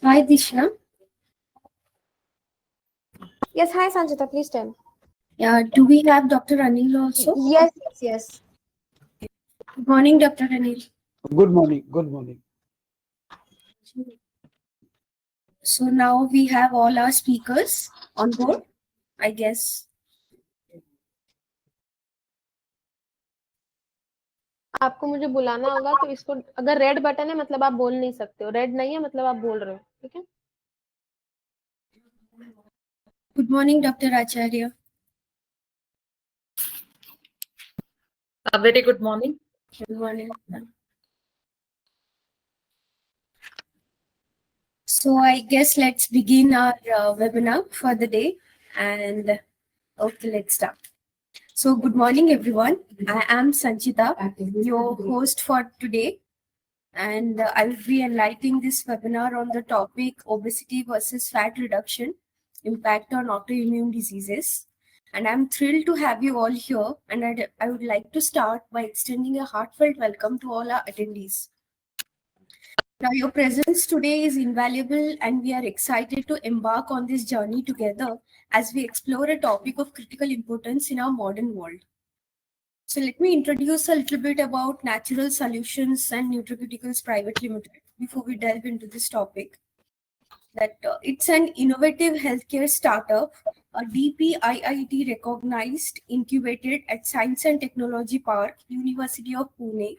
Hi, Dishya. Yes, hi Sanjita, please tell. Do we have Dr. Anil also? Yes. Good morning, Dr. Anil. Good morning. Good morning. So now we have all our speakers on board, I guess. आपको मुझे बुलाना होगा तो इसको अगर red button है मतलब आप बोल नहीं सकते हो, रेड नहीं है मतलब आप बोल रहे हो, ठीक है? Good morning, Dr. Acharya. A very good morning. Good morning. So I guess let's begin our webinar for the day. And okay, let's start. So good morning, everyone. I am Sanchita, your host for today. And I will be enlightening this webinar on the topic obesity versus fat reduction, impact on autoimmune diseases. And I'm thrilled to have you all here. And I would like to start by extending a heartfelt welcome to all our attendees. Now, your presence today is invaluable, and we are excited to embark on this journey together as we explore a topic of critical importance in our modern world. So let me introduce a little bit about Natural Solutions and Nutraceuticals Private Limited before we delve into this topic. That it's an innovative healthcare startup, a DPIIT recognized, incubated at Science and Technology Park, University of Pune.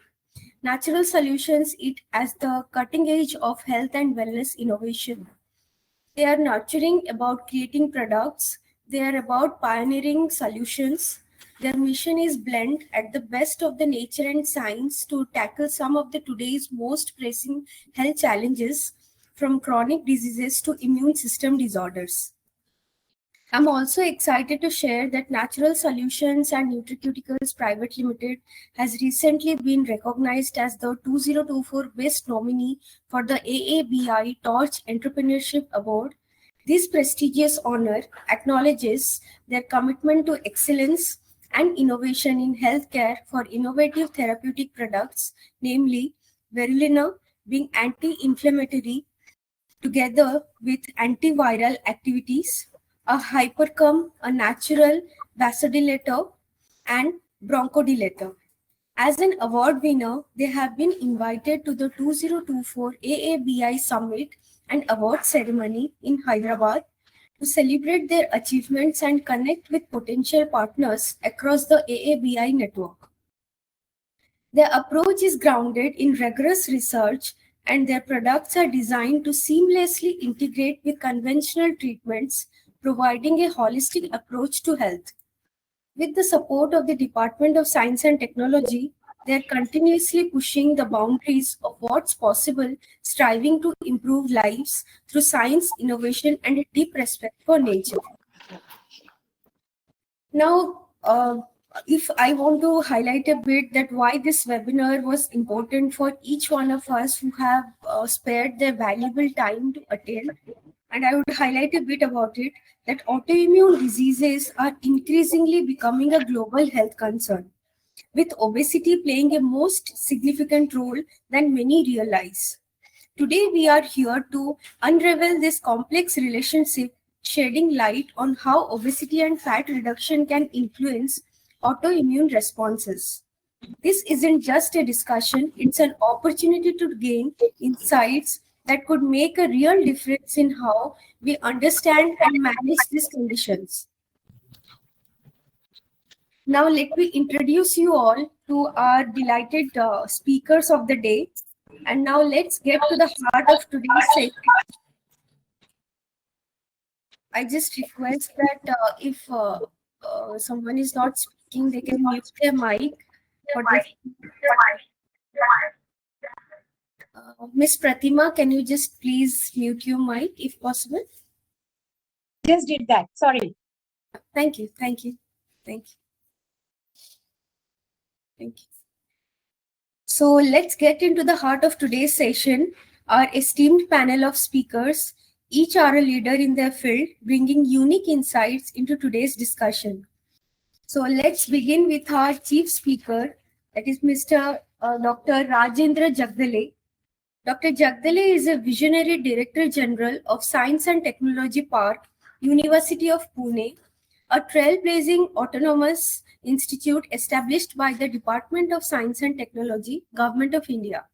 Natural Solutions it as the cutting edge of health and wellness innovation. They are nurturing about creating products. They are about pioneering solutions. Their mission is blend at the best of the nature and science to tackle some of the today's most pressing health challenges, from chronic diseases to immune system disorders. I'm also excited to share that Natural Solutions and Nutraceuticals Private Limited has recently been recognized as the 2024 Best Nominee for the AABI Torch Entrepreneurship Award. This prestigious honor acknowledges their commitment to excellence and innovation in healthcare for innovative therapeutic products, namely Verulina being anti-inflammatory together with antiviral activities, a hypercum, a natural vasodilator, and bronchodilator. As an award winner, they have been invited to the 2024 AABI Summit and Award Ceremony in Hyderabad to celebrate their achievements and connect with potential partners across the AABI network. Their approach is grounded in rigorous research, and their products are designed to seamlessly integrate with conventional treatments, providing a holistic approach to health. With the support of the Department of Science and Technology, they are continuously pushing the boundaries of what's possible, striving to improve lives through science, innovation, and a deep respect for nature. Now, if I want to highlight a bit that why this webinar was important for each one of us who have spared their valuable time to attend, and I would highlight a bit about it, that autoimmune diseases are increasingly becoming a global health concern, with obesity playing a most significant role than many realize. Today, we are here to unravel this complex relationship, shedding light on how obesity and fat reduction can influence autoimmune responses. This isn't just a discussion, it's an opportunity to gain insights that could make a real difference in how we understand and manage these conditions. Now, let me introduce you all to our delighted speakers of the day. And now let's get to the heart of today's session. I just request that if someone is not speaking, they can mute their mic. Miss Pratima, can you just please mute your mic if possible? Just did that. Sorry. Thank you. So let's get into the heart of today's session. Our esteemed panel of speakers, each are a leader in their field, bringing unique insights into today's discussion. So let's begin with our chief speaker, that is Mr. Dr. Rajendra Jagdale. Dr. Jagdale is a visionary Director General of Science and Technology Park, University of Pune, a trailblazing autonomous institute established by the Department of Science and Technology, Government of India.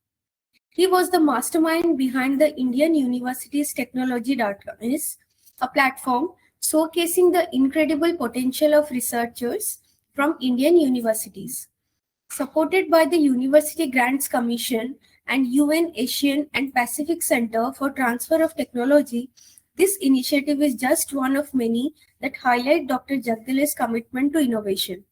He was the mastermind behind the Indian Universities Technology Database, a platform showcasing the incredible potential of researchers from Indian universities. Supported by the University Grants Commission and UN Asian and Pacific Center for Transfer of Technology, this initiative is just one of many that highlight Dr. Jagdale's commitment to innovation.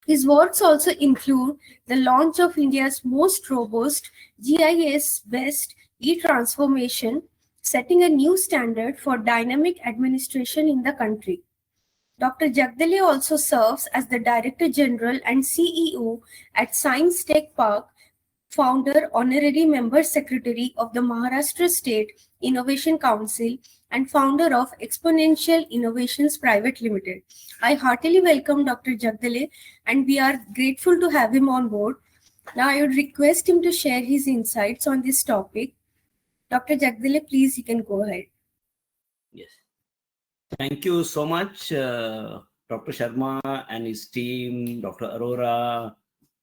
His works also include the launch of India's most robust GIS-based e-transformation, setting a new standard for dynamic administration in the country. Dr. Jagdale also serves as the Director General and CEO at Science Tech Park, founder, honorary member secretary of the Maharashtra State Innovation Council, and founder of Exponential Innovations Private Limited. I heartily welcome Dr. Jagdale, and we are grateful to have him on board. Now I would request him to share his insights on this topic. Dr. Jagdale, please, you can go ahead. Yes. Thank you so much, Dr. Sharma and his team, Dr. Arora,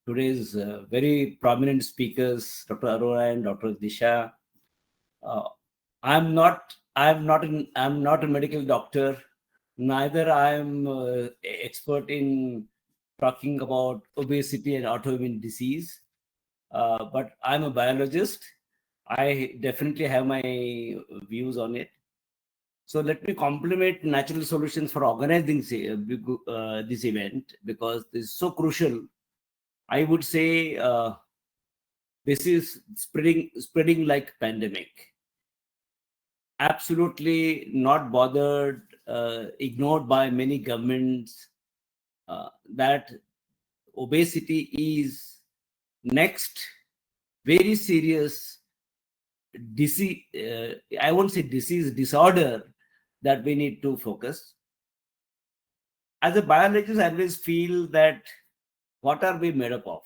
today's very prominent speakers, Dr. Arora and Dr. Dishya. I'm not a medical doctor. Neither I'm expert in talking about obesity and autoimmune disease, but I'm a biologist. I definitely have my views on it. So let me compliment Natural Solutions for organizing this event, because this is so crucial. I would say this is spreading like pandemic. Absolutely not bothered, ignored by many governments. That obesity is next very serious disease. I won't say disease, disorder that we need to focus. As a biologist, I always feel that what are we made up of?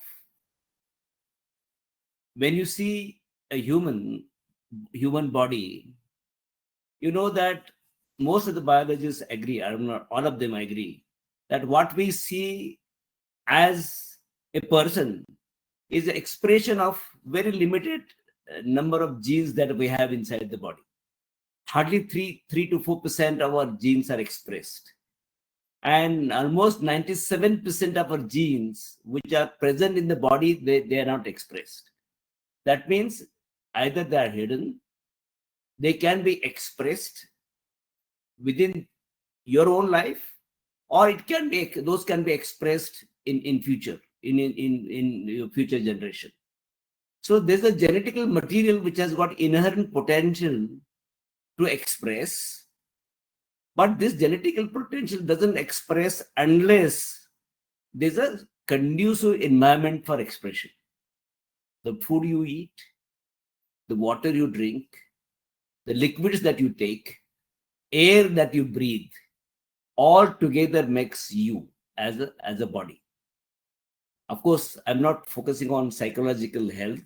When you see a human body, you know that most of the biologists agree, not all of them agree, that what we see as a person is an expression of very limited number of genes that we have inside the body. Hardly 3 to 4% of our genes are expressed. And almost 97% of our genes which are present in the body, they are not expressed. That means either they are hidden, they can be expressed within your own life, or those can be expressed in future, in future generation. So there's a genetical material which has got inherent potential to express, but this genetical potential doesn't express unless there's a conducive environment for expression. The food you eat, the water you drink, the liquids that you take, air that you breathe, all together makes you as a body. Of course, I'm not focusing on psychological health.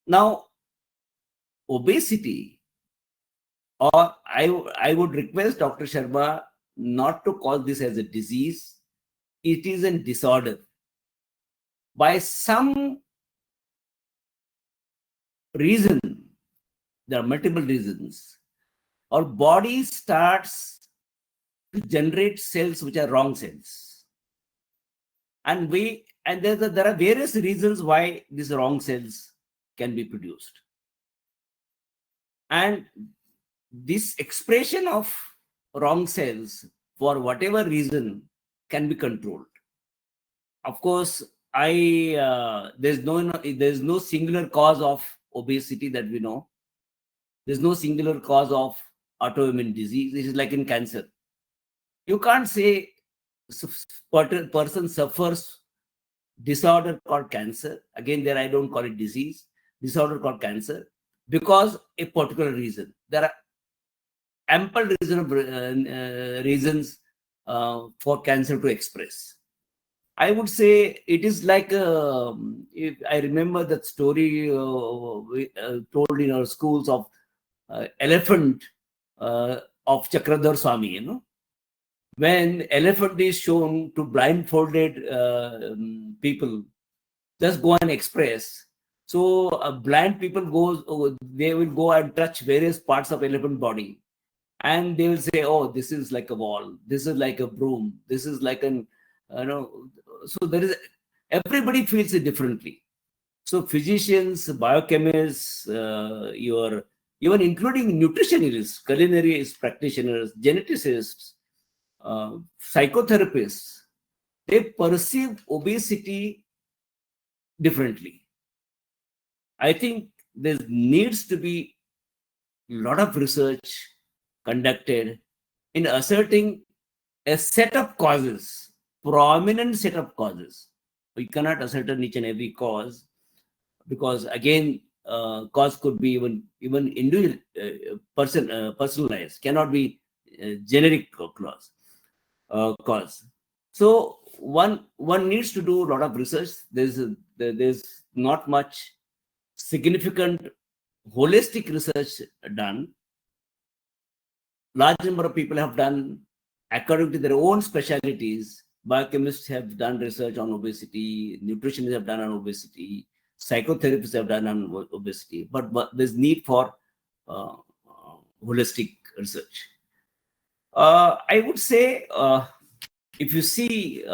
Now, obesity, or I would request Dr. Sharma not to call this as a disease. It is a disorder. By some reason, there are multiple reasons, our body starts to generate cells which are wrong cells. And there are various reasons why these wrong cells can be produced. And this expression of wrong cells, for whatever reason, can be controlled. Of course, there's no singular cause of obesity that we know. There's no singular cause of autoimmune disease. It is like in cancer. You can't say person suffers disorder called cancer. Again, there I don't call it disease. Disorder called cancer because a particular reason. There are ample reasons for cancer to express. I would say it is like if I remember that story told in our schools of elephant of Chakradhar Swami. When elephant is shown to blindfolded people, just go and express. So blind people they will go and touch various parts of elephant body, and they will say, "Oh, this is like a wall. This is like a broom. This is like an, So there is everybody feels it differently. So physicians, biochemists, even including nutritionists, culinary practitioners, geneticists, psychotherapists, they perceive obesity differently. I think there needs to be a lot of research conducted in asserting a set of causes, prominent set of causes. We cannot ascertain each and every cause, because again, cause could be even individual, personalized, cannot be generic cause. So one needs to do a lot of research. There's not much significant holistic research done. Large number of people have done according to their own specialties. Biochemists have done research on obesity, nutritionists have done on obesity, psychotherapists have done on obesity, but there's need for holistic research. I would say, if you see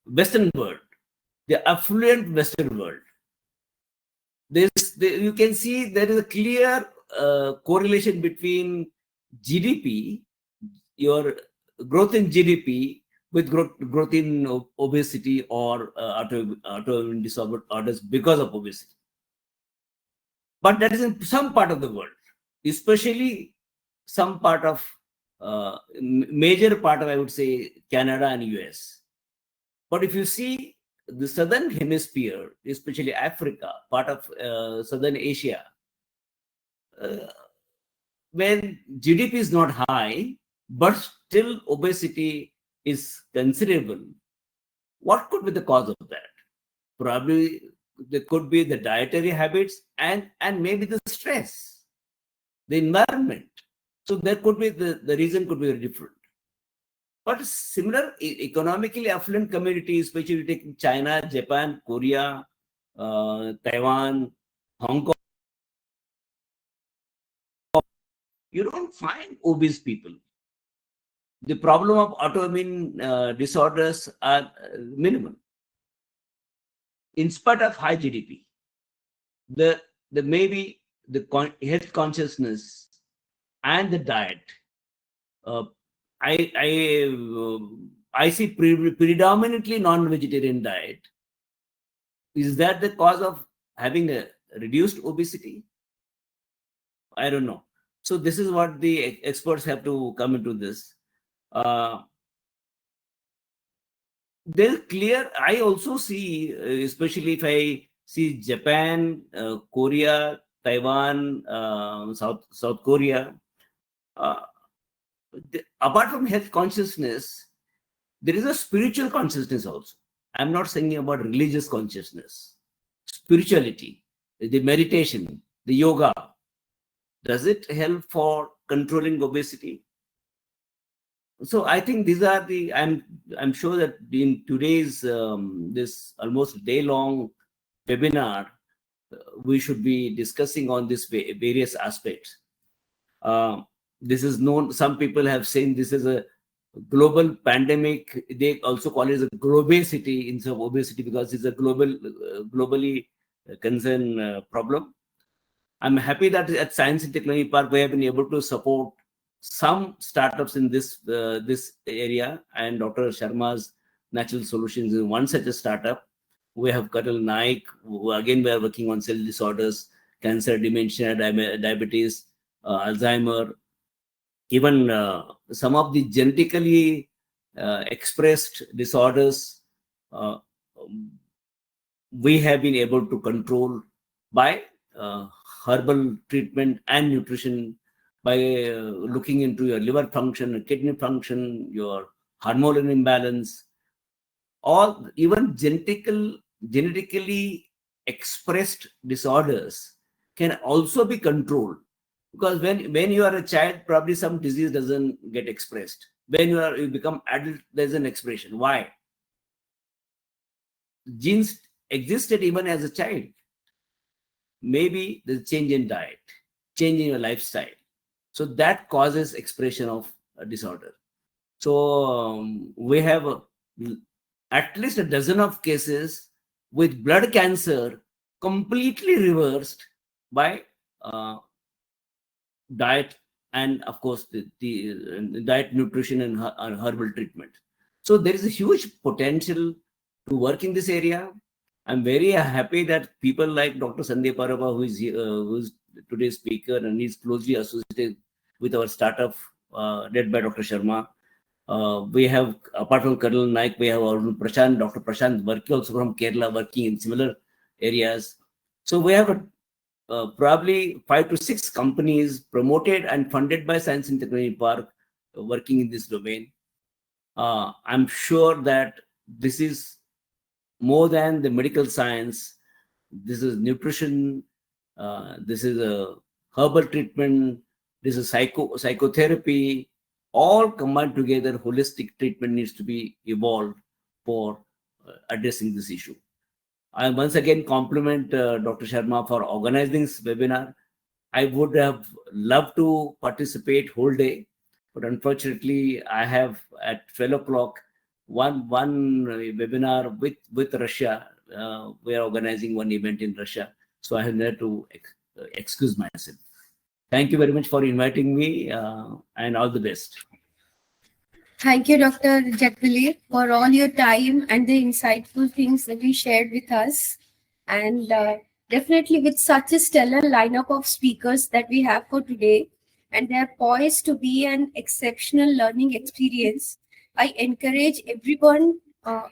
Western world, the affluent Western world, you can see there is a clear correlation between GDP, your growth in GDP, with growth in obesity or autoimmune disorders because of obesity. But that is in some part of the world, especially some part of major part of, I would say, Canada and US. But if you see the southern hemisphere, especially Africa, part of southern Asia, when GDP is not high, but still obesity is considerable, what could be the cause of that? Probably there could be the dietary habits and maybe the stress, the environment. So there could be the reason could be very different. But similar economically affluent communities, especially take China, Japan, Korea, Taiwan, Hong Kong, you don't find obese people. The problem of autoimmune disorders are minimal. In spite of high GDP, the maybe the health consciousness and the diet. I see predominantly non-vegetarian diet. Is that the cause of having a reduced obesity? I don't know. So this is what the experts have to come into this. They're clear. I also see, especially if I see Japan, Korea, Taiwan, South Korea, apart from health consciousness, there is a spiritual consciousness also. I'm not saying about religious consciousness. Spirituality, the meditation, the yoga, does it help for controlling obesity? So I think these are the, I'm sure that in today's this almost day-long webinar, we should be discussing on this various aspects. This is known, some people have said this is a global pandemic. They also call it a globesity instead of obesity, because it's a globally concerned problem. I'm happy that at Science and Technology Park, we have been able to support some startups in this area, and Dr. Sharma's Natural Solutions is one such a startup. We have Katal Naik, who again we are working on cell disorders, cancer, dementia, diabetes, Alzheimer, even some of the genetically expressed disorders. We have been able to control by herbal treatment and nutrition, by looking into your liver function, kidney function, your hormonal imbalance. all even genetically expressed disorders can also be controlled, because when you are a child, probably some disease doesn't get expressed. When you become adult, there's an expression. Why? Genes existed even as a child. Maybe the change in diet, change in your lifestyle, so that causes expression of a disorder. So we have at least a dozen of cases with blood cancer completely reversed by diet, and of course the diet, nutrition, and herbal treatment. So there is a huge potential to work in this area. I'm very happy that people like Dr. Sandeep Arora, who is today's speaker and is closely associated with our startup led by Dr. Sharma. We have, apart from Colonel Naik, we have our Prashant, Dr. Prashant working also from Kerala, working in similar areas. So we have probably 5 to 6 companies promoted and funded by Science and Technology Park working in this domain. I'm sure that this is more than the medical science. This is nutrition. This is a herbal treatment. This is psychotherapy. All combined together, holistic treatment needs to be evolved for addressing this issue. I once again compliment Dr. Sharma for organizing this webinar. I would have loved to participate whole day, but unfortunately, I have at 12 o'clock one webinar with Russia. We are organizing one event in Russia, so I have to excuse myself. Thank you very much for inviting me, and all the best. Thank you, Dr. Jagdale, for all your time and the insightful things that you shared with us. And definitely with such a stellar lineup of speakers that we have for today, and they are poised to be an exceptional learning experience, I encourage everyone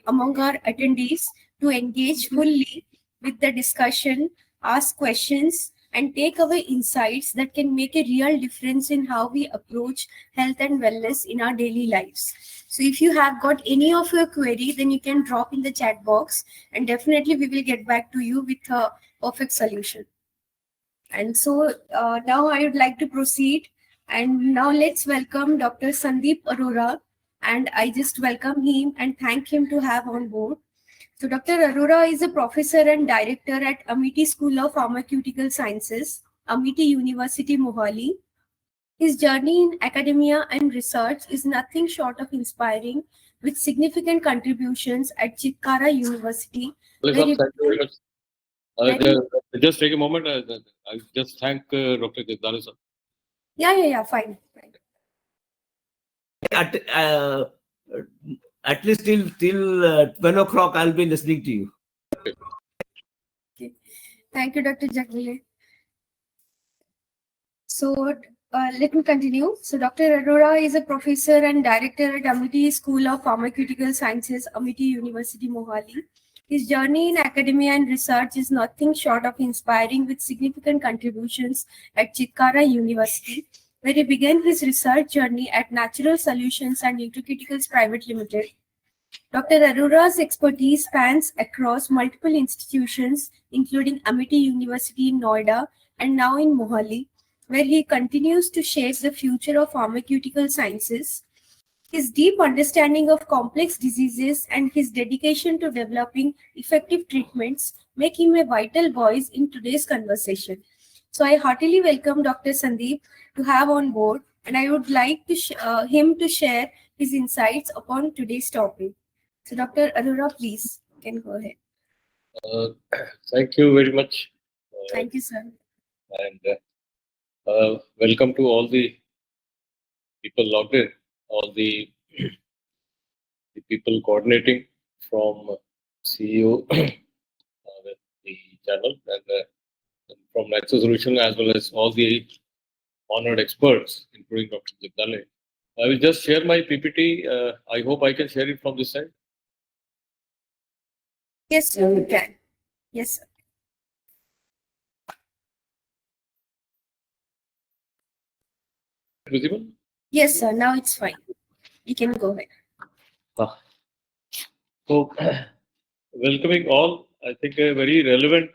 among our attendees to engage fully with the discussion, ask questions, and take away insights that can make a real difference in how we approach health and wellness in our daily lives. So if you have got any of your query, then you can drop in the chat box, and definitely we will get back to you with a perfect solution. And so now I would like to proceed, and now let's welcome Dr. Sandeep Arora, and I just welcome him and thank him to have on board. So Dr. Arora is a professor and director at Amity School of Pharmaceutical Sciences, Amity University, Mohali. His journey in academia and research is nothing short of inspiring, with significant contributions at Chitkara University. Thank you very much. Just take a moment. I just thank Dr. Jagdale sir. Yeah, fine. At least till 12 o'clock, I'll be listening to you. Okay. Thank you, Dr. Jagdale. So let me continue. So Dr. Arora is a professor and director at Amity School of Pharmaceutical Sciences, Amity University, Mohali. His journey in academia and research is nothing short of inspiring, with significant contributions at Chitkara University, where he began his research journey at Natural Solutions and Nutraceuticals Private Limited. Dr. Arora's expertise spans across multiple institutions, including Amity University in Noida and now in Mohali, where he continues to shape the future of pharmaceutical sciences. His deep understanding of complex diseases and his dedication to developing effective treatments make him a vital voice in today's conversation. So I heartily welcome Dr. Sandeep to have on board, and I would like to him to share his insights upon today's topic. So Dr. Arora, please, you can go ahead. Thank you very much. Thank you, sir. And welcome to all the people logged in, all the people coordinating from CEO with the channel, and from Nexus Solution, as well as all the honored experts, including Dr. Jagdale. I will just share my PPT. I hope I can share it from this side. Yes, sir, you can. Yes, sir. Visible? Yes, sir. Now it's fine. You can go ahead. So, welcoming all, I think a very relevant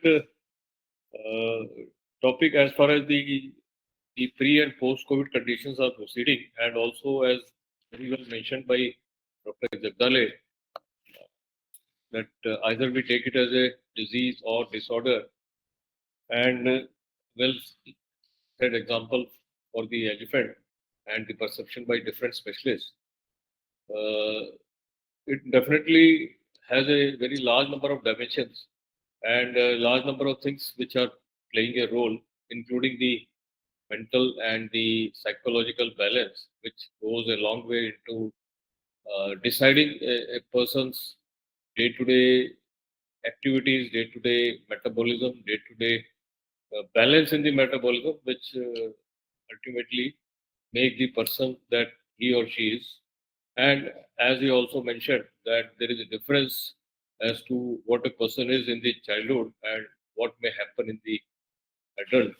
topic as far as the pre and post COVID conditions are proceeding, and also as very well mentioned by Dr. Jagdale, that either we take it as a disease or disorder, and well said example for the elephant and the perception by different specialists. It definitely has a very large number of dimensions and a large number of things which are playing a role, including the mental and the psychological balance, which goes a long way into deciding a person's day-to-day activities, day-to-day metabolism, day-to-day balance in the metabolism, which ultimately make the person that he or she is. And as he also mentioned, that there is a difference as to what a person is in the childhood and what may happen in the adult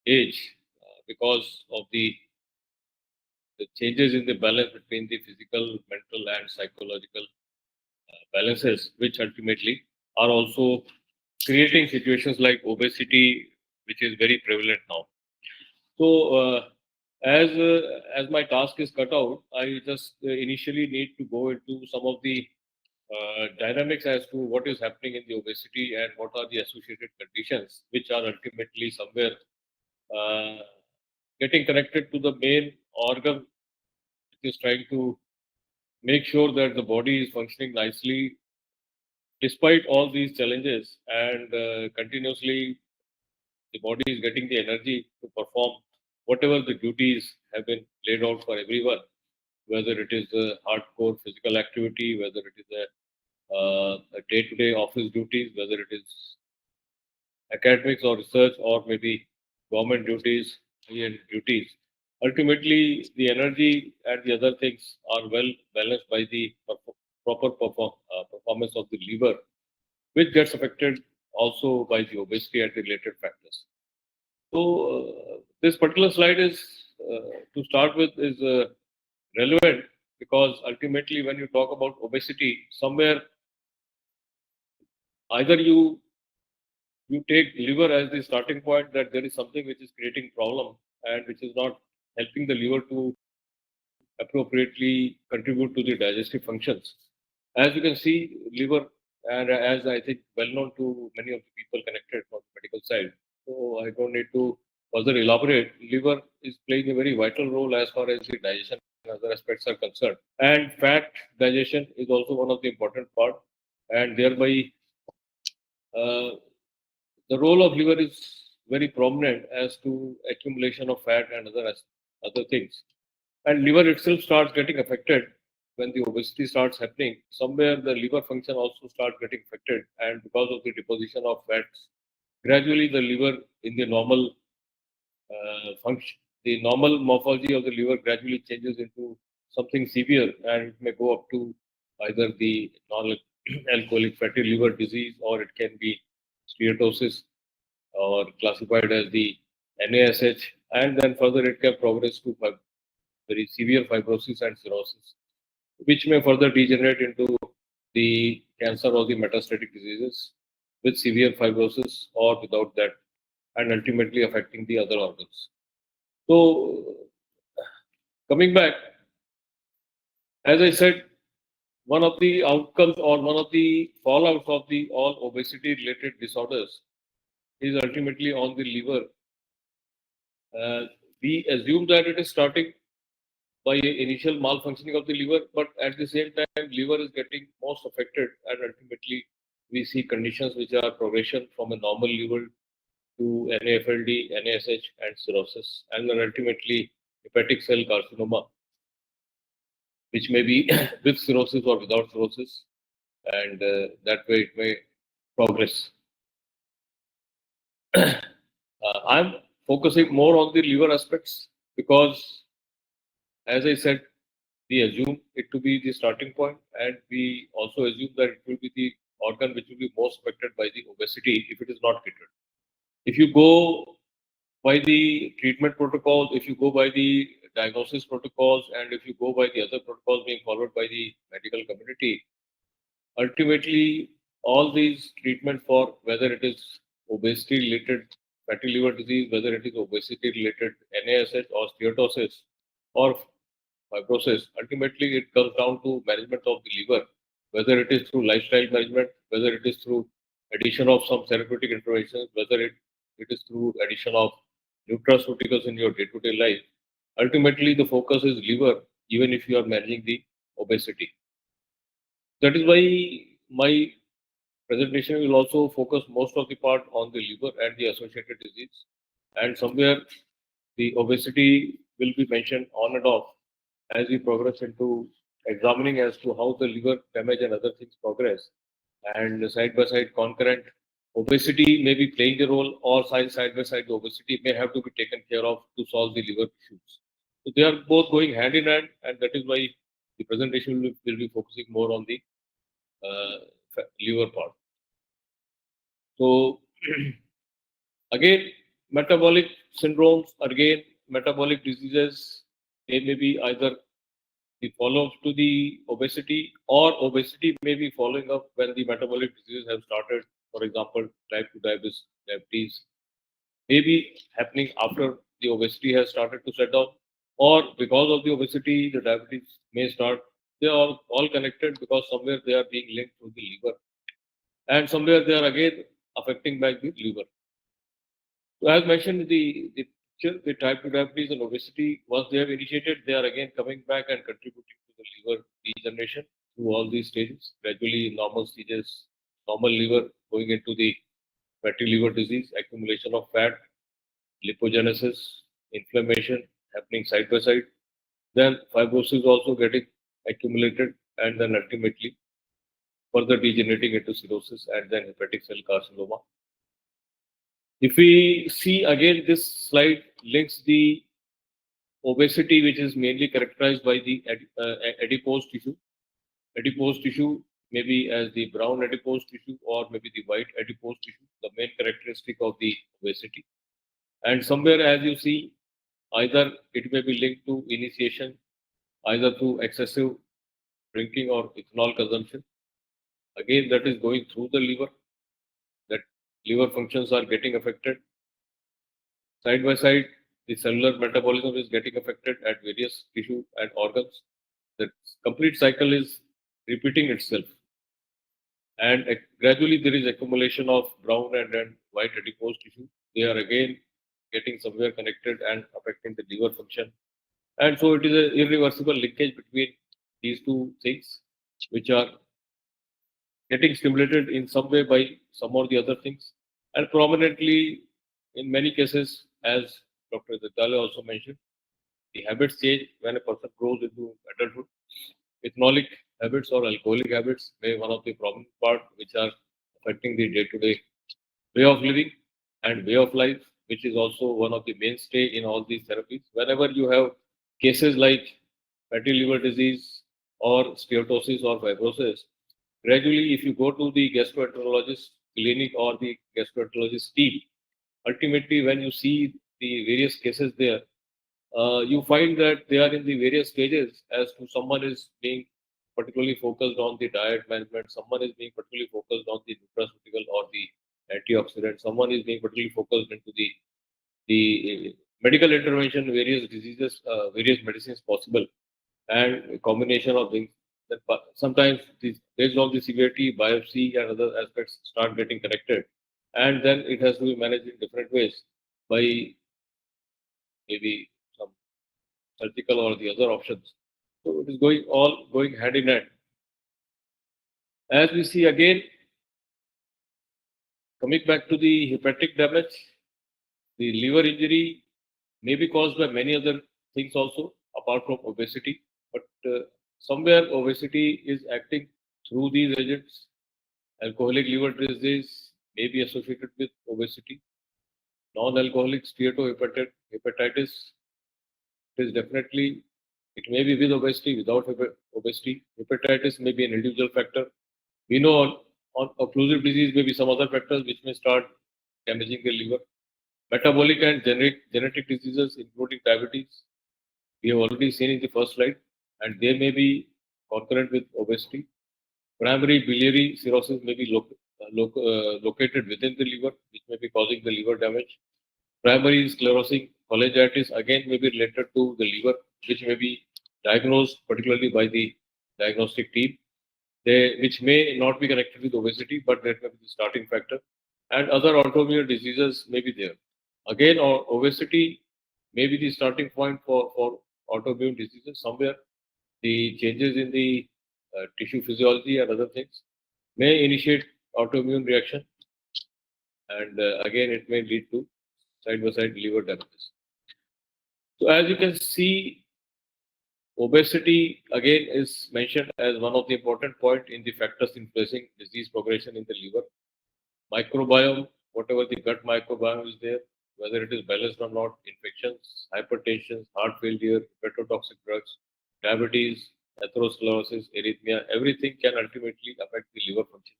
age because of the changes in the balance between the physical, mental, and psychological balances, which ultimately are also creating situations like obesity, which is very prevalent now. So, as my task is cut out, I just initially need to go into some of the dynamics as to what is happening in the obesity and what are the associated conditions, which are ultimately somewhere uh, getting connected to the main organ, which is trying to make sure that the body is functioning nicely despite all these challenges, and continuously the body is getting the energy to perform whatever the duties have been laid out for everyone, whether it is a hardcore physical activity, whether it is a day-to-day office duties, whether it is academics or research, or maybe government duties, high-end duties. Ultimately, the energy and the other things are well balanced by the proper performance of the liver, which gets affected also by the obesity and related factors. So this particular slide is, to start with, is relevant because ultimately when you talk about obesity, somewhere either you take liver as the starting point, that there is something which is creating problem and which is not helping the liver to appropriately contribute to the digestive functions. As you can see, liver, and as I think well known to many of the people connected from the medical side, so I don't need to further elaborate. Liver is playing a very vital role as far as the digestion and other aspects are concerned. And fat digestion is also one of the important part, and thereby the role of liver is very prominent as to accumulation of fat and other things. And liver itself starts getting affected when the obesity starts happening. Somewhere the liver function also starts getting affected, and because of the deposition of fats, gradually the liver in the normal function, the normal morphology of the liver gradually changes into something severe, and it may go up to either the non-alcoholic fatty liver disease, or it can be steatosis, or classified as the NASH, and then further it can progress to very severe fibrosis and cirrhosis, which may further degenerate into the cancer or the metastatic diseases with severe fibrosis or without that, and ultimately affecting the other organs. So, coming back, as I said, one of the outcomes or one of the fallouts of the all obesity related disorders is ultimately on the liver. We assume that it is starting by initial malfunctioning of the liver, but at the same time, liver is getting most affected, and ultimately we see conditions which are progression from a normal liver to NAFLD, NASH, and cirrhosis, and then ultimately hepatic cell carcinoma, which may be with cirrhosis or without cirrhosis, and that way it may progress. I'm focusing more on the liver aspects because, as I said, we assume it to be the starting point, and we also assume that it will be the organ which will be most affected by the obesity if it is not treated. If you go by the treatment protocols, if you go by the diagnosis protocols, and if you go by the other protocols being followed by the medical community, ultimately, all these treatments for whether it is obesity related fatty liver disease, whether it is obesity related NASH or steatosis or fibrosis, ultimately it comes down to management of the liver, whether it is through lifestyle management, whether it is through addition of some therapeutic interventions, whether it is through addition of nutraceuticals in your day-to-day life. Ultimately, the focus is liver, even if you are managing the obesity. That is why my presentation will also focus most of the part on the liver and the associated disease. And somewhere the obesity will be mentioned on and off as we progress into examining as to how the liver damage and other things progress. And side by side, concurrent obesity may be playing a role, or side by side, the obesity may have to be taken care of to solve the liver issues. So they are both going hand in hand, and that is why the presentation will be focusing more on the liver part. So again, metabolic syndromes, again, metabolic diseases, they may be either the follow-up to the obesity, or obesity may be following up when the metabolic diseases have started. For example, type 2 diabetes may be happening after the obesity has started to set down, or because of the obesity, the diabetes may start. They are all connected because somewhere they are being linked to the liver, and somewhere they are again affecting by the liver. So as mentioned, the type 2 diabetes and obesity, once they have initiated, they are again coming back and contributing to the liver degeneration through all these stages. Gradually, normal stages, normal liver going into the fatty liver disease, accumulation of fat, lipogenesis, inflammation happening side by side. Then fibrosis also getting accumulated, and then ultimately further degenerating into cirrhosis and then hepatic cell carcinoma. If we see again, this slide links the obesity, which is mainly characterized by the adipose tissue. Adipose tissue maybe as the brown adipose tissue or maybe the white adipose tissue, the main characteristic of the obesity. And somewhere, as you see, either it may be linked to initiation, either through excessive drinking or ethanol consumption. Again, that is going through the liver, that liver functions are getting affected. Side by side, the cellular metabolism is getting affected at various tissue and organs. The complete cycle is repeating itself. And gradually there is accumulation of brown and white adipose tissue. They are again getting somewhere connected and affecting the liver function. And so it is an irreversible linkage between these two things, which are getting stimulated in some way by some or the other things. And prominently, in many cases, as Dr. Jagdale also mentioned, the habits change when a person grows into adulthood. Ethanolic habits or alcoholic habits may be one of the prominent part which are affecting the day-to-day way of living and way of life, which is also one of the mainstay in all these therapies. Whenever you have cases like fatty liver disease or steatosis or fibrosis, gradually, if you go to the gastroenterologist clinic or the gastroenterologist team, ultimately, when you see the various cases there, you find that they are in the various stages as to someone is being particularly focused on the diet management, someone is being particularly focused on the nutraceutical or the antioxidant, someone is being particularly focused into the medical intervention, various diseases, various medicines possible, and a combination of things. That sometimes based on the severity, biopsy and other aspects start getting corrected, and then it has to be managed in different ways by maybe some surgical or the other options. So it is going hand in hand. As we see again, coming back to the hepatic damage, the liver injury may be caused by many other things also apart from obesity, but somewhere obesity is acting through these agents. Alcoholic liver disease may be associated with obesity. Non-alcoholic steatohepatitis is definitely, it may be with obesity, without obesity. Hepatitis may be an individual factor. We know on occlusive disease may be some other factors which may start damaging the liver. Metabolic and genetic diseases, including diabetes, we have already seen in the first slide, and they may be concurrent with obesity. Primary biliary cirrhosis may be located within the liver, which may be causing the liver damage. Primary sclerosing cholangitis again may be related to the liver, which may be diagnosed particularly by the diagnostic team. Which may not be connected with obesity, but that may be the starting factor. And other autoimmune diseases may be there. Again, obesity may be the starting point for autoimmune diseases. Somewhere the changes in the tissue physiology and other things may initiate autoimmune reaction, and again it may lead to side by side liver damages. So as you can see, obesity again is mentioned as one of the important point in the factors influencing disease progression in the liver. Microbiome, whatever the gut microbiome is there, whether it is balanced or not, infections, hypertension, heart failure, hepatotoxic drugs, diabetes, atherosclerosis, arrhythmia, everything can ultimately affect the liver function,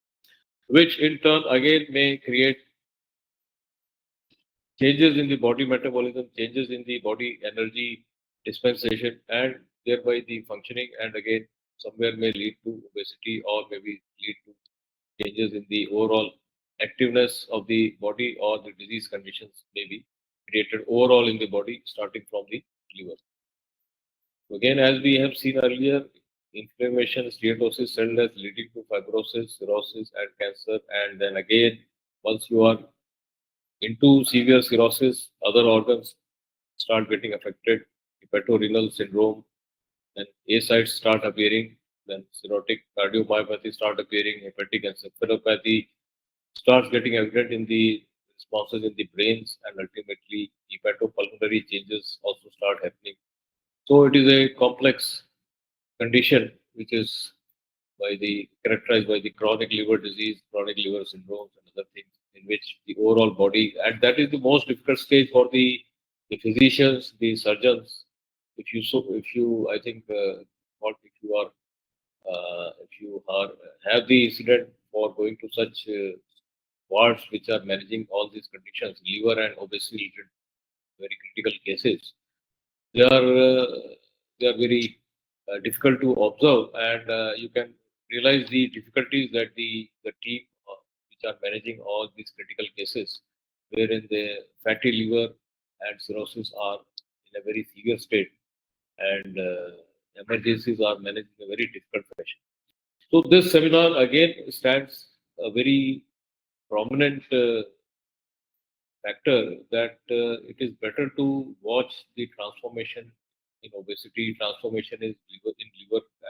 which in turn again may create changes in the body metabolism, changes in the body energy dispensation, and thereby the functioning, and again somewhere may lead to obesity or maybe lead to changes in the overall activeness of the body, or the disease conditions may be created overall in the body starting from the liver. So again, as we have seen earlier, inflammation, steatosis, cell death leading to fibrosis, cirrhosis, and cancer, and then again, once you are into severe cirrhosis, other organs start getting affected, hepatorenal syndrome, then ascites start appearing, then cirrhotic cardiomyopathy start appearing, hepatic encephalopathy starts getting evident in the responses in the brains, and ultimately hepatopulmonary changes also start happening. So it is a complex condition which is characterized by the chronic liver disease, chronic liver syndromes, and other things, in which the overall body, and that is the most difficult stage for the physicians, the surgeons. If you I think what if you are have the incident for going to such wards which are managing all these conditions, liver and obesity related very critical cases, they are very difficult to observe, and you can realize the difficulties that the team which are managing all these critical cases, wherein the fatty liver and cirrhosis are in a very severe state, and emergencies are managed in a very difficult fashion. So this seminar again stands a very prominent factor that it is better to watch the transformation in obesity, transformation in liver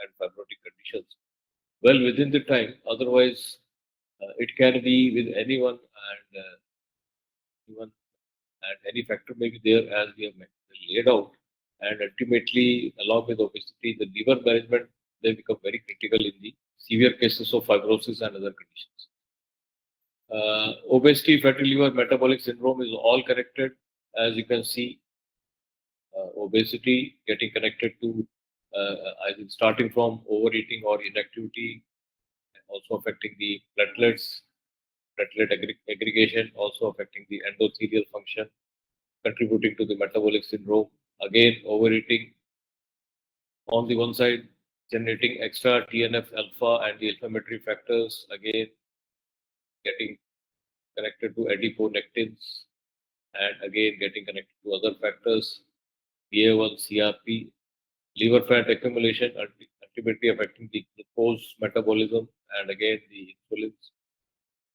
and fibrotic conditions well within the time. Otherwise, it can be with anyone, and even and any factor may be there as we have laid out. And ultimately, along with obesity, the liver management they become very critical in the severe cases of fibrosis and other conditions. Obesity, fatty liver, metabolic syndrome is all connected. As you can see, obesity getting connected to, I think, starting from overeating or inactivity, also affecting the platelets, platelet aggregation, also affecting the endothelial function, contributing to the metabolic syndrome. Again, overeating on the one side, generating extra TNF alpha and the inflammatory factors, again, getting connected to adiponectins, and again getting connected to other factors, PA1, CRP, liver fat accumulation, ultimately affecting the glucose metabolism, and again the insulins.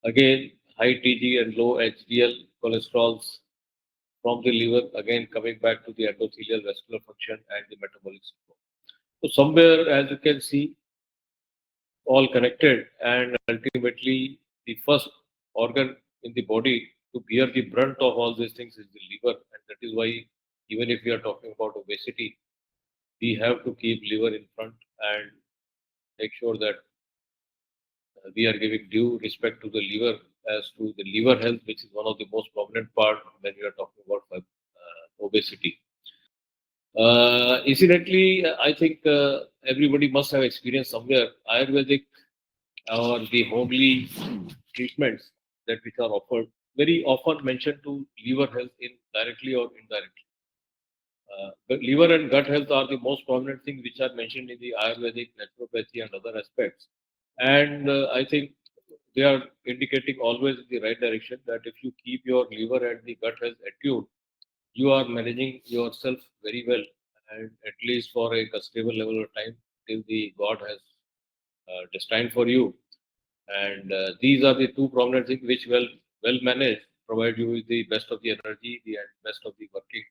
Again, high TG and low HDL cholesterols from the liver, again coming back to the endothelial vascular function and the metabolic syndrome. So somewhere, as you can see, all connected, and ultimately the first organ in the body to bear the brunt of all these things is the liver, and that is why even if we are talking about obesity, we have to keep liver in front and make sure that we are giving due respect to the liver, as to the liver health, which is one of the most prominent part when we are talking about obesity. Incidentally, I think everybody must have experienced somewhere Ayurvedic or the homely treatments that which are offered very often mentioned to liver health in directly or indirectly. But liver and gut health are the most prominent things which are mentioned in the Ayurvedic, naturopathy, and other aspects. And I think they are indicating always in the right direction that if you keep your liver and the gut health attuned, you are managing yourself very well, and at least for a stable level of time till the God has destined for you. And these are the two prominent things which, well managed, provide you with the best of the energy, the best of the working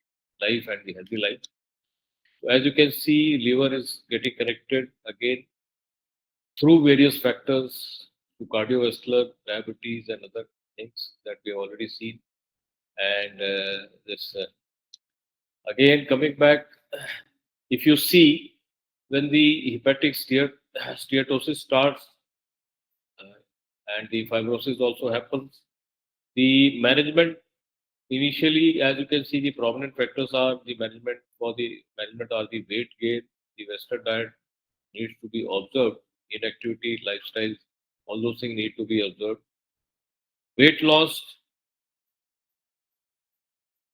life and the healthy life. So as you can see, liver is getting connected again through various factors to cardiovascular, diabetes, and other things that we have already seen. And this again coming back, if you see when the hepatic steatosis starts and the fibrosis also happens, the management initially, as you can see, the prominent factors are the management are the weight gain, the Western diet needs to be observed, inactivity, lifestyles, all those things need to be observed. Weight loss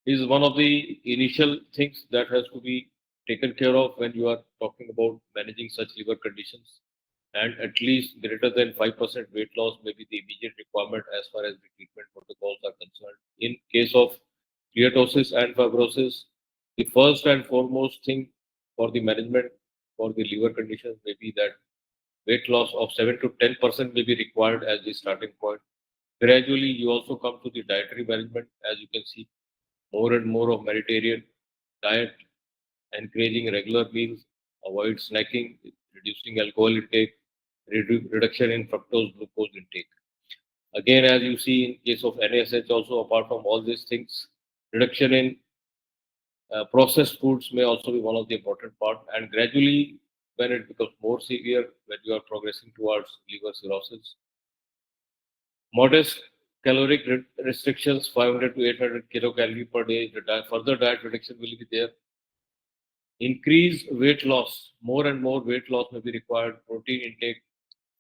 is one of the initial things that has to be taken care of when you are talking about managing such liver conditions. And at least greater than 5% weight loss may be the immediate requirement as far as the treatment protocols are concerned. In case of steatosis and fibrosis, the first and foremost thing for the management for the liver conditions may be that weight loss of 7 to 10% may be required as the starting point. Gradually, you also come to the dietary management. As you can see, more and more of Mediterranean diet, encouraging regular meals, avoid snacking, reducing alcohol intake, reduction in fructose glucose intake. Again, as you see in case of NASH also, apart from all these things, reduction in processed foods may also be one of the important part. And gradually, when it becomes more severe, when you are progressing towards liver cirrhosis, modest caloric restrictions, 500 to 800 kilocalorie per day. Further diet reduction will be there. Increase weight loss. More and more weight loss may be required. Protein intake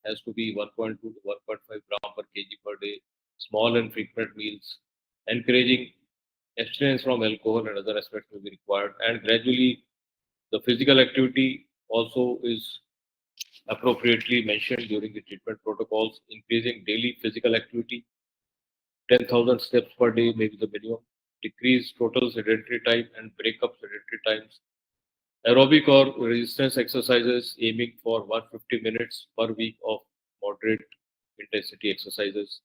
has to be 1.2 to 1.5 gram per kg per day. Small and frequent meals. Encouraging abstinence from alcohol and other aspects may be required. And gradually, the physical activity also is appropriately mentioned during the treatment protocols. Increasing daily physical activity, 10,000 steps per day may be the minimum. Decrease total sedentary time and break up sedentary times. Aerobic or resistance exercises aiming for 150 minutes per week of moderate intensity exercises.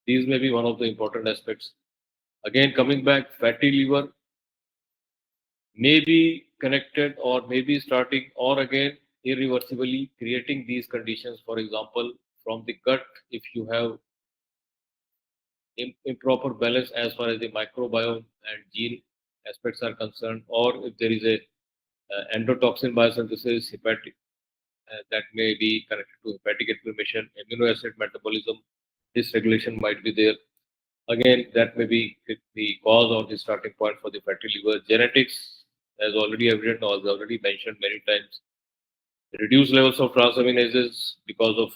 These may be one of the important aspects. Again, coming back, fatty liver may be connected or may be starting or again irreversibly creating these conditions. For example, from the gut, if you have improper balance as far as the microbiome and gene aspects are concerned, or if there is a endotoxin biosynthesis, hepatic that may be connected to hepatic inflammation, amino acid metabolism, dysregulation might be there. Again, that may be the cause or the starting point for the fatty liver. Genetics, as already evident or as already mentioned many times, reduced levels of transaminases because of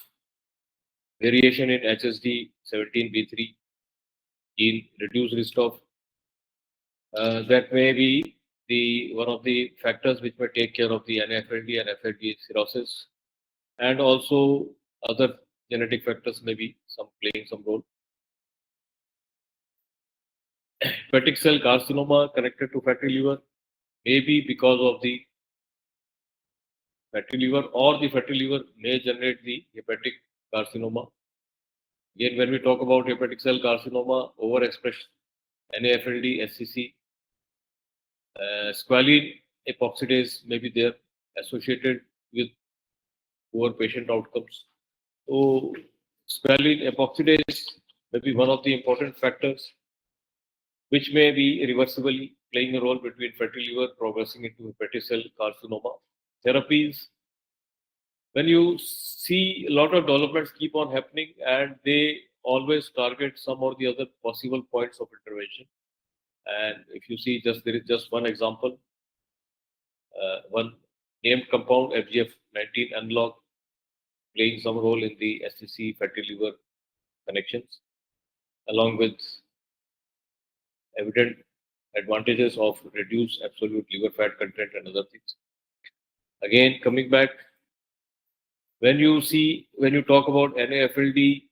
variation in HSD 17B3 gene, reduced risk of that may be the one of the factors which may take care of the NAFLD and FLD cirrhosis, and also other genetic factors may be playing some role. Hepatic cell carcinoma connected to fatty liver may be because of the fatty liver, or the fatty liver may generate the hepatic carcinoma. Again, when we talk about hepatic cell carcinoma, overexpression NAFLD, SCC, squalene epoxidase may be there associated with poor patient outcomes. So, squalene epoxidase may be one of the important factors which may be reversibly playing a role between fatty liver progressing into hepatic cell carcinoma. Therapies, when you see a lot of developments keep on happening and they always target some or the other possible points of intervention. And if you see, there is just one example, one named compound FGF19 analog playing some role in the SCC fatty liver connections, along with evident advantages of reduced absolute liver fat content and other things. Again, coming back, When you talk about NAFLD,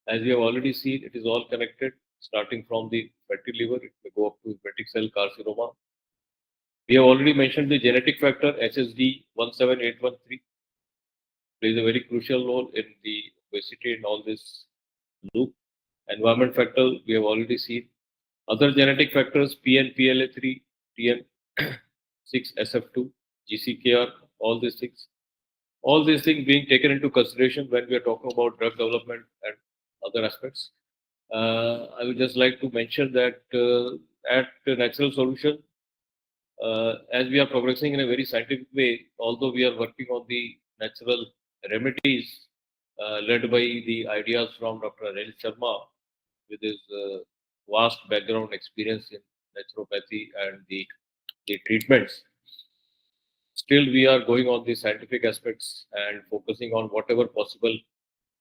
as we have already seen, it is all connected, starting from the fatty liver, it may go up to hepatic cell carcinoma. We have already mentioned the genetic factor, HSD 17813, plays a very crucial role in the obesity and all this loop. Environment factor, we have already seen. Other genetic factors, PNPLA3, TN6SF2, GCKR, all these things. All these things being taken into consideration when we are talking about drug development and other aspects. I would just like to mention that at Natural Solution, as we are progressing in a very scientific way, although we are working on the natural remedies led by the ideas from Dr. Anil Sharma with his vast background experience in naturopathy and the treatments. Still, we are going on the scientific aspects and focusing on whatever possible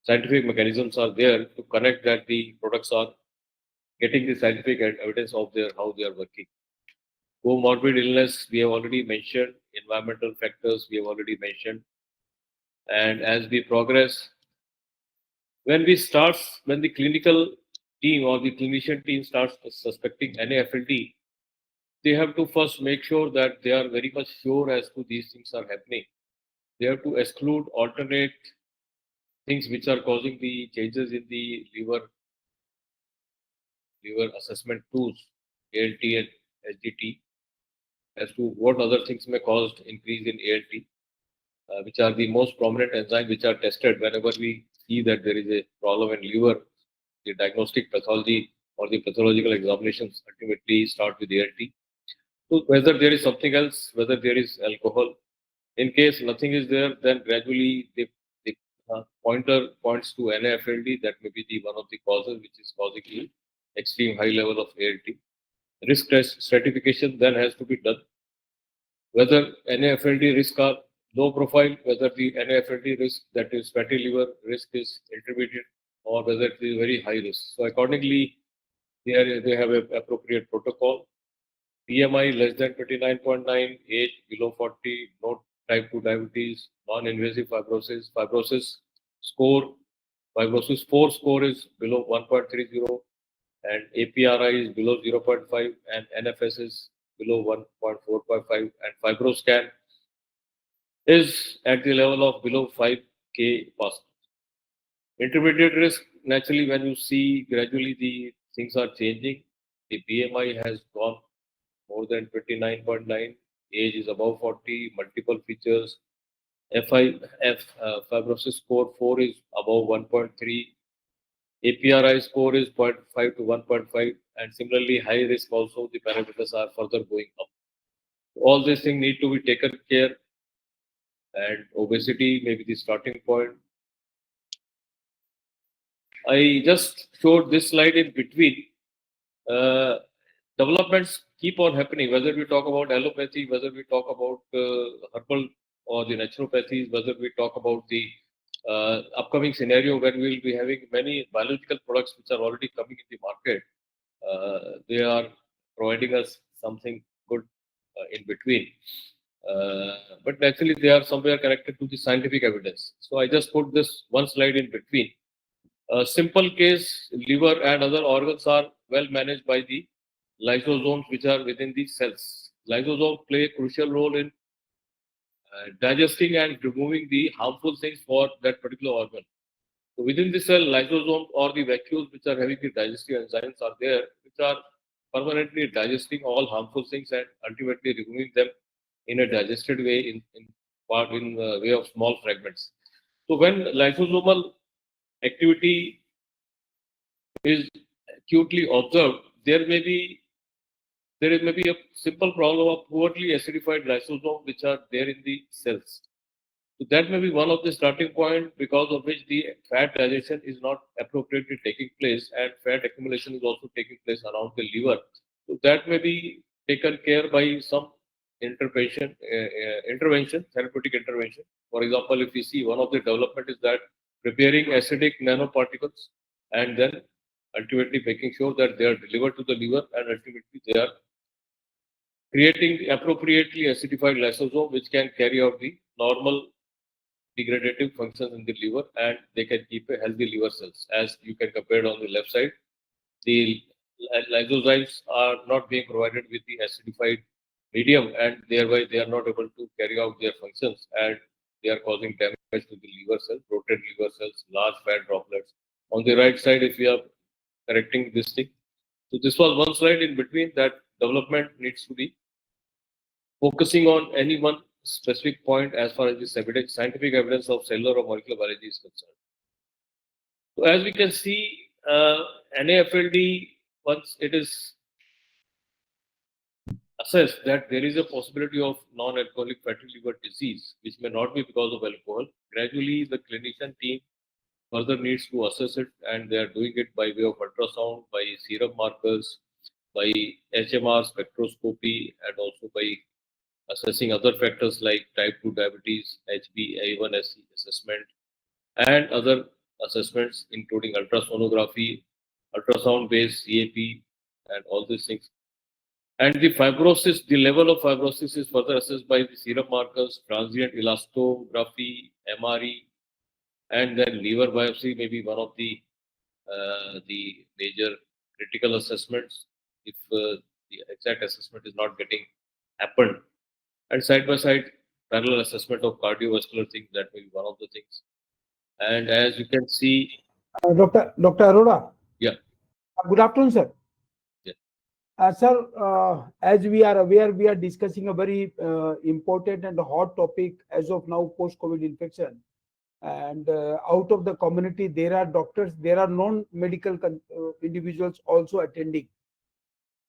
scientific mechanisms are there to connect that the products are getting the scientific evidence of how they are working. Comorbid illness, we have already mentioned. Environmental factors, we have already mentioned. And as we progress, when the clinical team or the clinician team starts suspecting NAFLD, they have to first make sure that they are very much sure as to these things are happening. They have to exclude alternate things which are causing the changes in the liver assessment tools, ALT and SGT, as to what other things may cause increase in ALT, which are the most prominent enzymes which are tested whenever we see that there is a problem in liver. The diagnostic pathology or the pathological examinations ultimately start with ALT. So whether there is something else, whether there is alcohol, in case nothing is there, then gradually the pointer points to NAFLD. That may be one of the causes which is causing the extreme high level of ALT. Risk stratification then has to be done. Whether NAFLD risk are low profile, whether the NAFLD risk, that is fatty liver risk, is intermediate, or whether it is very high risk. So accordingly, they have an appropriate protocol. BMI less than 29.9, age below 40, no type 2 diabetes, non-invasive fibrosis score, fibrosis 4 score is below 1.30, and APRI is below 0.5, and NFS is below 1.455, and FibroScan is at the level of below 5K Pascal. Intermediate risk, naturally, when you see gradually the things are changing, the BMI has gone more than 29.9, age is above 40, multiple features. Fibrosis score 4 is above 1.3, APRI score is 0.5 to 1.5, and similarly high risk also, the parameters are further going up. All these things need to be taken care, and obesity may be the starting point. I just showed this slide in between. Developments keep on happening, whether we talk about allopathy, whether we talk about herbal or the naturopathies, whether we talk about the upcoming scenario when we will be having many biological products which are already coming in the market. They are providing us something good in between. But actually they are somewhere connected to the scientific evidence. So I just put this one slide in between. A simple case, liver and other organs are well managed by the lysosomes which are within the cells. Lysosomes play a crucial role in digesting and removing the harmful things for that particular organ. So within the cell, lysosomes or the vacuoles which are having the digestive enzymes are there, which are permanently digesting all harmful things and ultimately removing them in a digested way in way of small fragments. So when lysosomal activity is acutely observed, there may be a simple problem of poorly acidified lysosomes which are there in the cells. So that may be one of the starting point, because of which the fat digestion is not appropriately taking place, and fat accumulation is also taking place around the liver. So that may be taken care by some intervention, therapeutic intervention. For example, if you see, one of the development is that preparing acidic nanoparticles and then ultimately making sure that they are delivered to the liver, and ultimately they are creating the appropriately acidified lysosome which can carry out the normal degradative functions in the liver, and they can keep a healthy liver cells. As you can compare on the left side, the lysozymes are not being provided with the acidified medium, and thereby they are not able to carry out their functions, and they are causing damage to the liver cells, bloated liver cells, large fat droplets. On the right side, if we are correcting this thing, so this was one slide in between that development needs to be focusing on any one specific point as far as the scientific evidence of cellular or molecular biology is concerned. So as we can see, NAFLD, once it is assessed that there is a possibility of non-alcoholic fatty liver disease, which may not be because of alcohol, gradually the clinician team further needs to assess it, and they are doing it by way of ultrasound, by serum markers, by HMR spectroscopy, and also by assessing other factors like type 2 diabetes, HbA1c assessment, and other assessments including ultrasonography, ultrasound-based CAP, and all these things. And the fibrosis, the level of fibrosis is further assessed by the serum markers, transient elastography, MRE, and then liver biopsy may be one of the major critical assessments if the exact assessment is not getting happened. And side by side, parallel assessment of cardiovascular things, that may be one of the things. And as you can see, Dr. Arora. Yeah. Good afternoon, sir. Yeah. Sir, as we are aware, we are discussing a very important and hot topic as of now, post-COVID infection. And out of the community, there are doctors, there are non-medical individuals also attending.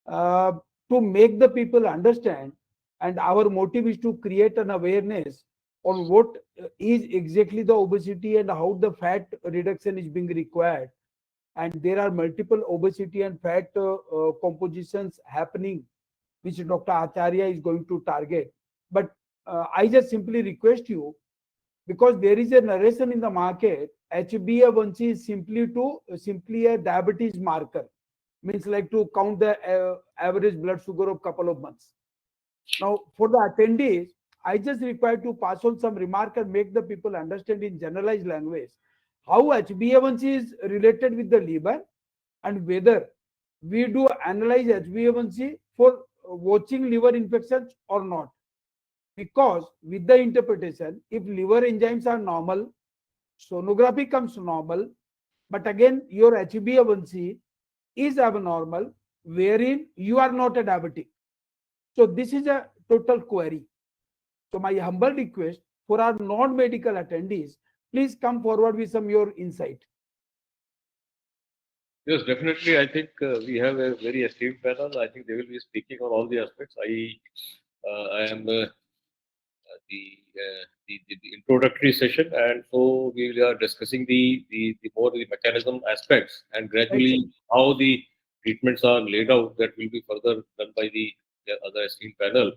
To make the people understand, and our motive is to create an awareness on what is exactly the obesity and how the fat reduction is being required. And there are multiple obesity and fat compositions happening, which Dr. Acharya is going to target. But I just simply request you, because there is a narration in the market, HbA1c is simply a diabetes marker, means like to count the average blood sugar of couple of months. Now, for the attendees, I just require to pass on some remark and make the people understand in generalized language how HbA1c is related with the liver, and whether we do analyze HbA1c for watching liver infections or not. Because with the interpretation, if liver enzymes are normal, sonography comes normal, but again your HbA1c is abnormal, wherein you are not a diabetic. So this is a total query. So my humble request for our non-medical attendees, please come forward with some your insight. Yes, definitely. I think we have a very esteemed panel. I think they will be speaking on all the aspects. I am the introductory session, and so we are discussing the more the mechanism aspects, and gradually how the treatments are laid out. That will be further done by the other esteemed panel.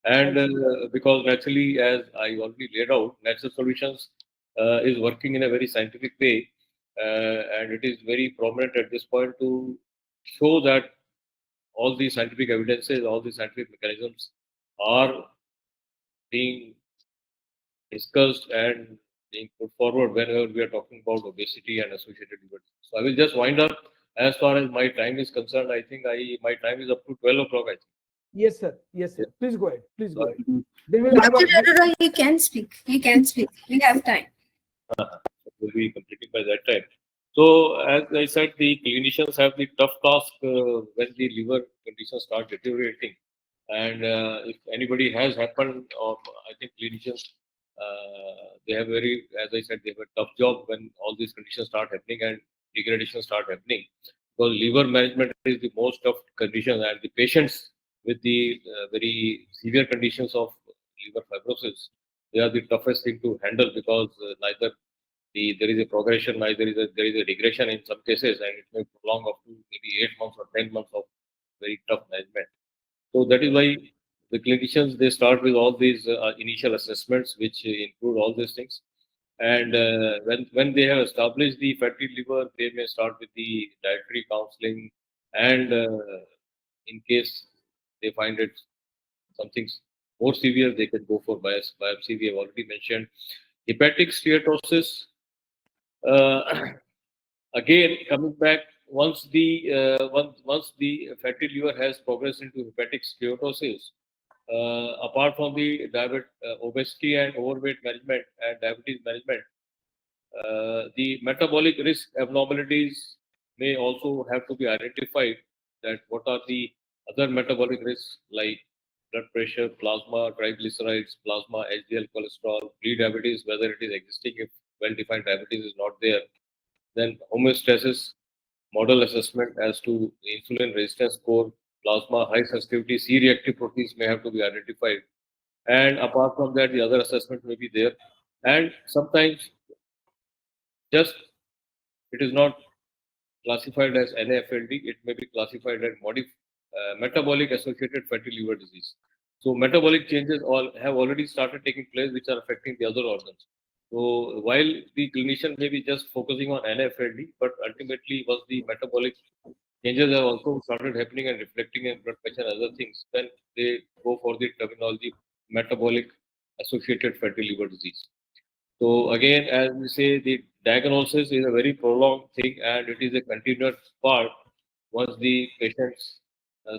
And because naturally, as I already laid out, Natural Solutions is working in a very scientific way, and it is very prominent at this point to show that all the scientific evidences, all the scientific mechanisms are being discussed and being put forward whenever we are talking about obesity and associated liver disease. So I will just wind up. As far as my time is concerned, I think my time is up to 12 o'clock, I think. Yes, sir. Yes, sir. Yeah. Please go ahead. Please go ahead. So They will have Dr. Arora, you can speak. You can speak. We have time. will be completed by that time. So, as I said, the clinicians have the tough task when the liver conditions start deteriorating. And if anybody has happened, I think clinicians, they have as I said, they have a tough job when all these conditions start happening and degradation start happening. Because liver management is the most tough condition, and the patients with the very severe conditions of liver fibrosis, they are the toughest thing to handle, because neither there is a progression, neither there is a regression in some cases, and it may prolong up to maybe 8 months or 10 months of very tough management. So that is why the clinicians, they start with all these initial assessments, which include all these things. And when they have established the fatty liver, they may start with the dietary counseling, and in case they find it something more severe, they can go for biopsy. We have already mentioned. Hepatic steatosis, again coming back, once the fatty liver has progressed into hepatic steatosis, apart from the obesity and overweight management and diabetes management, the metabolic risk abnormalities may also have to be identified. That what are the other metabolic risks like blood pressure, plasma, triglycerides, plasma, HDL cholesterol, pre-diabetes, whether it is existing, if well-defined diabetes is not there. Then homeostasis model assessment as to insulin resistance score, plasma, high sensitivity, C-reactive proteins may have to be identified. And apart from that, the other assessment may be there. And sometimes just it is not classified as NAFLD, it may be classified as metabolic associated fatty liver disease. So metabolic changes have already started taking place which are affecting the other organs. So while the clinician may be just focusing on NAFLD, but ultimately once the metabolic changes have also started happening and reflecting in blood pressure and other things, then they go for the terminology metabolic associated fatty liver disease. So again, as we say, the diagnosis is a very prolonged thing and it is a continuous part once the patients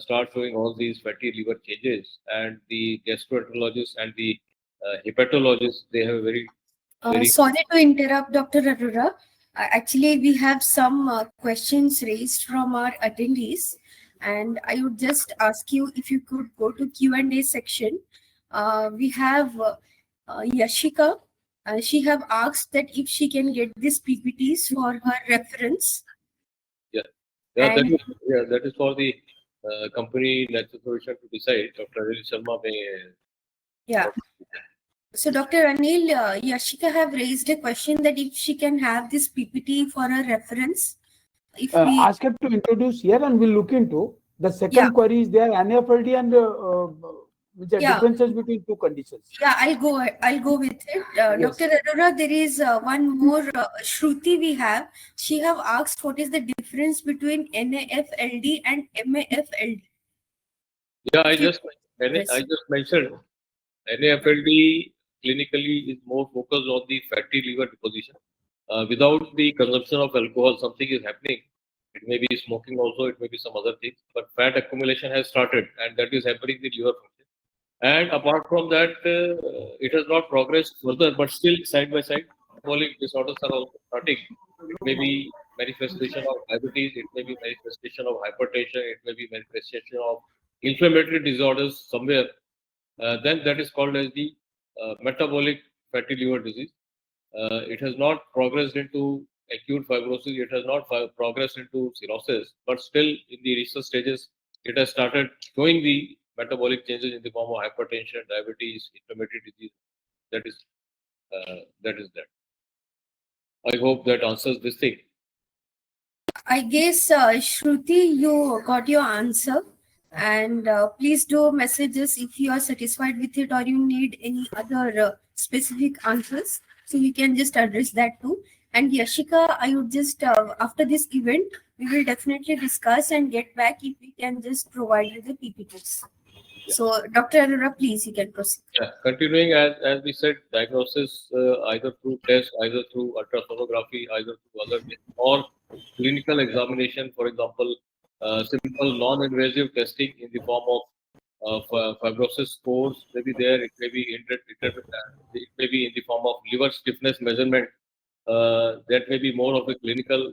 start showing all these fatty liver changes, and the gastroenterologist and the hepatologist, they have a very Sorry to interrupt, Dr. Arora. Actually, we have some questions raised from our attendees, and I would just ask you if you could go to Q&A section. We have Yashika. She have asked that if she can get these PPTs for her reference. that is for the company natural solution to decide. Dr. Anil Sharma may. Yeah. So, Dr. Anil, Yashika have raised a question that if she can have this PPT for her reference. If we Ask her to introduce here and we'll look into. The second Yeah. query is there NAFLD and which are Yeah. differences between two conditions. Yeah, I'll go with it. Yes. Dr. Arora, there is one more Shruti we have. She have asked what is the difference between NAFLD and MAFLD. Yeah, I just mentioned NAFLD clinically is more focused on the fatty liver deposition. Without the consumption of alcohol, something is happening. It may be smoking also, it may be some other things, but fat accumulation has started and that is hampering the liver function. And apart from that, it has not progressed further, but still side by side, metabolic disorders are also starting. It may be manifestation of diabetes, it may be manifestation of hypertension, it may be manifestation of inflammatory disorders somewhere. Then that is called as the metabolic fatty liver disease. It has not progressed into acute fibrosis, it has not progressed into cirrhosis, but still in the research stages, it has started showing the metabolic changes in the form of hypertension, diabetes, inflammatory disease. That is that. I hope that answers this thing. I guess, Shruti, you got your answer. And please do message us if you are satisfied with it or you need any other specific answers. So we can just address that too. And Yashika, I would just, after this event, we will definitely discuss and get back if we can just provide you the PPTs. Yeah. So, Dr. Arora, please, you can proceed. Yeah, continuing as we said, diagnosis either through test, either through ultrasonography, either through other means, or clinical examination. For example, simple non-invasive testing in the form of fibrosis scores may be there. It may be it may be in the form of liver stiffness measurement. That may be more of a clinical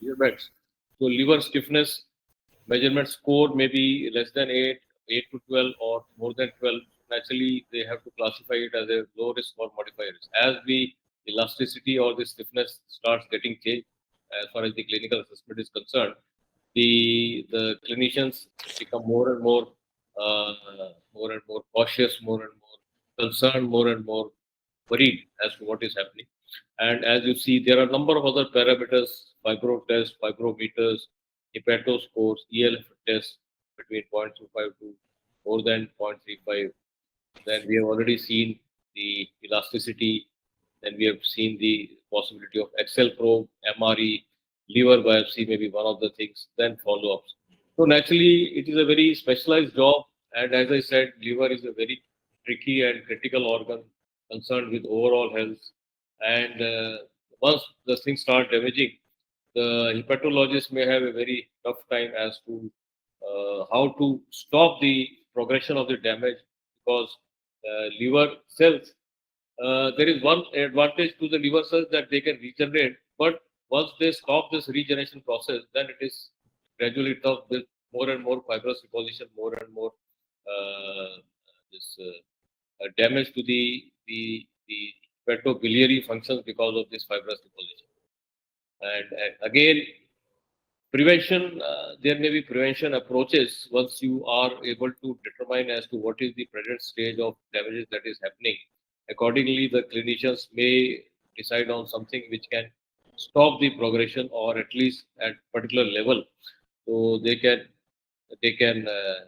measurements. So liver stiffness measurement score may be less than 8 to 12 or more than 12. Naturally, they have to classify it as a low risk or modified risk. As the elasticity or the stiffness starts getting changed, as far as the clinical assessment is concerned, the clinicians become more and more cautious, more and more concerned, more and more worried as to what is happening. And as you see, there are a number of other parameters: fibro test, fibrometers, hepato scores, ELF tests between 0.25 to more than 0.35. Then we have already seen the elasticity. Then we have seen the possibility of Excel probe, MRE, liver biopsy may be one of the things. Then follow-ups. So naturally, it is a very specialized job. And as I said, liver is a very tricky and critical organ concerned with overall health. And once the things start damaging, the hepatologist may have a very tough time as to how to stop the progression of the damage, because liver cells, there is one advantage to the liver cells, that they can regenerate, but once they stop this regeneration process, then it is gradually tough with more and more fibrous deposition, more and more this damage to the hepatobiliary functions because of this fibrous deposition. And again, prevention, there may be prevention approaches once you are able to determine as to what is the present stage of damages that is happening. Accordingly, the clinicians may decide on something which can stop the progression, or at least at particular level, so they can they can uh,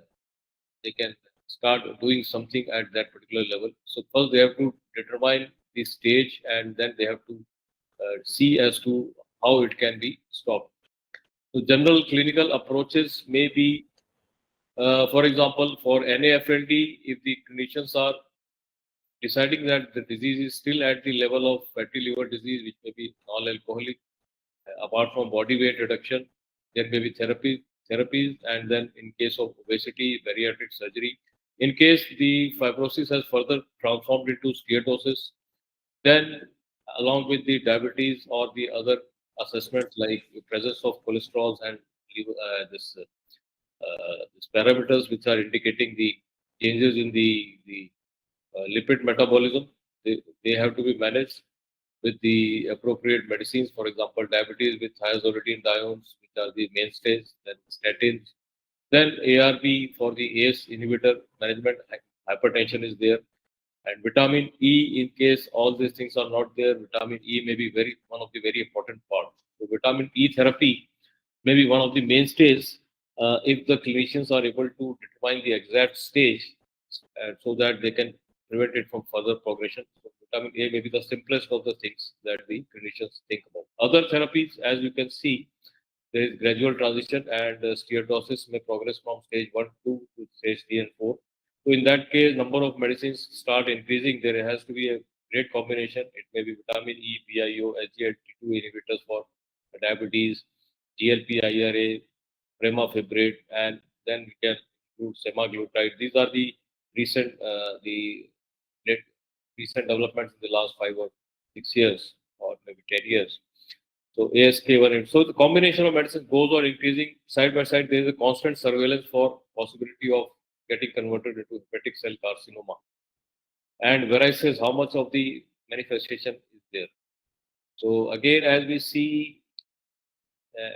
they can start doing something at that particular level. So first they have to determine the stage, and then they have to see as to how it can be stopped. So general clinical approaches may be, for example, for NAFLD, if the clinicians are deciding that the disease is still at the level of fatty liver disease, which may be non-alcoholic, apart from body weight reduction, there may be therapies, and then in case of obesity, bariatric surgery. In case the fibrosis has further transformed into steatosis, then along with the diabetes or the other assessments like the presence of cholesterol and these parameters which are indicating the changes in the lipid metabolism, they have to be managed with the appropriate medicines. For example, diabetes with thiazolidinediones, which are the mainstays, then statins, then ARB for the ACE inhibitor management. Hypertension is there, and vitamin E, in case all these things are not there, vitamin E may be one of the very important parts. So vitamin E therapy may be one of the mainstays if the clinicians are able to determine the exact stage, so that they can prevent it from further progression. So vitamin A may be the simplest of the things that the clinicians think about. Other therapies, as you can see, there is gradual transition, and steatosis may progress from stage 1, 2 to stage 3 and 4. So in that case, number of medicines start increasing. There has to be a great combination. It may be vitamin E, PIO, SGLT2 inhibitors for diabetes, GLP-IRA, premafibrate, and then we can include semaglutide. These are the recent developments in the last 5 or 6 years, or maybe 10 years. So ASK1. So the combination of medicines goes on increasing side by side. There is a constant surveillance for possibility of getting converted into hepatic cell carcinoma. And varices how much of the manifestation is there. So again, as we see,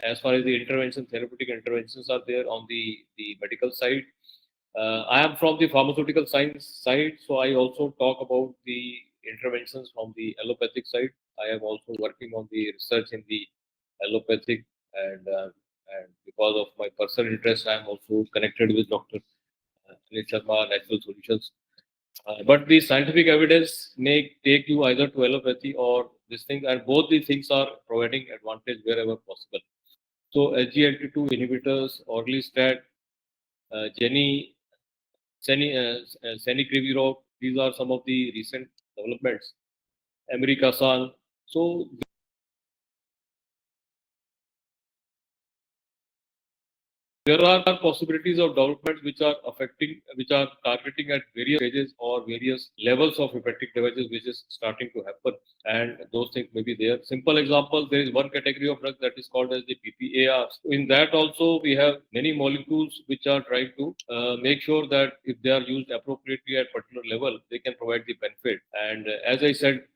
as far as the therapeutic interventions are there on the medical side. I am from the pharmaceutical science side, so I also talk about the interventions from the allopathic side. I am also working on the research in the allopathic, and because of my personal interest, I am also connected with Dr. Anil Sharma, Natural Solutions. But the scientific evidence may take you either to allopathy or this thing, and both the things are providing advantage wherever possible. So SGLT2 inhibitors, orlistat, Cenicrevirov, these are some of the recent developments. Americasan. So there are possibilities of developments which are targeting at various stages or various levels of hepatic damages, which is starting to happen, and those things may be there. Simple example, there is one category of drug that is called as the PPAR. In that also, we have many molecules which are trying to make sure that if they are used appropriately at particular level, they can provide the benefit. And as I said,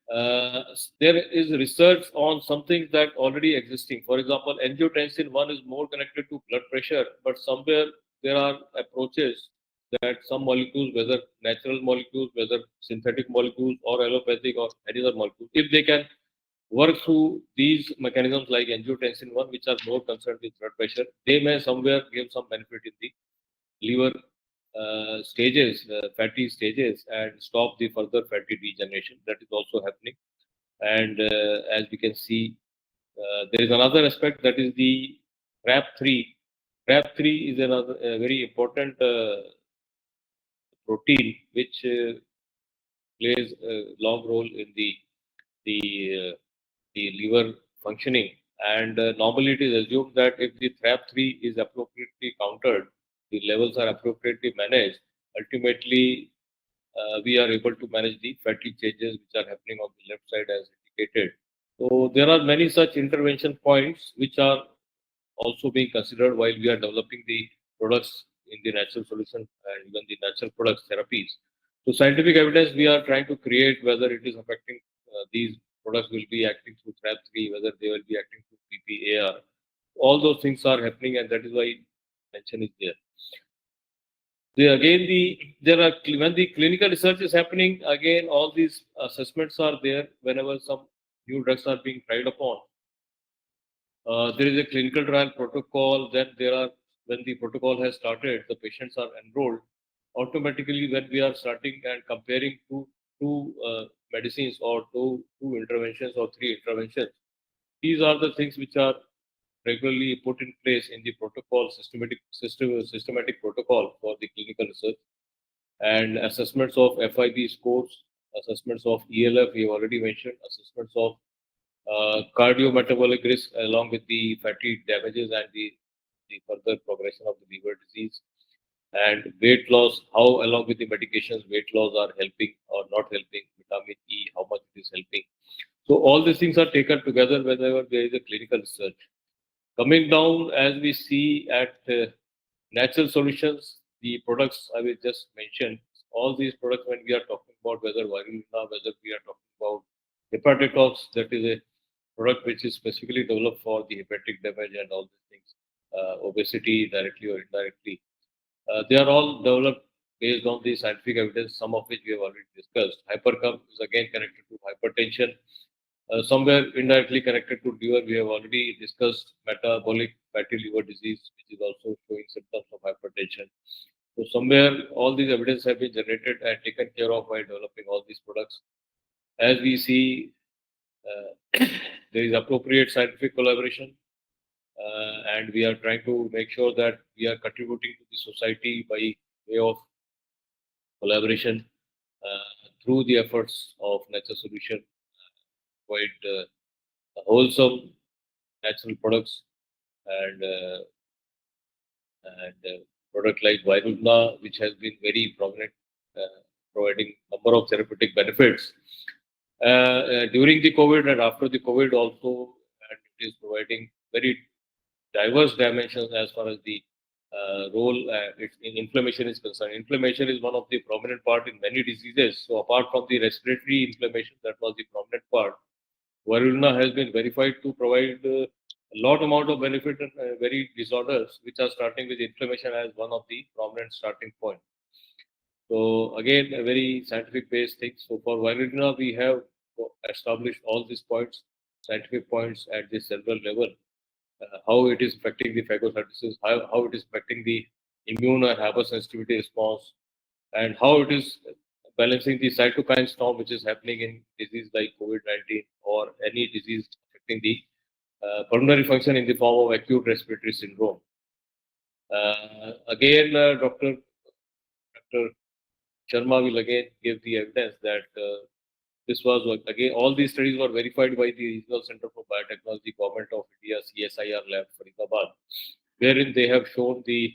there is research on something that already existing. For example, angiotensin 1 is more connected to blood pressure, but somewhere there are approaches that some molecules, whether natural molecules, whether synthetic molecules, or allopathic or any other molecule, if they can work through these mechanisms like angiotensin 1, which are more concerned with blood pressure, they may somewhere give some benefit in the liver fatty stages, and stop the further fatty degeneration. That is also happening. And as we can see, there is another aspect, that is the RAP3. RAP3 is another very important protein which plays a long role in the the liver functioning. And normally it is assumed that if the TRAP3 is appropriately countered, the levels are appropriately managed, ultimately we are able to manage the fatty changes which are happening on the left side as indicated. So there are many such intervention points which are also being considered while we are developing the products in the natural solution and even the natural products therapies. So scientific evidence we are trying to create, whether it is affecting these products will be acting through TRAP3, whether they will be acting through PPAR. All those things are happening, and that is why mention is there. There are when the clinical research is happening, again all these assessments are there whenever some new drugs are being tried upon. There is a clinical trial protocol. Then there are, when the protocol has started, the patients are enrolled. Automatically, when we are starting and comparing two medicines or two interventions or three interventions, these are the things which are regularly put in place in the protocol, systematic protocol for the clinical research. And assessments of FIB scores, assessments of ELF, we have already mentioned, assessments of cardiometabolic risk along with the fatty damages and the further progression of the liver disease, and weight loss, how along with the medications weight loss are helping or not helping, vitamin E, how much it is helping. So all these things are taken together whenever there is a clinical research. Coming down, as we see at natural solutions, the products I will just mention, all these products when we are talking about whether Virulina, whether we are talking about Hepatitox, that is a product which is specifically developed for the hepatic damage and all these things, obesity directly or indirectly. They are all developed based on the scientific evidence, some of which we have already discussed. Hypercom is again connected to hypertension. Somewhere indirectly connected to liver, we have already discussed metabolic fatty liver disease, which is also showing symptoms of hypertension. So somewhere all these evidence have been generated and taken care of while developing all these products. As we see, there is appropriate scientific collaboration, and we are trying to make sure that we are contributing to the society by way of collaboration through the efforts of Nature Solution, provide wholesome natural products and product like Virulina, which has been very prominent, providing number of therapeutic benefits during the COVID and after the COVID also, and it is providing very diverse dimensions as far as the role in inflammation is concerned. Inflammation is one of the prominent part in many diseases. So apart from the respiratory inflammation, that was the prominent part. Virulina has been verified to provide a lot amount of benefit in very disorders which are starting with inflammation as one of the prominent starting point. So again, a very scientific based thing. So for Virulina, we have established all these points, scientific points at the cellular level, how it is affecting the phagocytosis, how it is affecting the immune and hypersensitivity response, and how it is balancing the cytokine storm which is happening in disease like COVID-19 or any disease affecting the pulmonary function in the form of acute respiratory syndrome. Again, Dr. Sharma will again give the evidence that this was again, all these studies were verified by the Regional Center for Biotechnology, Government of India, CSIR lab, Faridabad, wherein they have shown the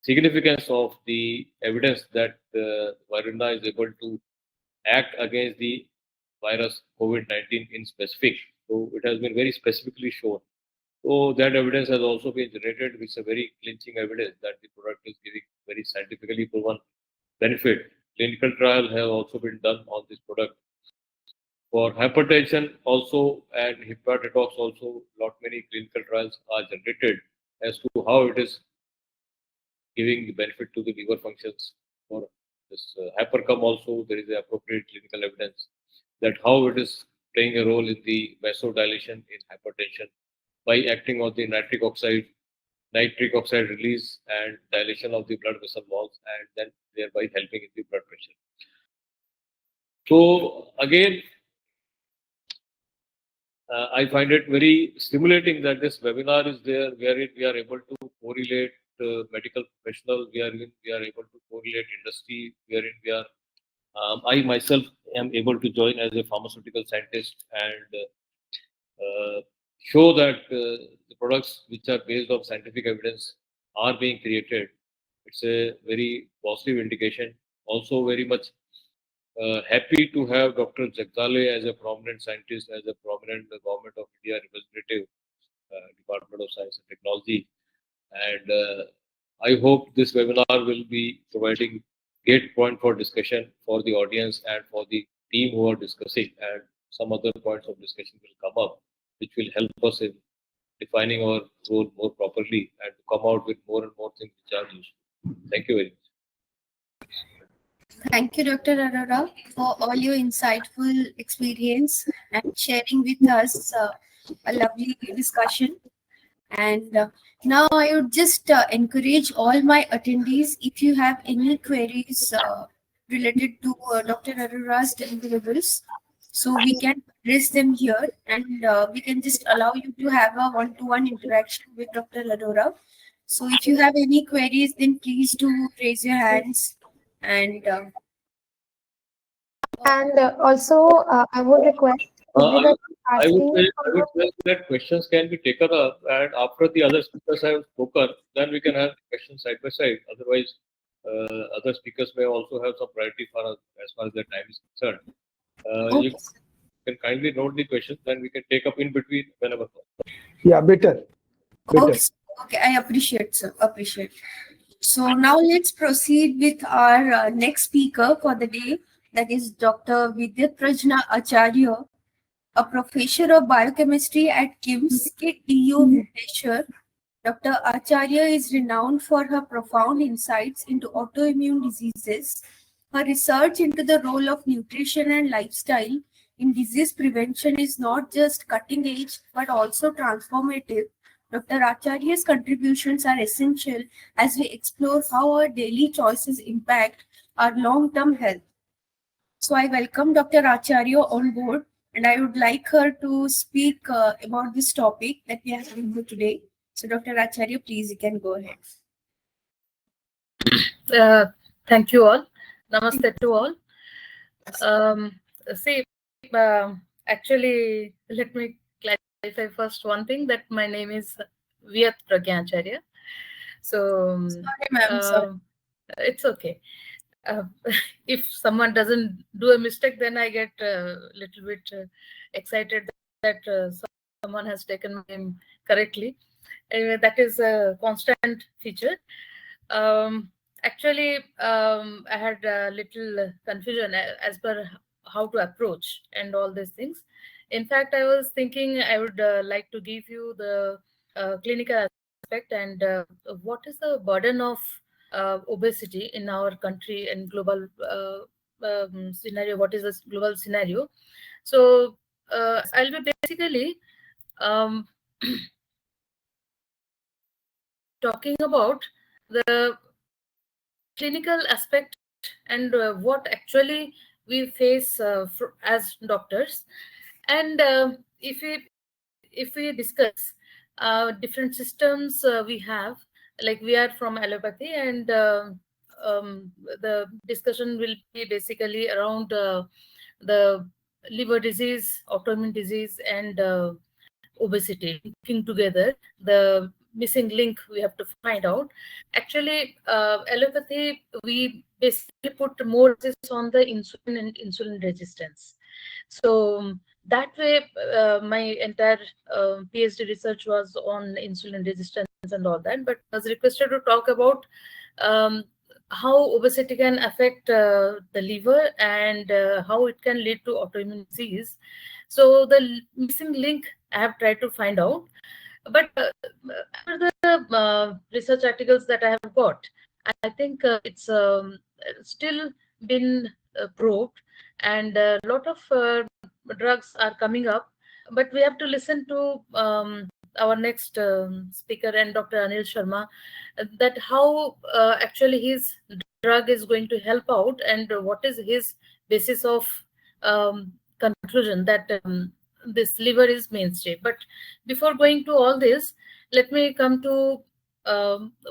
significance of the evidence that Virulina is able to act against the virus COVID-19 in specific. So it has been very specifically shown. So that evidence has also been generated, which is a very clinching evidence that the product is giving very scientifically proven benefit. Clinical trial have also been done on this product. For hypertension also and hepatitox also, many clinical trials are generated as to how it is giving the benefit to the liver functions. For this hypercom also, there is the appropriate clinical evidence that how it is playing a role in the vasodilation in hypertension by acting on the nitric oxide release and dilation of the blood vessel walls, and then thereby helping in the blood pressure. So again, I find it very stimulating that this webinar is there, wherein we are able to correlate medical professionals, we are able to correlate industry, wherein we are I myself am able to join as a pharmaceutical scientist and show that the products which are based on scientific evidence are being created. It's a very positive indication. Also, very much happy to have Dr. Jagdale as a prominent scientist, as a prominent Government of India representative, Department of Science and Technology. And I hope this webinar will be providing great point for discussion for the audience and for the team who are discussing, and some other points of discussion will come up, which will help us in defining our role more properly and to come out with more and more things which are useful. Thank you very much. Thank you, Dr. Arora, for all your insightful experience and sharing with us a lovely discussion. And now I would just encourage all my attendees, if you have any queries related to Dr. Arora's deliverables, so we can address them here, and we can just allow you to have a one-to-one interaction with Dr. Arora. So if you have any queries, then please do raise your hands. And Also, I would request everyone I would asking. say that questions can be taken up, and after the other speakers have spoken, then we can have questions side by side. Otherwise, other speakers may also have some priority for us as far as the time is concerned. You can kindly note the questions, then we can take up in between whenever possible. Yeah, better. Okay, I appreciate, sir. Appreciate. So now let's proceed with our next speaker for the day. That is Dr. Vidyatprajna Acharya, a professor of biochemistry at KIMS, KTU, Bhubaneswar. Dr. Acharya is renowned for her profound insights into autoimmune diseases. Her research into the role of nutrition and lifestyle in disease prevention is not just cutting edge but also transformative. Dr. Acharya's contributions are essential as we explore how our daily choices impact our long-term health. So I welcome Dr. Acharya on board, and I would like her to speak about this topic that we are having here today. So Dr. Acharya, please, you can go ahead. Thank you all. Namaste to all. Actually, let me clarify first one thing, that my name is Vidyatprajna Acharya. So, Sorry, ma'am. Sorry. It's okay. If someone doesn't do a mistake, then I get a little bit excited that someone has taken my name correctly. Anyway, that is a constant feature. Actually, I had a little confusion as per how to approach and all these things. In fact, I was thinking I would like to give you the clinical aspect and what is the burden of obesity in our country and global scenario. What is this global scenario? So I'll be basically talking about the clinical aspect and what actually we face as doctors. And if we discuss different systems we have, like we are from allopathy, and the discussion will be basically around the liver disease, autoimmune disease, and obesity, linking together the missing link we have to find out. Actually, allopathy, we basically put more emphasis on the insulin and insulin resistance. So that way, my entire PhD research was on insulin resistance and all that. But I was requested to talk about how obesity can affect the liver and how it can lead to autoimmune disease. So the missing link I have tried to find out. But after the research articles that I have got, I think it's still been probed, and a lot of drugs are coming up. But we have to listen to our next speaker, and Dr. Anil Sharma, that how actually his drug is going to help out, and what is his basis of conclusion that this liver is mainstay. But before going to all this, let me come to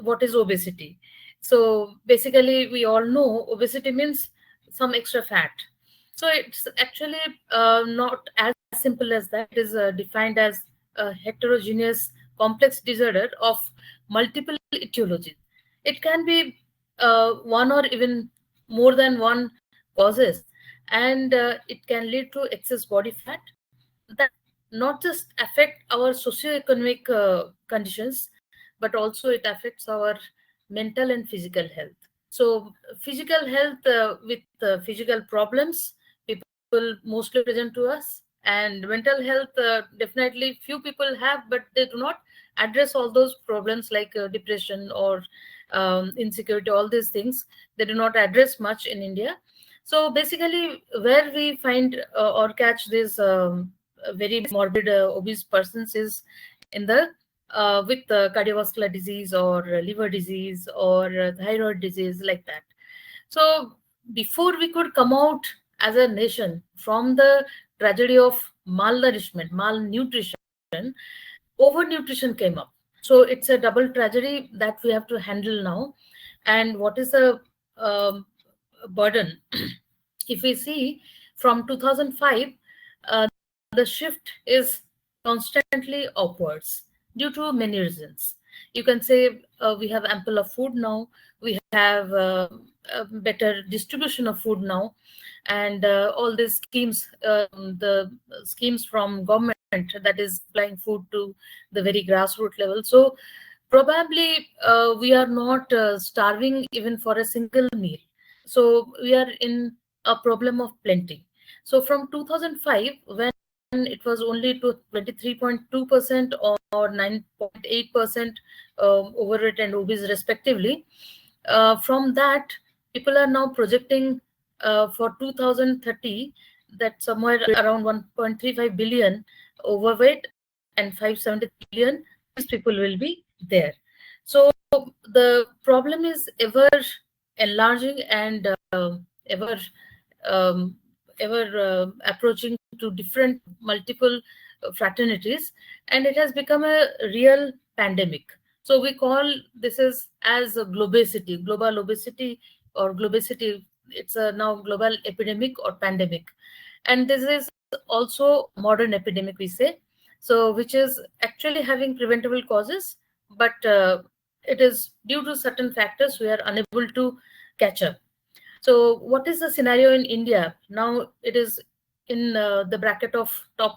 what is obesity. So basically, we all know obesity means some extra fat. So it's actually not as simple as that. It is defined as a heterogeneous complex disorder of multiple etiologies. It can be one or even more than one causes, and it can lead to excess body fat that not just affect our socioeconomic conditions, but also it affects our mental and physical health. So physical health with physical problems, people mostly present to us, and mental health definitely few people have, but they do not address all those problems like depression or insecurity, all these things they do not address much in India. So basically where we find or catch these very morbid obese persons is in the with cardiovascular disease or liver disease or thyroid disease, like that. So before we could come out as a nation from the tragedy of malnourishment, malnutrition, overnutrition came up. So it's a double tragedy that we have to handle now. And what is the burden? If we see from 2005, uh, the shift is constantly upwards due to many reasons. You can say we have ample of food now, we have a better distribution of food now, and all these schemes, the schemes from government that is supplying food to the very grassroots level. So probably we are not starving even for a single meal. So we are in a problem of plenty. So from 2005, when it was only to 23.2% or 9.8% overweight and obese respectively, from that people are now projecting for 2030 that somewhere around 1.35 billion overweight and 570 billion these people will be there. So the problem is ever enlarging and ever um, approaching to different multiple fraternities, and it has become a real pandemic. So we call this as a globesity, global obesity or globesity. It's a now global epidemic or pandemic, and this is also modern epidemic, we say. So which is actually having preventable causes, but it is due to certain factors we are unable to catch up. So what is the scenario in India? Now it is in the bracket of top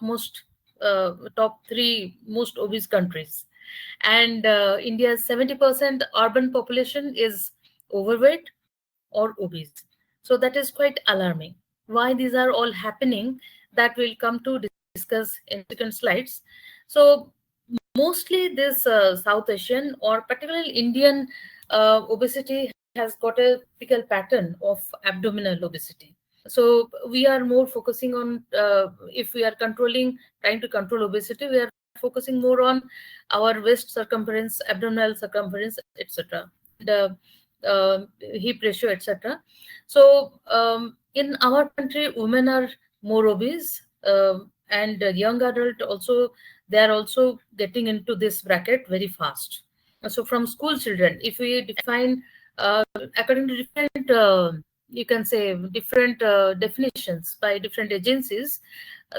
3 most obese countries. And India's 70% urban population is overweight or obese. So that is quite alarming. Why these are all happening, that will come to discuss in second slides. So mostly this South Asian or particularly Indian obesity has got a typical pattern of abdominal obesity. So we are more focusing on, if we are trying to control obesity, we are focusing more on our waist circumference, abdominal circumference, etc. The hip ratio, etc. So in our country, women are more obese, and young adult also, they are also getting into this bracket very fast. So from school children, if we define according to different, you can say different definitions by different agencies,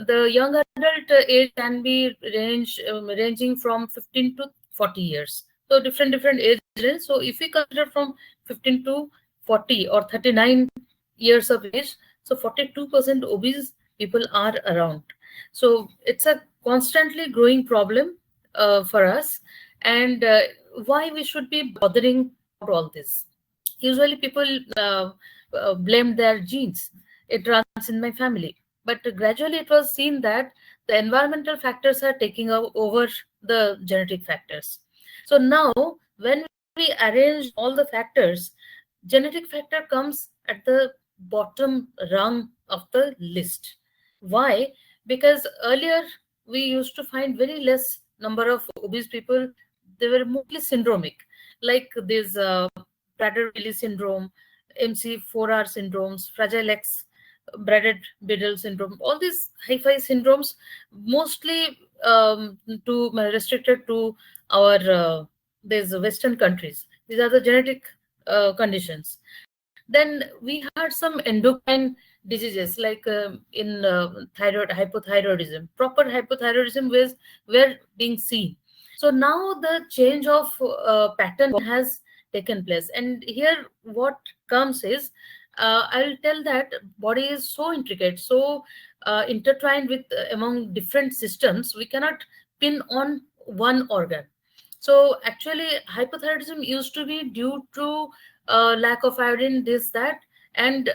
the young adult age can be ranging from 15 to 40 years. So different age range. So if we consider from 15 to 40 or 39 years of age, so 42% obese people are around. So it's a constantly growing problem for us, and why we should be bothering about all this. Usually people blame their genes. It runs in my family, but gradually it was seen that the environmental factors are taking over the genetic factors. So now when we arrange all the factors, genetic factor comes at the bottom rung of the list. Why? Because earlier we used to find very less number of obese people. They were mostly syndromic, like this Prader-Willi syndrome, MC4R syndromes, Fragile X, Bardet-Biedl syndrome. All these hi-fi syndromes mostly restricted to our these Western countries. These are the genetic conditions. Then we had some endocrine diseases like in thyroid hypothyroidism. Proper hypothyroidism were being seen. So now the change of pattern has taken place, and here what comes is, I'll tell that body is so intricate, so intertwined with among different systems, we cannot pin on one organ. So actually hypothyroidism used to be due to lack of iodine, this that, and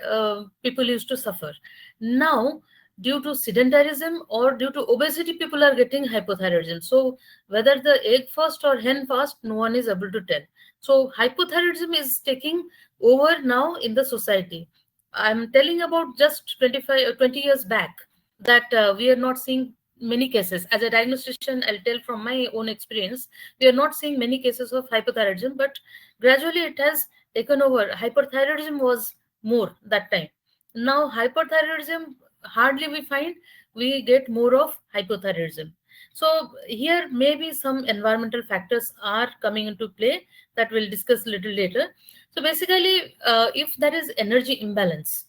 people used to suffer. Now due to sedentarism or due to obesity, people are getting hypothyroidism. So whether the egg first or hen first, no one is able to tell. So hypothyroidism is taking over now in the society. I'm telling about just 25 or 20 years back, that we are not seeing many cases. As a diagnostician, I'll tell from my own experience, we are not seeing many cases of hypothyroidism, but gradually it has taken over. Hyperthyroidism was more that time. Now hyperthyroidism, hardly we find, we get more of hypothyroidism. So here maybe some environmental factors are coming into play that we'll discuss a little later. So basically, if there is energy imbalance,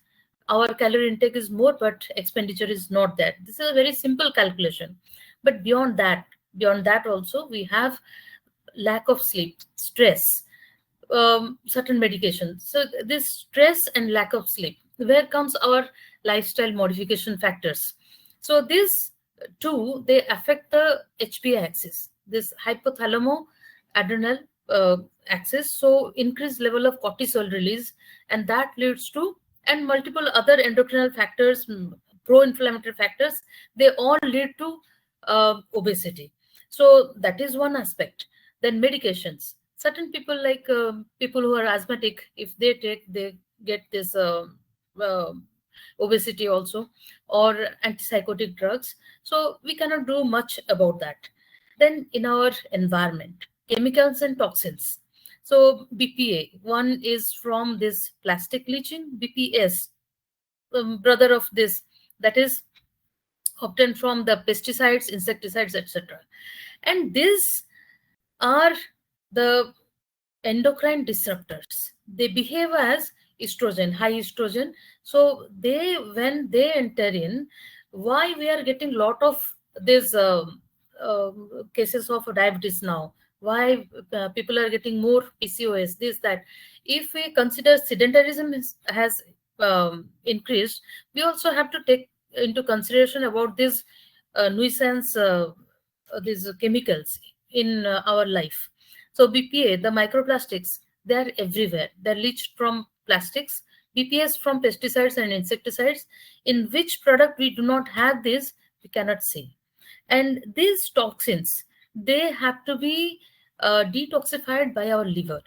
our calorie intake is more, but expenditure is not there. This is a very simple calculation. But beyond that also, we have lack of sleep, stress, certain medications. So this stress and lack of sleep, where comes our lifestyle modification factors? So these two, they affect the HPA axis, this hypothalamo adrenal axis. So increased level of cortisol release, and that leads to, and multiple other endocrinal factors, pro-inflammatory factors, they all lead to obesity. So that is one aspect. Then medications. Certain people, like people who are asthmatic, if they take, they get this uh, obesity also, or antipsychotic drugs. So we cannot do much about that. Then in our environment, chemicals and toxins. So BPA, one is from this plastic leaching. BPS, brother of this, that is obtained from the pesticides, insecticides, etc. And these are the endocrine disruptors. They behave as estrogen, high estrogen. So they, when they enter in, why we are getting lot of these cases of diabetes now? Why people are getting more PCOS, this, that? If we consider sedentarism has increased, we also have to take into consideration about this nuisance, these chemicals in our life. So BPA, the microplastics, they're everywhere. They're leached from plastics. BPS from pesticides and insecticides. In which product we do not have this, we cannot say. And these toxins, they have to be detoxified by our liver.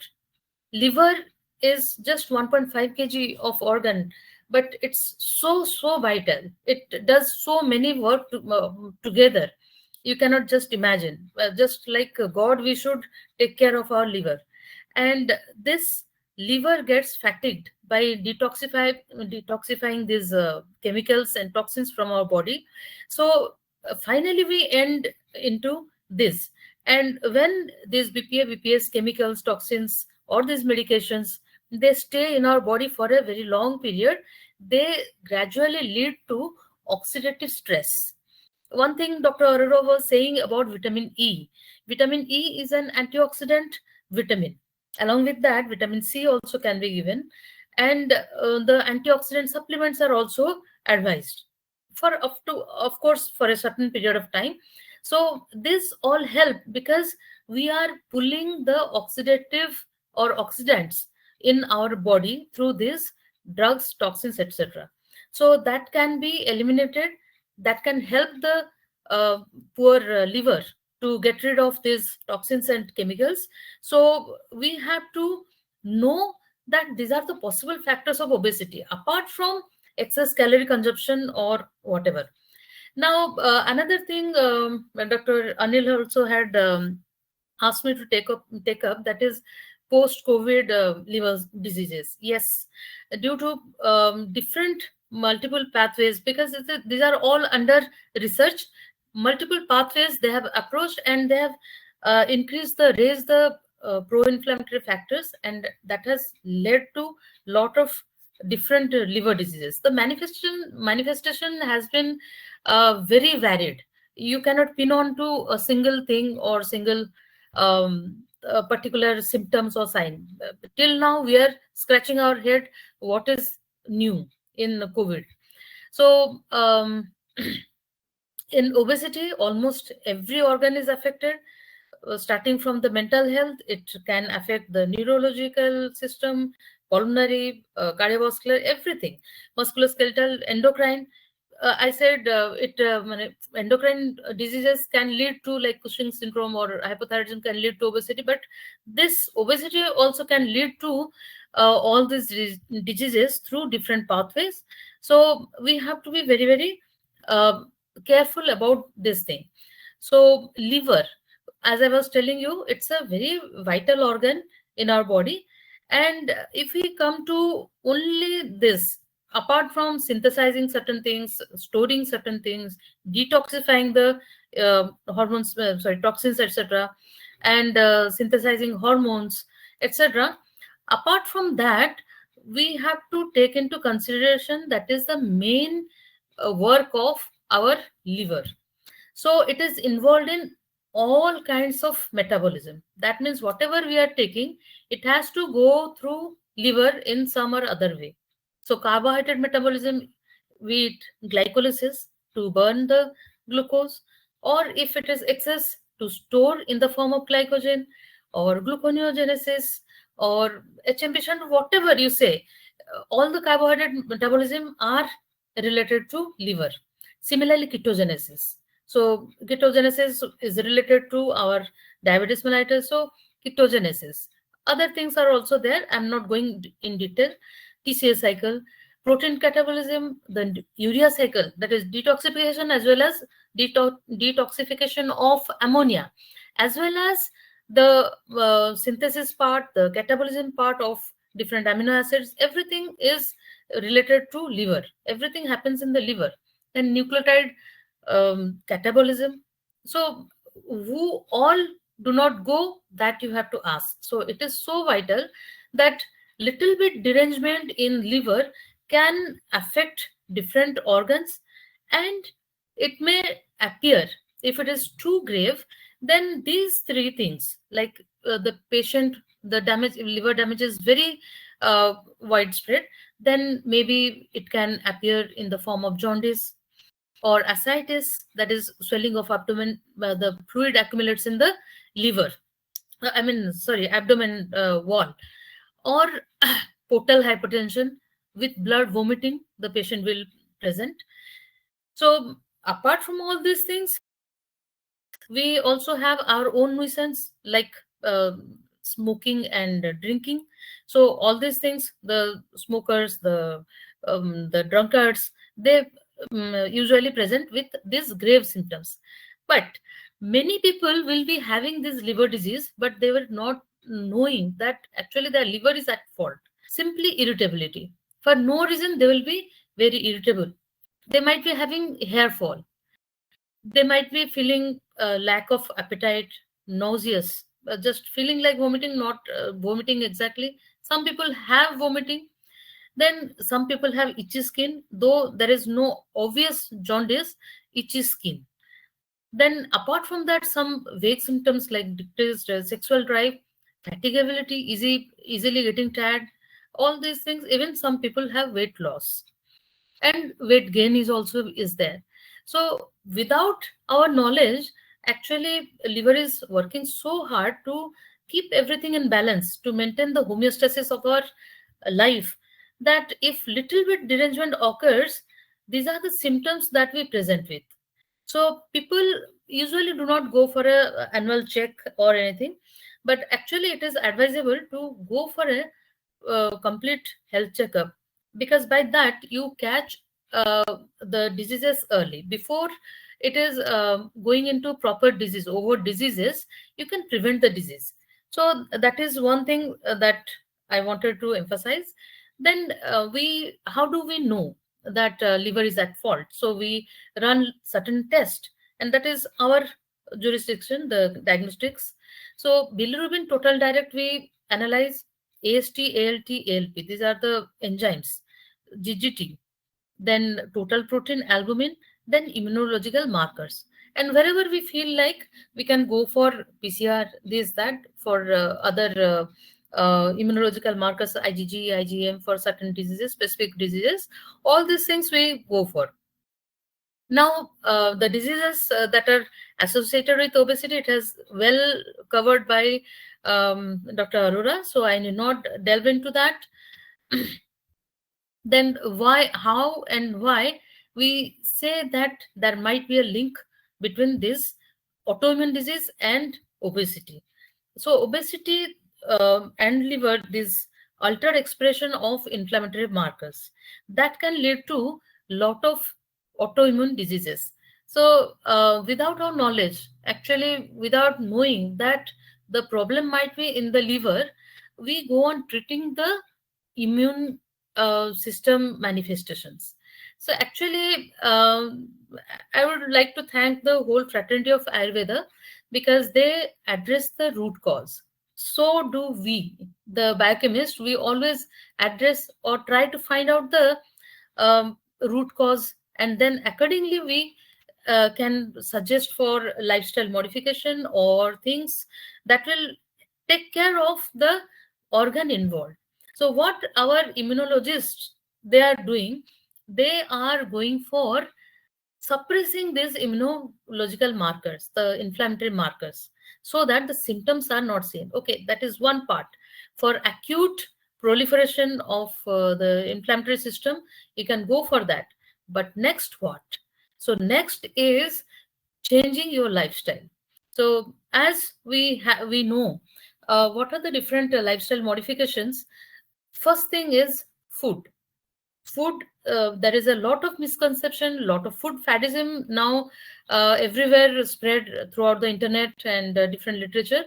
Liver is just 1.5 kg of organ, but it's so vital. It does so many work together. You cannot just imagine. Just like God, we should take care of our liver. And this liver gets fatigued by detoxifying these chemicals and toxins from our body. So finally we end into this. And when these BPA, BPS chemicals, toxins, or these medications, they stay in our body for a very long period, they gradually lead to oxidative stress. One thing Dr. Arora was saying about vitamin E. Vitamin E is an antioxidant vitamin. Along with that, vitamin C also can be given. And the antioxidant supplements are also advised for up to, of course, for a certain period of time. So this all help because we are pulling the oxidative or oxidants in our body through these drugs, toxins, etc. So that can be eliminated. That can help the poor liver to get rid of these toxins and chemicals. So we have to know that these are the possible factors of obesity, apart from excess calorie consumption or whatever. Now, another thing, Dr. Anil also had asked me to take up, that is post-COVID liver diseases. Yes, due to different multiple pathways, because these are all under research. Multiple pathways they have approached, and they have raised the pro-inflammatory factors, and that has led to lot of different liver diseases. The manifestation has been very varied. You cannot pin on to a single thing or single particular symptoms or sign. Till now, we are scratching our head what is new in COVID. So in obesity, almost every organ is affected. Starting from the mental health, it can affect the neurological system, pulmonary, cardiovascular, everything, musculoskeletal, endocrine. I said endocrine diseases can lead to like Cushing's syndrome or hypothyroidism can lead to obesity, but this obesity also can lead to all these diseases through different pathways. So we have to be very, very careful about this thing. So liver, as I was telling you, it's a very vital organ in our body. And if we come to only this, apart from synthesizing certain things, storing certain things, detoxifying the hormones, toxins, etc., and synthesizing hormones, etc., apart from that, we have to take into consideration that is the main work of our liver. So it is involved in all kinds of metabolism. That means whatever we are taking, it has to go through liver in some or other way. So carbohydrate metabolism, be it glycolysis to burn the glucose, or if it is excess, to store in the form of glycogen, or gluconeogenesis, or HMP shunt, whatever you say, all the carbohydrate metabolism are related to liver. Similarly, ketogenesis. So ketogenesis is related to our diabetes mellitus. So ketogenesis. Other things are also there. I'm not going in detail. TCA cycle, protein catabolism, the urea cycle, that is detoxification as well as detoxification of ammonia, as well as the synthesis part, the catabolism part of different amino acids. Everything is related to liver. Everything happens in the liver. And nucleotide catabolism. So who all do not go, that you have to ask. So it is so vital that little bit derangement in liver can affect different organs, and it may appear, if it is too grave, then these three things, like the patient, the damage, liver damage is very widespread, then maybe it can appear in the form of jaundice, or ascites, that is swelling of abdomen, the fluid accumulates in the liver, abdomen wall, or portal hypertension with blood vomiting, the patient will present. So apart from all these things, we also have our own nuisance, like smoking and drinking. So all these things, the smokers, the drunkards, they usually present with these grave symptoms. But many people will be having this liver disease, but they were not knowing that actually their liver is at fault. Simply irritability. For no reason, they will be very irritable. They might be having hair fall. They might be feeling lack of appetite, nauseous, just feeling like vomiting, not vomiting exactly. Some people have vomiting. Then some people have itchy skin, though there is no obvious jaundice, itchy skin. Then apart from that, some vague symptoms like decreased sexual drive, fatigability, easily getting tired, all these things. Even some people have weight loss, and weight gain is there. So without our knowledge, actually liver is working so hard to keep everything in balance, to maintain the homeostasis of our life, that if little bit derangement occurs, these are the symptoms that we present with. So people usually do not go for a annual check or anything, but actually it is advisable to go for a complete health checkup, because by that you catch the diseases early before it is going into proper disease, over diseases. You can prevent the disease. So that is one thing that I wanted to emphasize. Then how do we know that liver is at fault? So we run certain tests, and that is our jurisdiction, the diagnostics. So bilirubin total direct, we analyze AST, ALT, ALP. These are the enzymes. GGT, then total protein, albumin, then immunological markers. And wherever we feel like, we can go for PCR, this, that, for other immunological markers, IgG, IgM, for certain diseases, specific diseases. All these things we go for. Now, the diseases that are associated with obesity, it has well covered by Dr. Arora, so I need not delve into that. Then why, how and why we say that there might be a link between this autoimmune disease and obesity. So obesity and liver, this altered expression of inflammatory markers, that can lead to lot of autoimmune diseases. So without our knowledge, actually without knowing that the problem might be in the liver, we go on treating the immune system manifestations. So actually, I would like to thank the whole fraternity of Ayurveda, because they address the root cause. So do we, the biochemists, we always address or try to find out the root cause, and then accordingly we can suggest for lifestyle modification or things that will take care of the organ involved. So what our immunologists, they are doing, they are going for suppressing these immunological markers, the inflammatory markers, so that the symptoms are not seen. Okay, that is one part. For acute proliferation of the inflammatory system, you can go for that. But next what? So next is changing your lifestyle. So as we know, what are the different lifestyle modifications? First thing is food. There is a lot of misconception, lot of food faddism now, everywhere spread throughout the internet and different literature.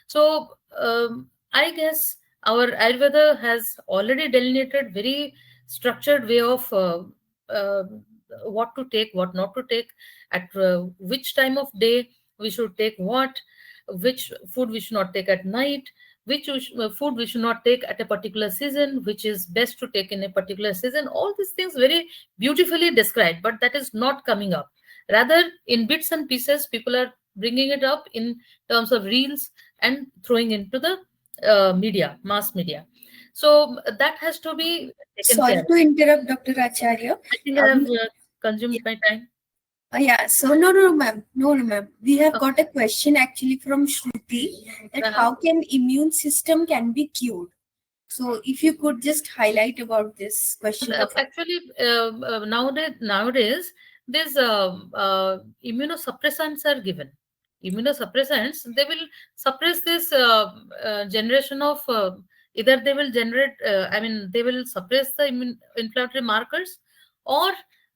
So I guess our Ayurveda has already delineated very structured way of what to take, what not to take, at which time of day we should take what, which food we should not take at night, which food we should not take at a particular season, which is best to take in a particular season. All these things very beautifully described, but that is not coming up. Rather, in bits and pieces, people are bringing it up in terms of reels and throwing into the media, mass media. So that has to be taken Sorry care of. to interrupt, Dr. Acharya. I think I have consumed my time. Yeah, so no, ma'am. No, ma'am. We have got a question actually from Shruti, that how can immune system can be cured? So if you could just highlight about this question. Actually, nowadays, these immunosuppressants are given. Immunosuppressants, they will suppress this generation of, either they will generate, they will suppress the inflammatory markers, or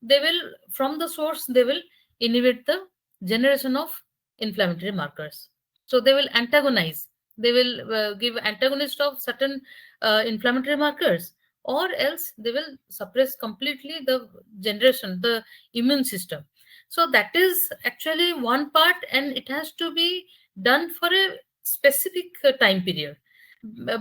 they will, from the source, they will inhibit the generation of inflammatory markers. So they will antagonize, they will give antagonist of certain inflammatory markers, or else they will suppress completely the generation, the immune system. So that is actually one part, and it has to be done for a specific time period.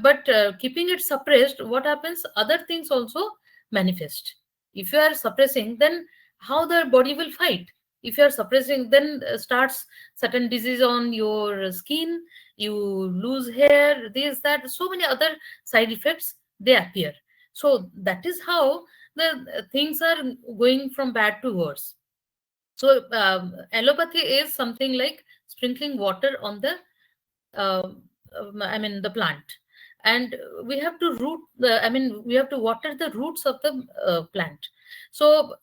But keeping it suppressed, what happens? Other things also manifest. If you are suppressing, then how the body will fight? If you are suppressing, then starts certain disease on your skin, you lose hair, this, that, so many other side effects, they appear. So that is how the things are going from bad to worse. So allopathy is something like sprinkling water on the the plant, and we have to we have to water the roots of the plant. So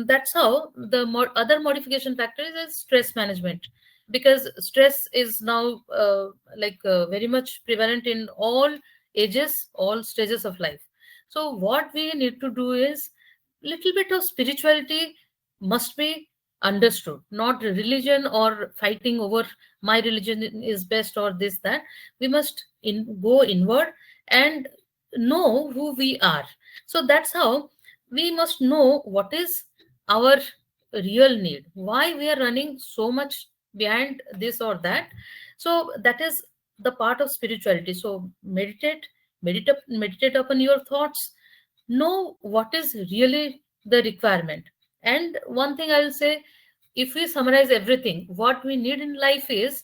that's how the other modification factor is stress management, because stress is now very much prevalent in all ages, all stages of life. So what we need to do is, little bit of spirituality must be understood, not religion or fighting over my religion is best or this, that. We must go inward and know who we are. So that's how we must know what is our real need, why we are running so much behind this or that. So that is the part of spirituality. So meditate upon your thoughts, know what is really the requirement. And one thing I will say, if we summarize everything, what we need in life is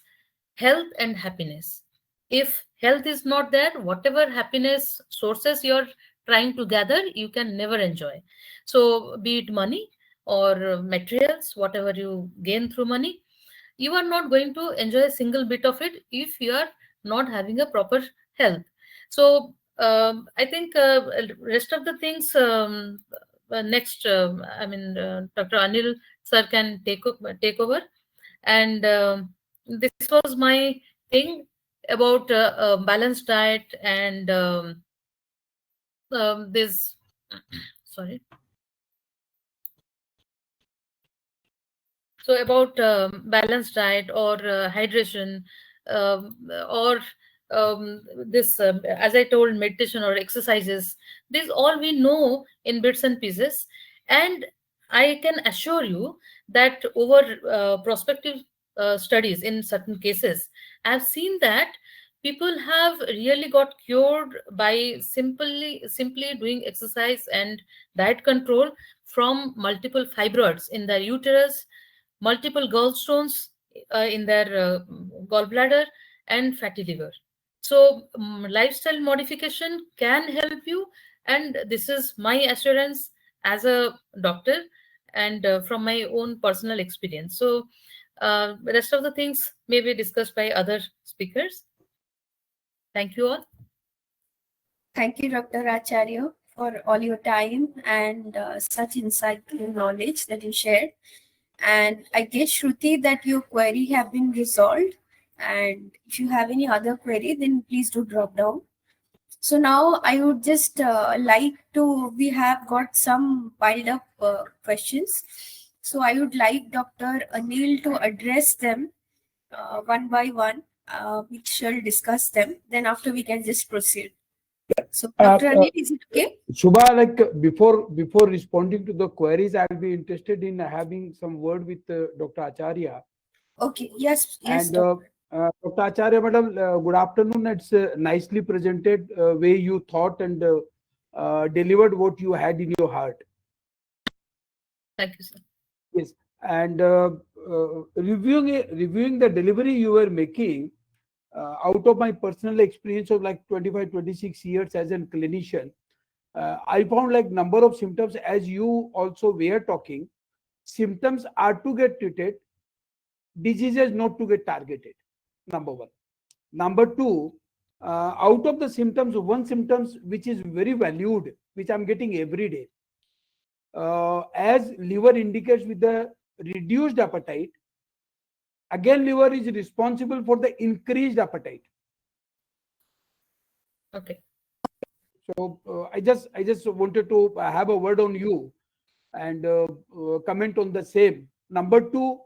health and happiness. If health is not there, whatever happiness sources you're trying to gather, you can never enjoy. So be it money or materials, whatever you gain through money, you are not going to enjoy a single bit of it if you are not having a proper health. So I think rest of the things, next, Dr. Anil sir can take over. And this was my thing about balanced diet and this sorry. So about balanced diet or hydration, or this, as I told, meditation or exercises. These all we know in bits and pieces, and I can assure you that over prospective studies in certain cases, I've seen that people have really got cured by simply doing exercise and diet control from multiple fibroids in the uterus, multiple gallstones in their gallbladder, and fatty liver. So lifestyle modification can help you, and this is my assurance as a doctor and from my own personal experience. So the rest of the things may be discussed by other speakers. Thank you all. Thank you, Dr. Acharya, for all your time and such insightful knowledge that you shared. And I guess, Shruti, that your query have been resolved. And if you have any other query, then please do drop down. So now I would just like to, we have got some piled up questions. So I would like Dr. Anil to address them one by one. We shall discuss them. Then after we can just proceed. So Dr. Anil, is it okay? Shubha, like before responding to the queries, I'll be interested in having some word with Dr. Acharya. Okay. Yes. And Doctor. Dr. Acharya, madam, good afternoon. It's nicely presented way you thought and delivered what you had in your heart. Thank you, sir. Yes, and reviewing the delivery you were making, out of my personal experience of like 25, 26 years as a clinician, I found like number of symptoms, as you also were talking, symptoms are to get treated, diseases not to get targeted. Number one. Number two, out of the symptoms, one symptoms which is very valued, which I'm getting every day, as liver indicates with the reduced appetite, again liver is responsible for the increased appetite. Okay. So I just wanted to have a word on you and comment on the same. Number two,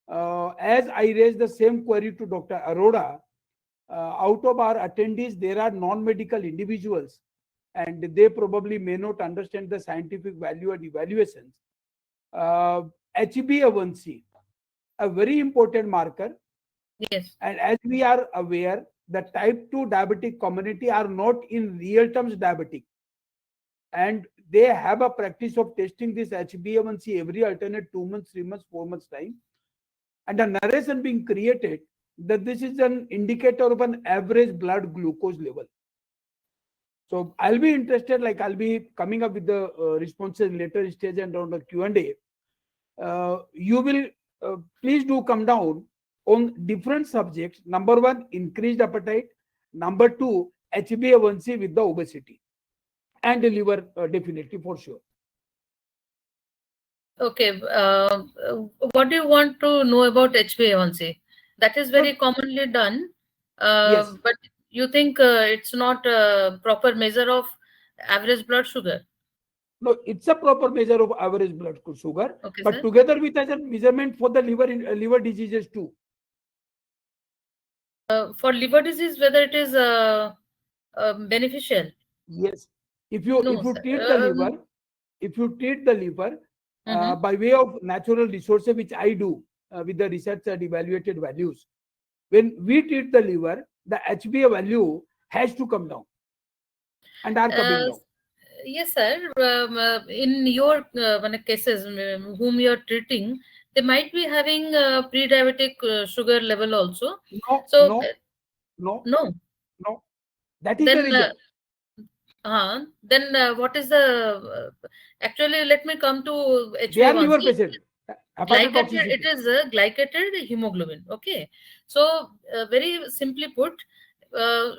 as I raised the same query to Dr. Arora, out of our attendees, there are non-medical individuals, and they probably may not understand the scientific value and evaluations. HbA1c, a very important marker. Yes. And as we are aware, the type 2 diabetic community are not in real terms diabetic. And they have a practice of testing this HbA1c every alternate 2 months, 3 months, 4 months time. And a narration being created that this is an indicator of an average blood glucose level. So I'll be interested, like I'll be coming up with the responses later stage and on the Q&A. You will please do come down on different subjects. Number one, increased appetite. Number two, HbA1c with the obesity. And the liver, definitely for sure. Okay. What do you want to know about HbA1c? That is very commonly done. Yes. But you think it's not a proper measure of average blood sugar? No, it's a proper measure of average blood sugar, Okay, but sir. together with as a measurement for the liver diseases too. For liver disease, whether it is beneficial? Yes. If you sir. treat the liver, if you treat the liver by way of natural resources, which I do with the research and evaluated values, when we treat the liver, the HbA value has to come down and are coming down. Yes, sir. In your cases whom you are treating, they might be having pre-diabetic sugar level also. No, So no, no, no. no. That is the Then reason. what is the actually? Let me come to They are liver HbA1c. patient. Glycated, it Hepatotoxicity. is a glycated hemoglobin. Okay, so very simply put,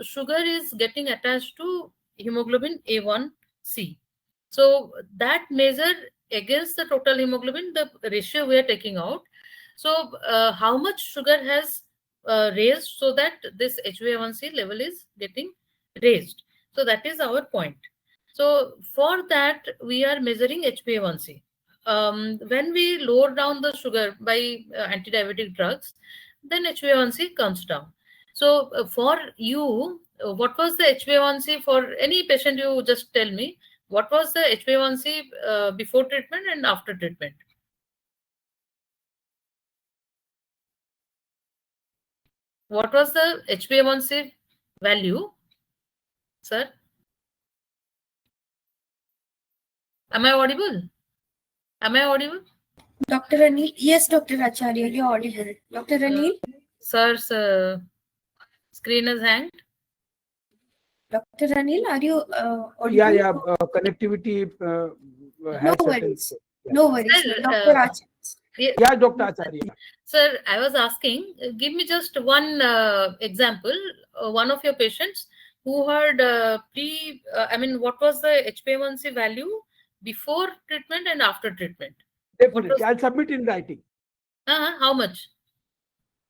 sugar is getting attached to hemoglobin A1c. So that measure against the total hemoglobin, the ratio we are taking out. So how much sugar has raised so that this HbA1c level is getting raised. So that is our point. So for that we are measuring HbA1c. When we lower down the sugar by anti-diabetic drugs, then HbA1c comes down. So for you, what was the HbA1c for any patient? You just tell me what was the HbA1c before treatment and after treatment. What was the HbA1c value, sir? Am I audible? Am I audible? Dr. Anil, yes, Dr. Acharya, you're audible. Dr. Anil? Sir's screen is hanged. Dr. Anil, are you audible? Yeah. Connectivity No has certain. worries. No worries. Sir, Dr. Acharya. Yeah, Dr. Acharya. Sir, I was asking, give me just one example. One of your patients who had what was the HbA1c value before treatment and after treatment? Definitely. I'll submit in writing. How much?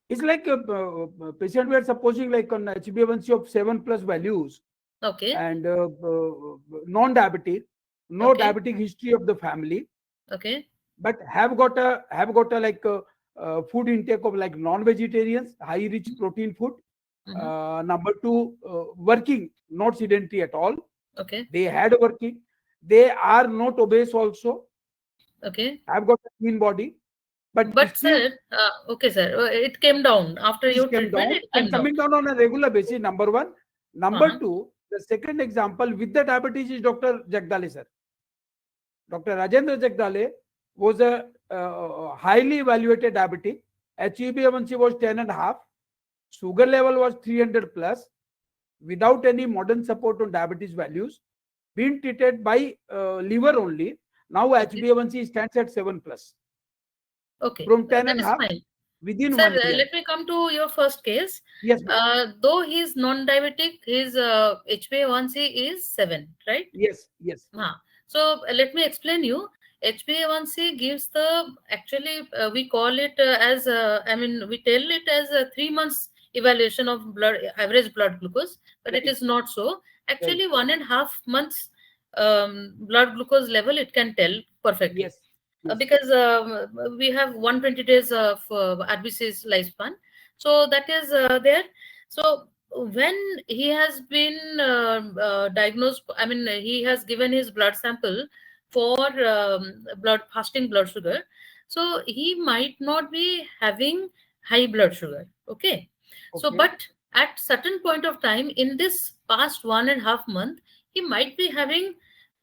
It's like a patient we are supposing like on HbA1c of 7+ values. Okay. And non-diabetic, no Okay. diabetic history of the family, Okay. but have got a like food intake of like non-vegetarians, high rich protein food. Number 2, working, not sedentary at all. Okay. They had working. They are not obese also. Okay. Have got a clean body. But still, sir, okay, sir, it came down after your came treatment. down It came and coming down on a regular basis. Number 1. Number 2, the second example with the diabetes is Dr. Jagdale, sir. Dr. Rajendra Jagdale was a highly evaluated diabetic. HbA1c was 10.5. Sugar level was 300 plus. Without any modern support on diabetes values, being treated by liver only. Now HbA1c stands at 7 plus. Okay. From That 10.5 is fine. within Sir, 1 year. let me come to your first case. Yes, ma'am. Though he is non-diabetic, his HbA1c is 7, right? Yes. So let me explain you. HbA1c gives the, actually we call it as we tell it as a 3 months evaluation of average blood glucose, but it Right. is not so. Actually 1.5 months blood glucose level it can tell perfectly. Yes. Because we have 120 days of RBC's lifespan. So that is there. So when he has been diagnosed, he has given his blood sample for fasting blood sugar. So he might not be having high blood sugar. Okay. So, but at certain point of time in this past 1.5 month, he might be having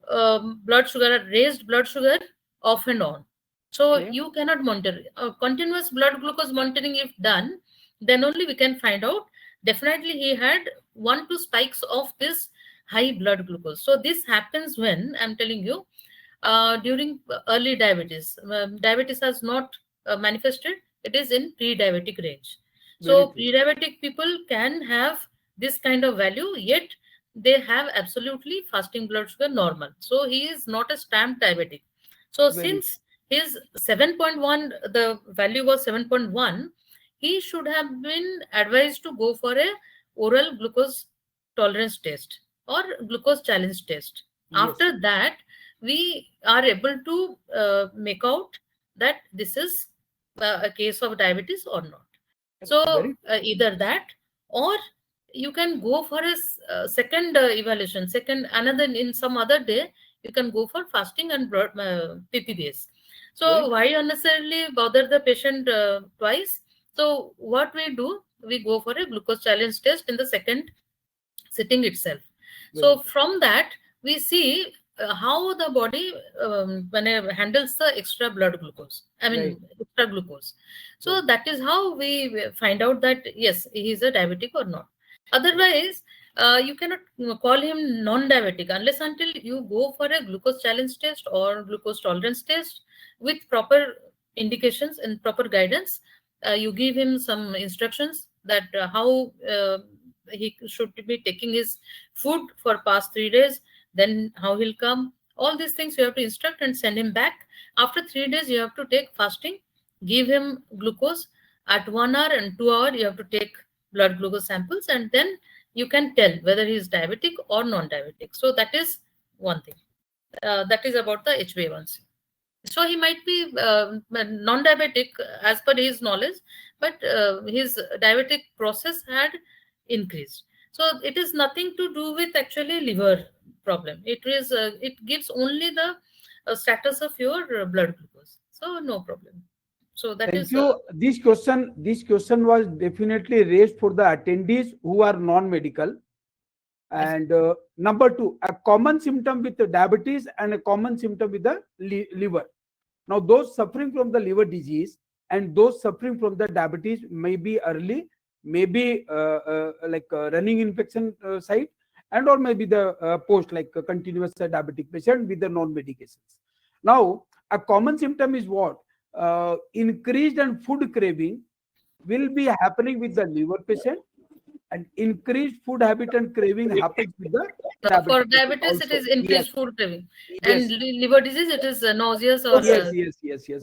blood sugar, raised blood sugar off and on. So you cannot monitor. Continuous blood glucose monitoring if done, then only we can find out. Definitely he had 1-2 spikes of this high blood glucose. So this happens when, I'm telling you, during early diabetes. Diabetes has not manifested. It is in pre-diabetic range. So pre-diabetic people can have this kind of value, yet they have absolutely fasting blood sugar normal. So he is not a stamped diabetic. So since his 7.1, the value was 7.1, he should have been advised to go for a oral glucose tolerance test or glucose challenge test. After that, we are able to make out that this is a case of diabetes or not. So either that, or you can go for a second evaluation, another in some other day, you can go for fasting and blood PPBS. So why unnecessarily bother the patient twice? So what we do, we go for a glucose challenge test in the second sitting itself. So from that, we see how the body when it handles the extra blood glucose, extra glucose. So that is how we find out that yes, he is a diabetic or not. Otherwise, you cannot call him non-diabetic unless until you go for a glucose challenge test or glucose tolerance test with proper indications and proper guidance. You give him some instructions that how he should be taking his food for past 3 days, then how he'll come. All these things you have to instruct and send him back. After 3 days, you have to take fasting, give him glucose. At 1 hour and 2 hours, you have to take blood glucose samples, and then you can tell whether he is diabetic or non-diabetic. So that is one thing. That is about the HbA1c. So he might be non-diabetic as per his knowledge, but his diabetic process had increased. So it is nothing to do with actually liver problem. It is it gives only the status of your blood glucose. So no problem. So that Thank is. you. This question was definitely raised for the attendees who are non-medical. And number two, a common symptom with the diabetes and a common symptom with the liver. Now, those suffering from the liver disease and those suffering from the diabetes may be early, maybe like running infection site, and or maybe the post, like a continuous diabetic patient with the non-medications. Now, a common symptom is what? Increased and food craving will be happening with the liver patient, and increased food habit and craving happens with the diabetes. For diabetes, it is increased food craving, and liver disease, it is nauseous or. Yes.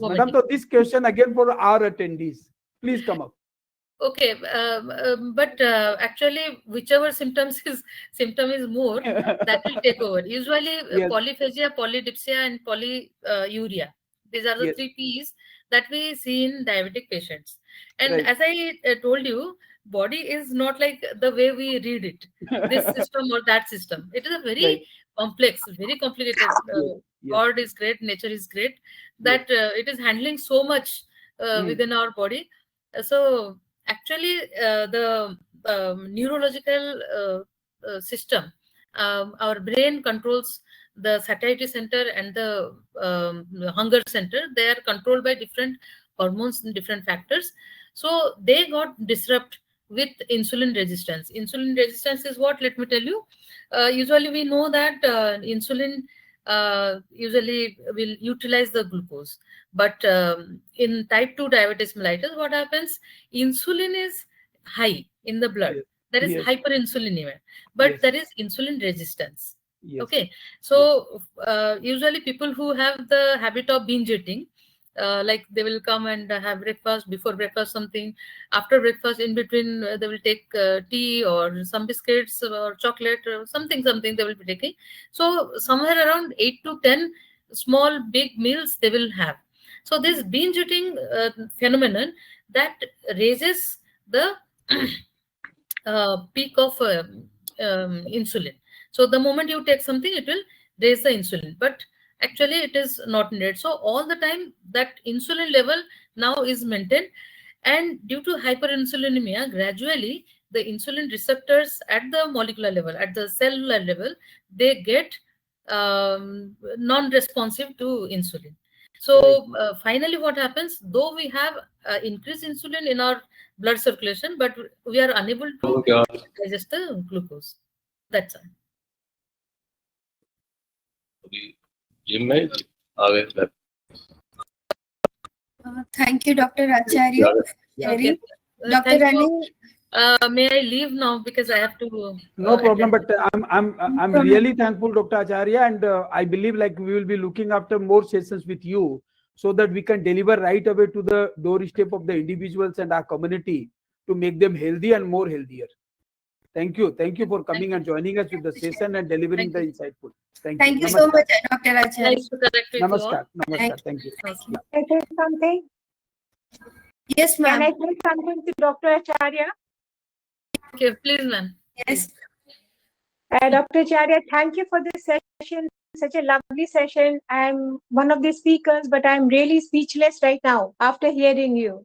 Madam, so this question again for our attendees. Please come up. Okay, but actually, whichever symptom is more, that will take over. Usually, polyphagia, polydipsia, and polyuria. These are the 3 P's that we see in diabetic patients. And as I told you, body is not like the way we read it, this system or that system. It is a very complex, very complicated. God is great, nature is great, that it is handling so much within our body. So actually, the neurological system, our brain controls the satiety center and the hunger center. They are controlled by different hormones and different factors. So they got disrupted with insulin resistance. Insulin resistance is what? Let me tell you. Usually we know that insulin usually will utilize the glucose. But in type 2 diabetes mellitus, what happens? Insulin is high in the blood. There is hyperinsulinemia, but there is insulin resistance. Okay, so usually people who have the habit of binge eating, like they will come and have breakfast, before breakfast something, after breakfast in between they will take tea or some biscuits or chocolate or something they will be taking. So somewhere around 8 to 10 small big meals they will have. So this binge eating phenomenon that raises the peak of insulin. So the moment you take something, it will raise the insulin, but actually it is not needed. So all the time that insulin level now is maintained, and due to hyperinsulinemia, gradually the insulin receptors at the molecular level, at the cellular level, they get non-responsive to insulin. So finally what happens, though we have increased insulin in our blood circulation, but we are unable to digest the glucose. That's all. Thank you, Dr. Acharya. Okay. Dr. Anil, may I leave now because I have to? No problem, but I'm really thankful, Dr. Acharya, and I believe like we will be looking after more sessions with you so that we can deliver right away to the doorstep of the individuals and our community to make them healthy and more healthier. Thank you for coming and joining us with the session and delivering the insightful. Thank you so much, Dr. Acharya. Nice to connect with you all. Namaskar. Thank you. Can I say something? Yes, Can ma'am. I say something to Dr. Acharya? Okay, please, ma'am. Yes. Dr. Acharya, thank you for this session, such a lovely session. I'm one of the speakers, but I'm really speechless right now after hearing you.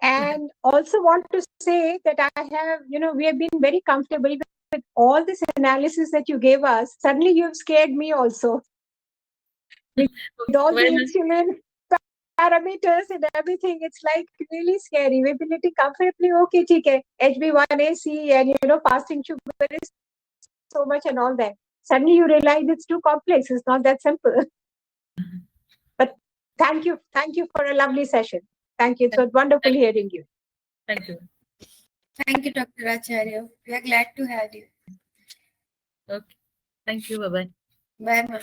And also want to say that I have, we have been very comfortable with all this analysis that you gave us. Suddenly you have scared me also with all the Well, insulin parameters and everything. It's like really scary. We've been eating comfortably. Okay, okay. HB1AC and, fasting sugar is so much and all that. Suddenly you realize it's too complex. It's not that simple. But thank you. Thank you for a lovely session. Thank you. It was wonderful hearing you. thank you. Thank you, Dr. Acharya. We are glad to have you. Okay. Thank you. Bye-bye. Bye, ma'am.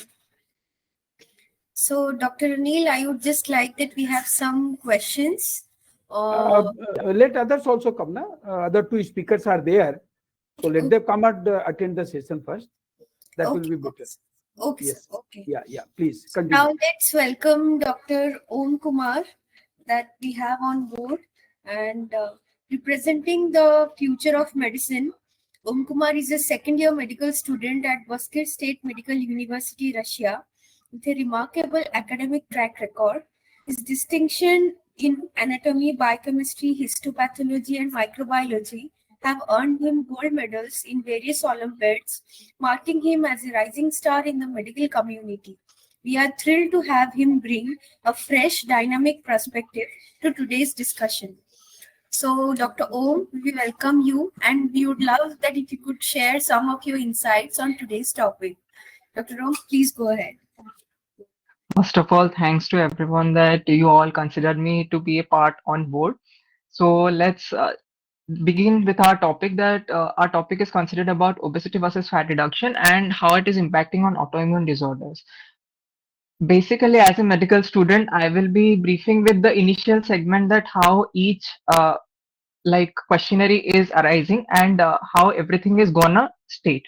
So, Dr. Anil, I would just like that we have some questions. Let others also come. Other two speakers are there. So let them come and attend the session first. That will be better. Okay, Yes. sir. Okay. Yeah. Please continue. Now let's welcome Dr. Om Kumar that we have on board, and representing the future of medicine. Om Kumar is a second-year medical student at Moscow State Medical University, Russia, with a remarkable academic track record. His distinction in anatomy, biochemistry, histopathology, and microbiology have earned him gold medals in various Olympiads, marking him as a rising star in the medical community. We are thrilled to have him bring a fresh, dynamic perspective to today's discussion. So, Dr. Om, we welcome you, and we would love that if you could share some of your insights on today's topic. Dr. Om, please go ahead. First of all, thanks to everyone that you all considered me to be a part on board. So let's begin with our topic. That our topic is considered about obesity versus fat reduction and how it is impacting on autoimmune disorders. Basically, as a medical student, I will be briefing with the initial segment that how each questionnaire is arising and how everything is gonna state.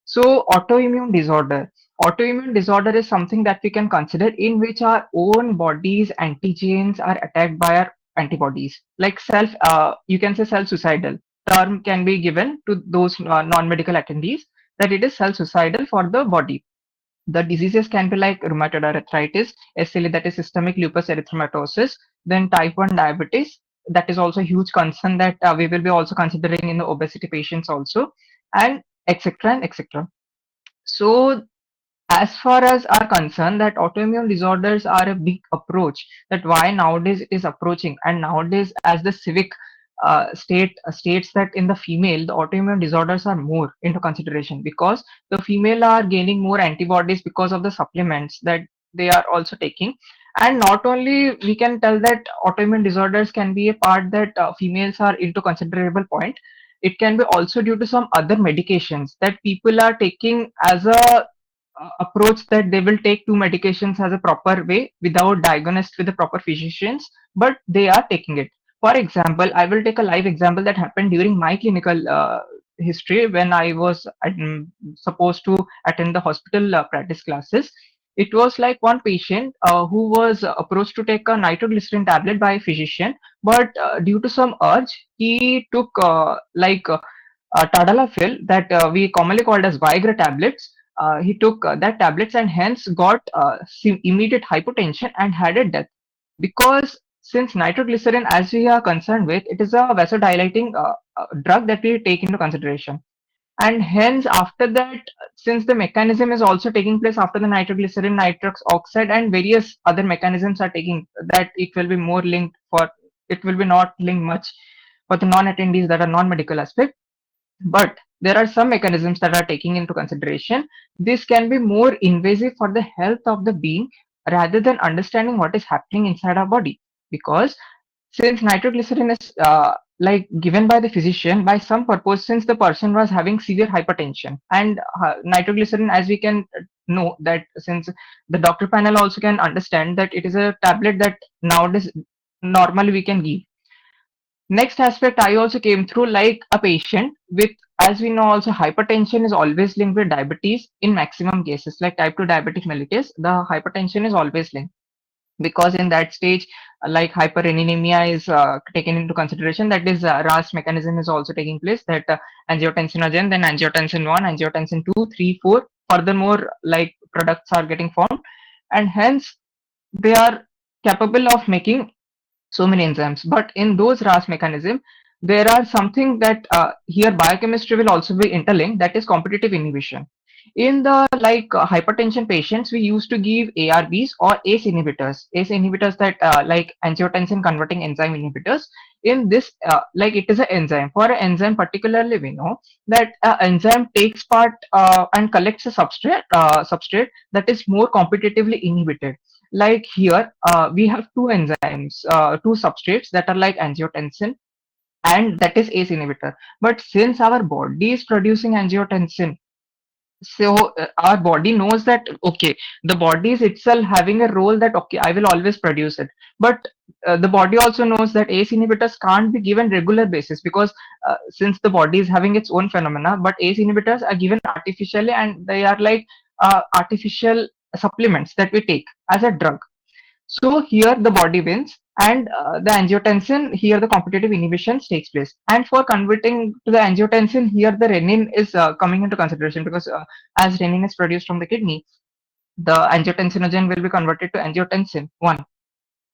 So autoimmune disorder. Autoimmune disorder is something that we can consider in which our own body's antigens are attacked by our antibodies. Like you can say self-suicidal. Term can be given to those non-medical attendees that it is self-suicidal for the body. The diseases can be like rheumatoid arthritis, SLE, that is systemic lupus erythematosus, then type 1 diabetes. That is also a huge concern that we will be also considering in the obesity patients also, and etc. and etc. So as far as are concerned, that autoimmune disorders are a big approach, that why nowadays it is approaching, and nowadays as the civic states that in the female the autoimmune disorders are more into consideration because the female are gaining more antibodies because of the supplements that they are also taking. And not only we can tell that autoimmune disorders can be a part that females are into considerable point, it can be also due to some other medications that people are taking as a approach, that they will take two medications as a proper way without diagnosed with the proper physicians, but they are taking it. For example, I will take a live example that happened during my clinical history when I was supposed to attend the hospital practice classes. It was like one patient who was approached to take a nitroglycerin tablet by a physician, but due to some urge, he took tadalafil, that we commonly called as Viagra tablets. He took that tablets and hence got immediate hypotension and had a death. Because since nitroglycerin, as we are concerned with, it is a vasodilating drug that we take into consideration. And hence, after that, since the mechanism is also taking place after the nitroglycerin, nitrous oxide, and various other mechanisms are taking, that it will be more linked for, it will be not linked much for the non-attendees that are non-medical aspect. But there are some mechanisms that are taking into consideration. This can be more invasive for the health of the being rather than understanding what is happening inside our body. Because since nitroglycerin is given by the physician by some purpose, since the person was having severe hypertension, and nitroglycerin, as we can know that since the doctor panel also can understand that it is a tablet that nowadays normally we can give. Next aspect I also came through like a patient with, as we know also, hypertension is always linked with diabetes in maximum cases, like type 2 diabetic mellitus, the hypertension is always linked. Because in that stage, like hyperinsulinemia is taken into consideration, that is RAS mechanism is also taking place, that angiotensinogen, then angiotensin 1, angiotensin 2, 3, 4, furthermore like products are getting formed, and hence they are capable of making so many enzymes. But in those RAS mechanism, there are something that here biochemistry will also be interlinked, that is competitive inhibition. In the hypertension patients, we used to give ARBs or ACE inhibitors. ACE inhibitors that like angiotensin converting enzyme inhibitors. In this, it is an enzyme. For an enzyme particularly, we know that enzyme takes part and collects a substrate that is more competitively inhibited. Like here, we have two enzymes, two substrates that are like angiotensin and that is ACE inhibitor. But since our body is producing angiotensin, so our body knows that okay, the body is itself having a role that okay, I will always produce it. But the body also knows that ACE inhibitors can't be given regular basis because since the body is having its own phenomena, but ACE inhibitors are given artificially and they are like artificial supplements that we take as a drug. So here the body wins, and the angiotensin, here the competitive inhibition takes place. And for converting to the angiotensin, here the renin is coming into consideration because as renin is produced from the kidney, the angiotensinogen will be converted to angiotensin 1.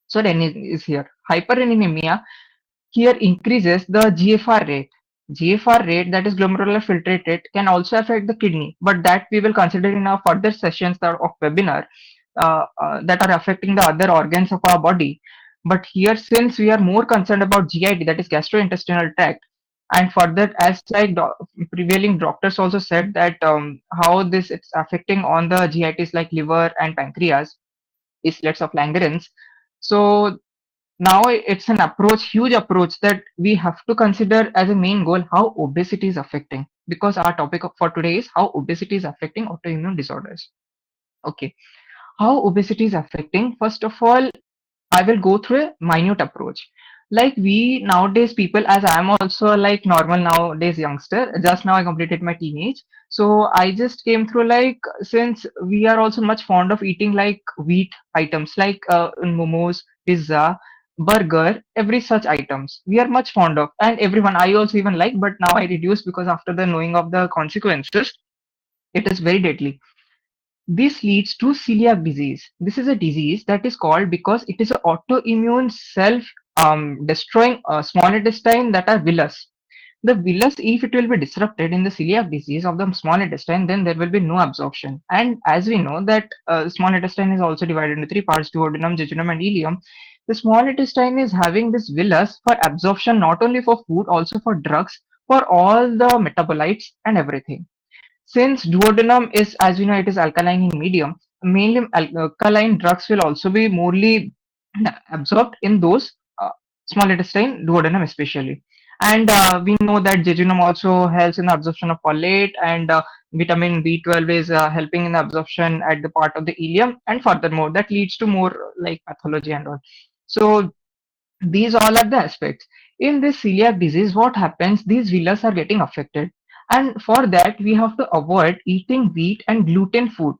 So renin is here. Hyperreninemia here increases the GFR rate. GFR rate, that is glomerular filtrate rate, can also affect the kidney, but that we will consider in our further sessions of webinar that are affecting the other organs of our body. But here, since we are more concerned about GIT, that is gastrointestinal tract, and further, as like prevailing doctors also said that how this it's affecting on the GITs like liver and pancreas, islets of Langerhans. So now it's an approach, huge approach that we have to consider as a main goal how obesity is affecting, because our topic for today is how obesity is affecting autoimmune disorders. Okay, how obesity is affecting, first of all, I will go through a minute approach. Like we nowadays people, as I am also like normal nowadays youngster, just now I completed my teenage. So I just came through like, since we are also much fond of eating like wheat items like momos, pizza, burger, every such items we are much fond of, and everyone, I also even like, but now I reduce because after the knowing of the consequences, it is very deadly. This leads to celiac disease. This is a disease that is called because it is an autoimmune self destroying small intestine that are villus. The villus, if it will be disrupted in the celiac disease of the small intestine, then there will be no absorption. And as we know that small intestine is also divided into three parts: duodenum, jejunum, and ileum. The small intestine is having this villus for absorption not only for food, also for drugs, for all the metabolites and everything. Since duodenum is, as we know, it is alkaline in medium, mainly alkaline drugs will also be morely absorbed in those small intestine, duodenum especially. And we know that jejunum also helps in the absorption of folate, and vitamin B12 is helping in the absorption at the part of the ileum, and furthermore, that leads to more like pathology and all. So these all are the aspects. In this celiac disease, what happens? These villus are getting affected. And for that, we have to avoid eating wheat and gluten food.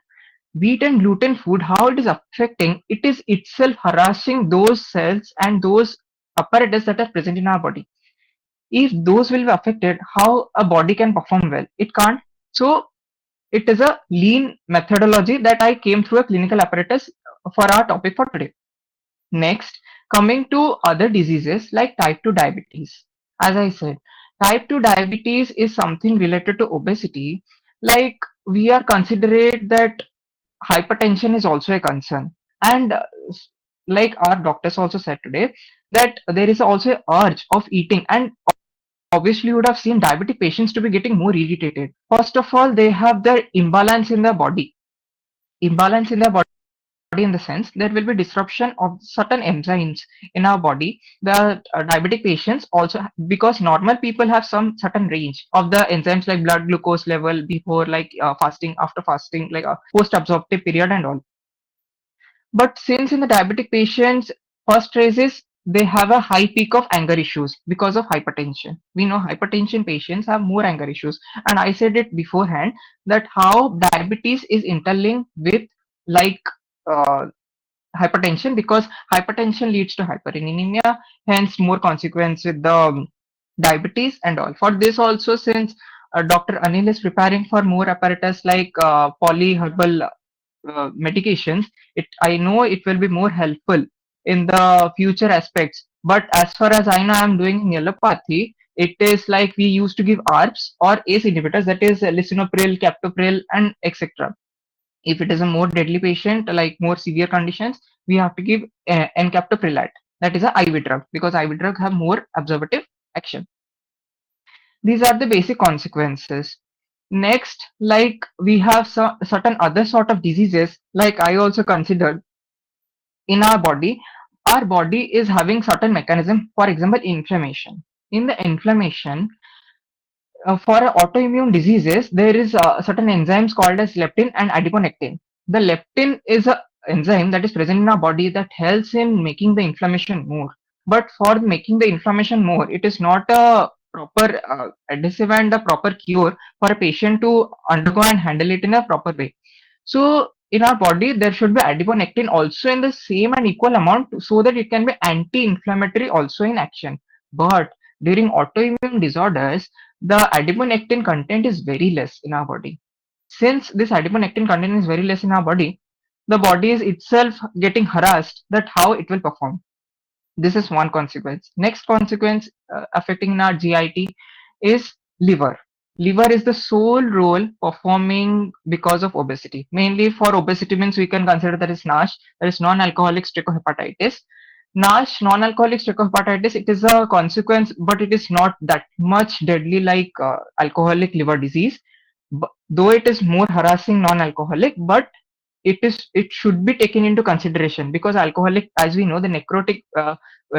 Wheat and gluten food, how it is affecting, it is itself harassing those cells and those apparatus that are present in our body. If those will be affected, how a body can perform well? It can't. So it is a lean methodology that I came through a clinical apparatus for our topic for today. Next, coming to other diseases like type 2 diabetes. As I said, type 2 diabetes is something related to obesity. Like we are considerate that hypertension is also a concern. And like our doctors also said today, that there is also a urge of eating. And obviously you would have seen diabetic patients to be getting more irritated. First of all, they have their imbalance in their body. Imbalance in their body in the sense there will be disruption of certain enzymes in our body. The diabetic patients also, because normal people have some certain range of the enzymes like blood glucose level before like fasting, after fasting, like a post absorptive period and all. But since in the diabetic patients, first phase is they have a high peak of anger issues because of hypertension. We know hypertension patients have more anger issues, and I said it beforehand that how diabetes is interlinked with like uh, hypertension, because hypertension leads to hyperinsulinemia, hence more consequence with the diabetes and all. For this also, since Dr. Anil is preparing for more apparatus like polyherbal medications, it I know it will be more helpful in the future aspects. But as far as I know, I'm doing in allopathy. It is like we used to give ARBs or ACE inhibitors, that is lisinopril, captopril, and etc. If it is a more deadly patient, like more severe conditions, we have to give encaptopril, that is a IV drug, because IV drug have more absorptive action. These are the basic consequences. Next, like we have certain other sort of diseases, like I also considered in our body is having certain mechanism, for example, inflammation. In the inflammation, for autoimmune diseases, there is certain enzymes called as leptin and adiponectin. The leptin is a enzyme that is present in our body that helps in making the inflammation more. But for making the inflammation more, it is not a proper adhesive and a proper cure for a patient to undergo and handle it in a proper way. So in our body, there should be adiponectin also in the same and equal amount so that it can be anti-inflammatory also in action. But during autoimmune disorders, the adiponectin content is very less in our body. Since this adiponectin content is very less in our body is itself getting harassed that how it will perform. This is one consequence. Next consequence affecting in our GIT is liver. Liver is the sole role performing because of obesity. Mainly for obesity means we can consider that is NASH, that is non-alcoholic steatohepatitis. NASH, non-alcoholic steatohepatitis, it is a consequence, but it is not that much deadly like alcoholic liver disease. Though it is more harassing non-alcoholic, but it should be taken into consideration because alcoholic, as we know, the necrotic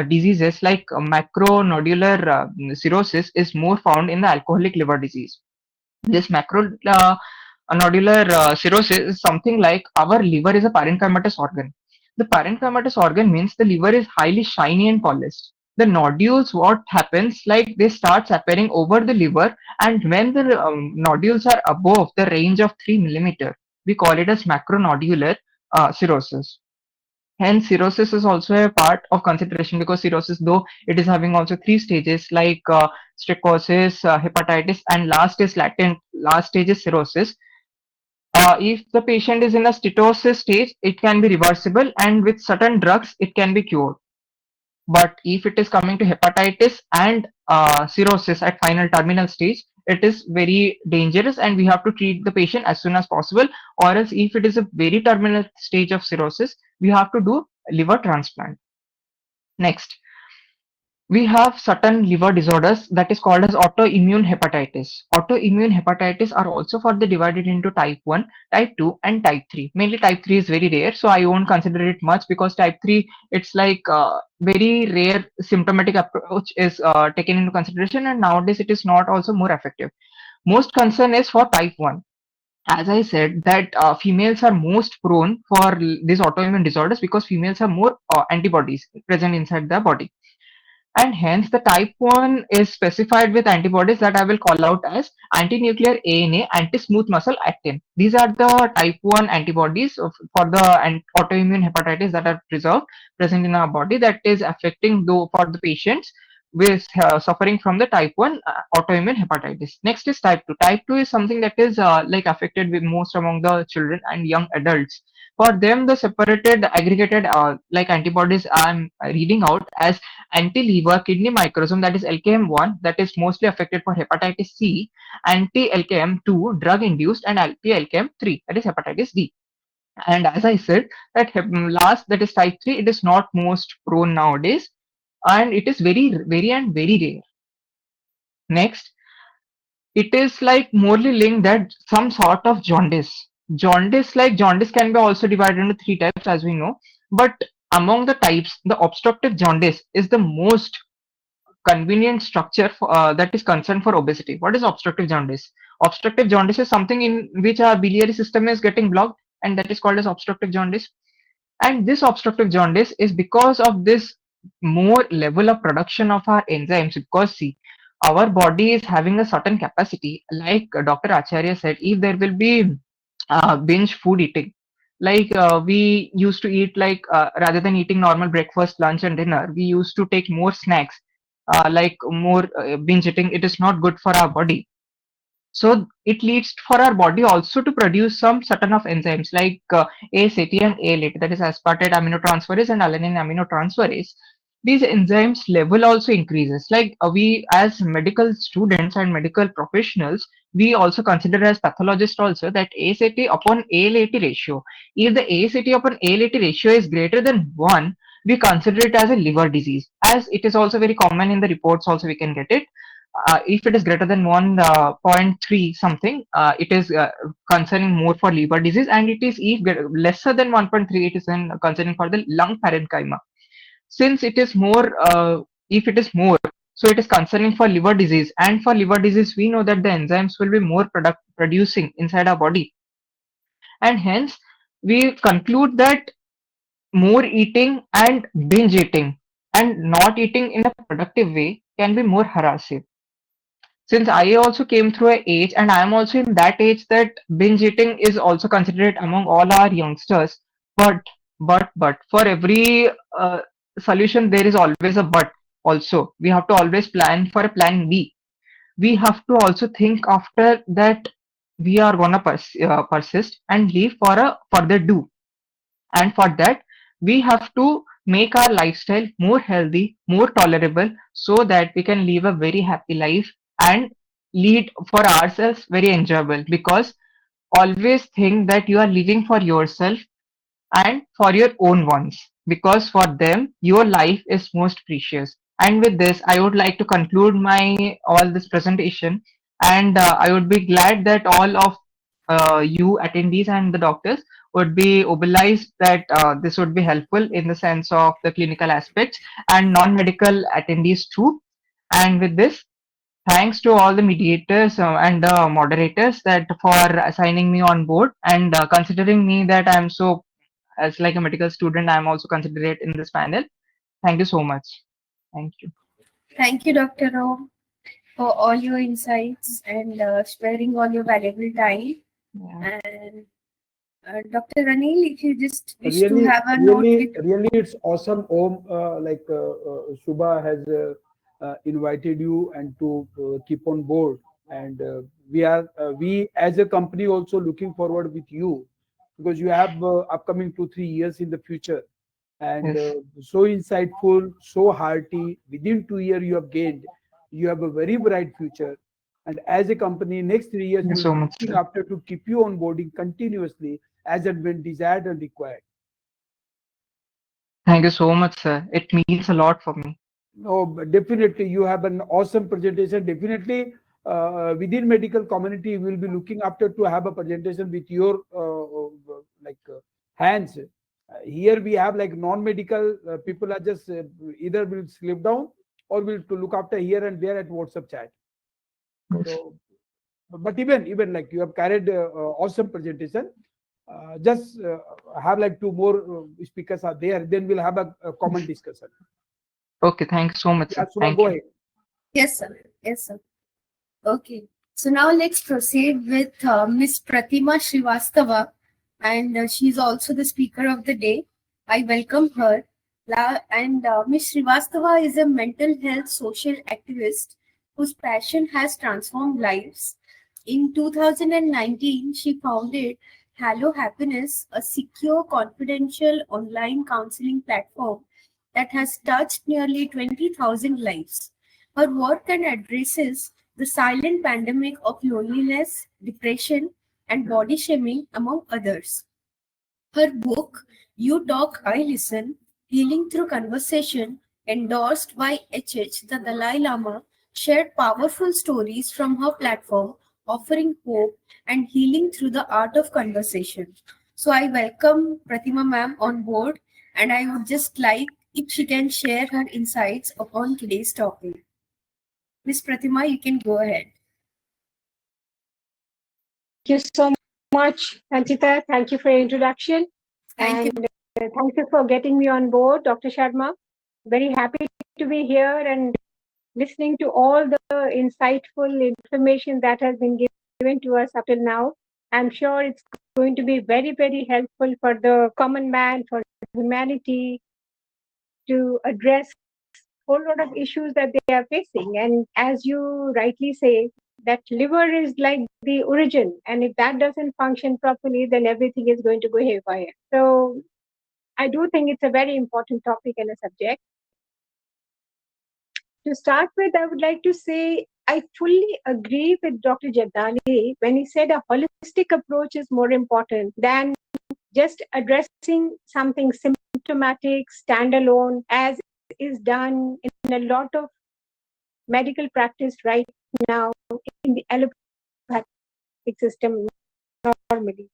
diseases like macronodular cirrhosis is more found in the alcoholic liver disease. This macronodular cirrhosis is something like our liver is a parenchymatous organ. The parenchymatous organ means the liver is highly shiny and polished. The nodules, what happens, like they starts appearing over the liver, and when the nodules are above the range of 3 millimeter, we call it as macronodular cirrhosis. Hence, cirrhosis is also a part of consideration because cirrhosis, though it is having also three stages like cirrhosis, hepatitis, and last stage is cirrhosis. If the patient is in a steatosis stage, it can be reversible, and with certain drugs, it can be cured. But if it is coming to hepatitis and cirrhosis at final terminal stage, it is very dangerous and we have to treat the patient as soon as possible. Or else if it is a very terminal stage of cirrhosis, we have to do liver transplant. Next, we have certain liver disorders that is called as autoimmune hepatitis. Autoimmune hepatitis are also further divided into type 1, type 2 and type 3. Mainly type 3 is very rare, so I won't consider it much because type 3, it's like very rare symptomatic approach is taken into consideration, and nowadays it is not also more effective. Most concern is for type 1. As I said that females are most prone for these autoimmune disorders because females have more antibodies present inside the body. And hence the type 1 is specified with antibodies that I will call out as anti-nuclear ANA, anti-smooth muscle actin. These are the type 1 antibodies for the autoimmune hepatitis that are present in our body that is affecting though for the patients with suffering from the type 1 autoimmune hepatitis. Next is type 2. Type 2 is something that is like affected with most among the children and young adults. For them, the separated aggregated like antibodies I'm reading out as anti-liver kidney microsome, that is LKM1, that is mostly affected for hepatitis C, anti-LKM2 drug induced, and anti-LKM3, that is hepatitis D. And as I said, that last, that is type 3, it is not most prone nowadays, and it is very rare. Next, it is like morely linked that some sort of jaundice. Jaundice can be also divided into three types, as we know, but among the types, the obstructive jaundice is the most convenient structure that is concerned for obesity. What is obstructive jaundice? Obstructive jaundice is something in which our biliary system is getting blocked, and that is called as obstructive jaundice. And this obstructive jaundice is because of this more level of production of our enzymes. Because see, our body is having a certain capacity, like Dr. Acharya said, if there will be binge food eating, like we used to eat like rather than eating normal breakfast, lunch and dinner, we used to take more snacks, like more binge eating. It is not good for our body. So it leads for our body also to produce some certain of enzymes like ASAT and ALAT, that is aspartate aminotransferase and alanine aminotransferase. These enzymes level also increases. Like we as medical students and medical professionals, we also consider as pathologists also that ASAT upon ALAT ratio. If the ASAT upon ALAT ratio is greater than 1, we consider it as a liver disease. As it is also very common in the reports also we can get it. If it is greater than 1.3 something, it is concerning more for liver disease, and it is if lesser than 1.3, it is then concerning for the lung parenchyma. Since it is more, if it is more, so it is concerning for liver disease, and for liver disease, we know that the enzymes will be more producing inside our body, and hence we conclude that more eating and binge eating and not eating in a productive way can be more harassing. Since I also came through an age, and I am also in that age that binge eating is also considered among all our youngsters. But, but for every solution, there is always a but. Also, we have to always plan for a plan B. We have to also think after that we are gonna persist and leave for a further do. And for that, we have to make our lifestyle more healthy, more tolerable, so that we can live a very happy life and lead for ourselves very enjoyable. Because always think that you are living for yourself and for your own ones, because for them your life is most precious. And with this I would like to conclude my all this presentation, and I would be glad that all of you attendees and the doctors would be mobilized, that this would be helpful in the sense of the clinical aspects, and non-medical attendees too. And with this, thanks to all the mediators and moderators that for assigning me on board, and considering me that I'm so, as like a medical student, I'm also considerate in this panel. Thank you so much. Thank you. Thank you, Dr. Rao, for all your insights and sparing all your valuable time. Yeah. And Dr. Anil, if you just wish to Really, have a note really, with really, it's awesome. Om, Shubha has invited you and to keep on board, and we as a company also looking forward with you, because you have upcoming 2-3 years in the future, and Yes. so insightful, so hearty. Within 2 years, you have gained. You have a very bright future, and as a company, next 3 years, Thank you we will so be much, looking sir. after to keep you on boarding continuously as and when desired and required. Thank you so much, sir. It means a lot for me. No, but definitely you have an awesome presentation. Definitely, within medical community, we will be looking after to have a presentation with your hands. Here we have like non-medical people are just either will slip down or will to look after here and there at WhatsApp chat. Yes. So, but even like you have carried awesome presentation. Just have like two more speakers are there. Then we'll have a common discussion. Okay, thank you so much, Yeah, sir. Subha, Thank go you. ahead. yes, sir. Yes, sir. Okay. So now let's proceed with Miss Pratima Srivastava, and she's also the speaker of the day. I welcome her. And Miss Srivastava is a mental health social activist whose passion has transformed lives. In 2019, she founded Hello Happiness, a secure, confidential online counseling platform that has touched nearly 20,000 lives. Her work and addresses the silent pandemic of loneliness, depression, and body shaming, among others. Her book, You Talk, I Listen, Healing Through Conversation, endorsed by HH, the Dalai Lama, shared powerful stories from her platform, offering hope and healing through the art of conversation. So I welcome Pratima ma'am on board, and I would just like if she can share her insights upon today's topic. Miss Pratima, you can go ahead. Thank you so much, Sanchita. Thank you for your introduction. Thank you. And thank you for getting me on board, Dr. Sharma. Very happy to be here and listening to all the insightful information that has been given to us up till now. I'm sure it's going to be very, very helpful for the common man, for humanity, to address a whole lot of issues that they are facing. And as you rightly say, that liver is like the origin, and if that doesn't function properly, then everything is going to go haywire. So I do think it's a very important topic and a subject. To start with, I would like to say I fully agree with Dr. Jagdale when he said a holistic approach is more important than just addressing something symptomatic, standalone, as is done in a lot of medical practice right now in the allopathic system normally.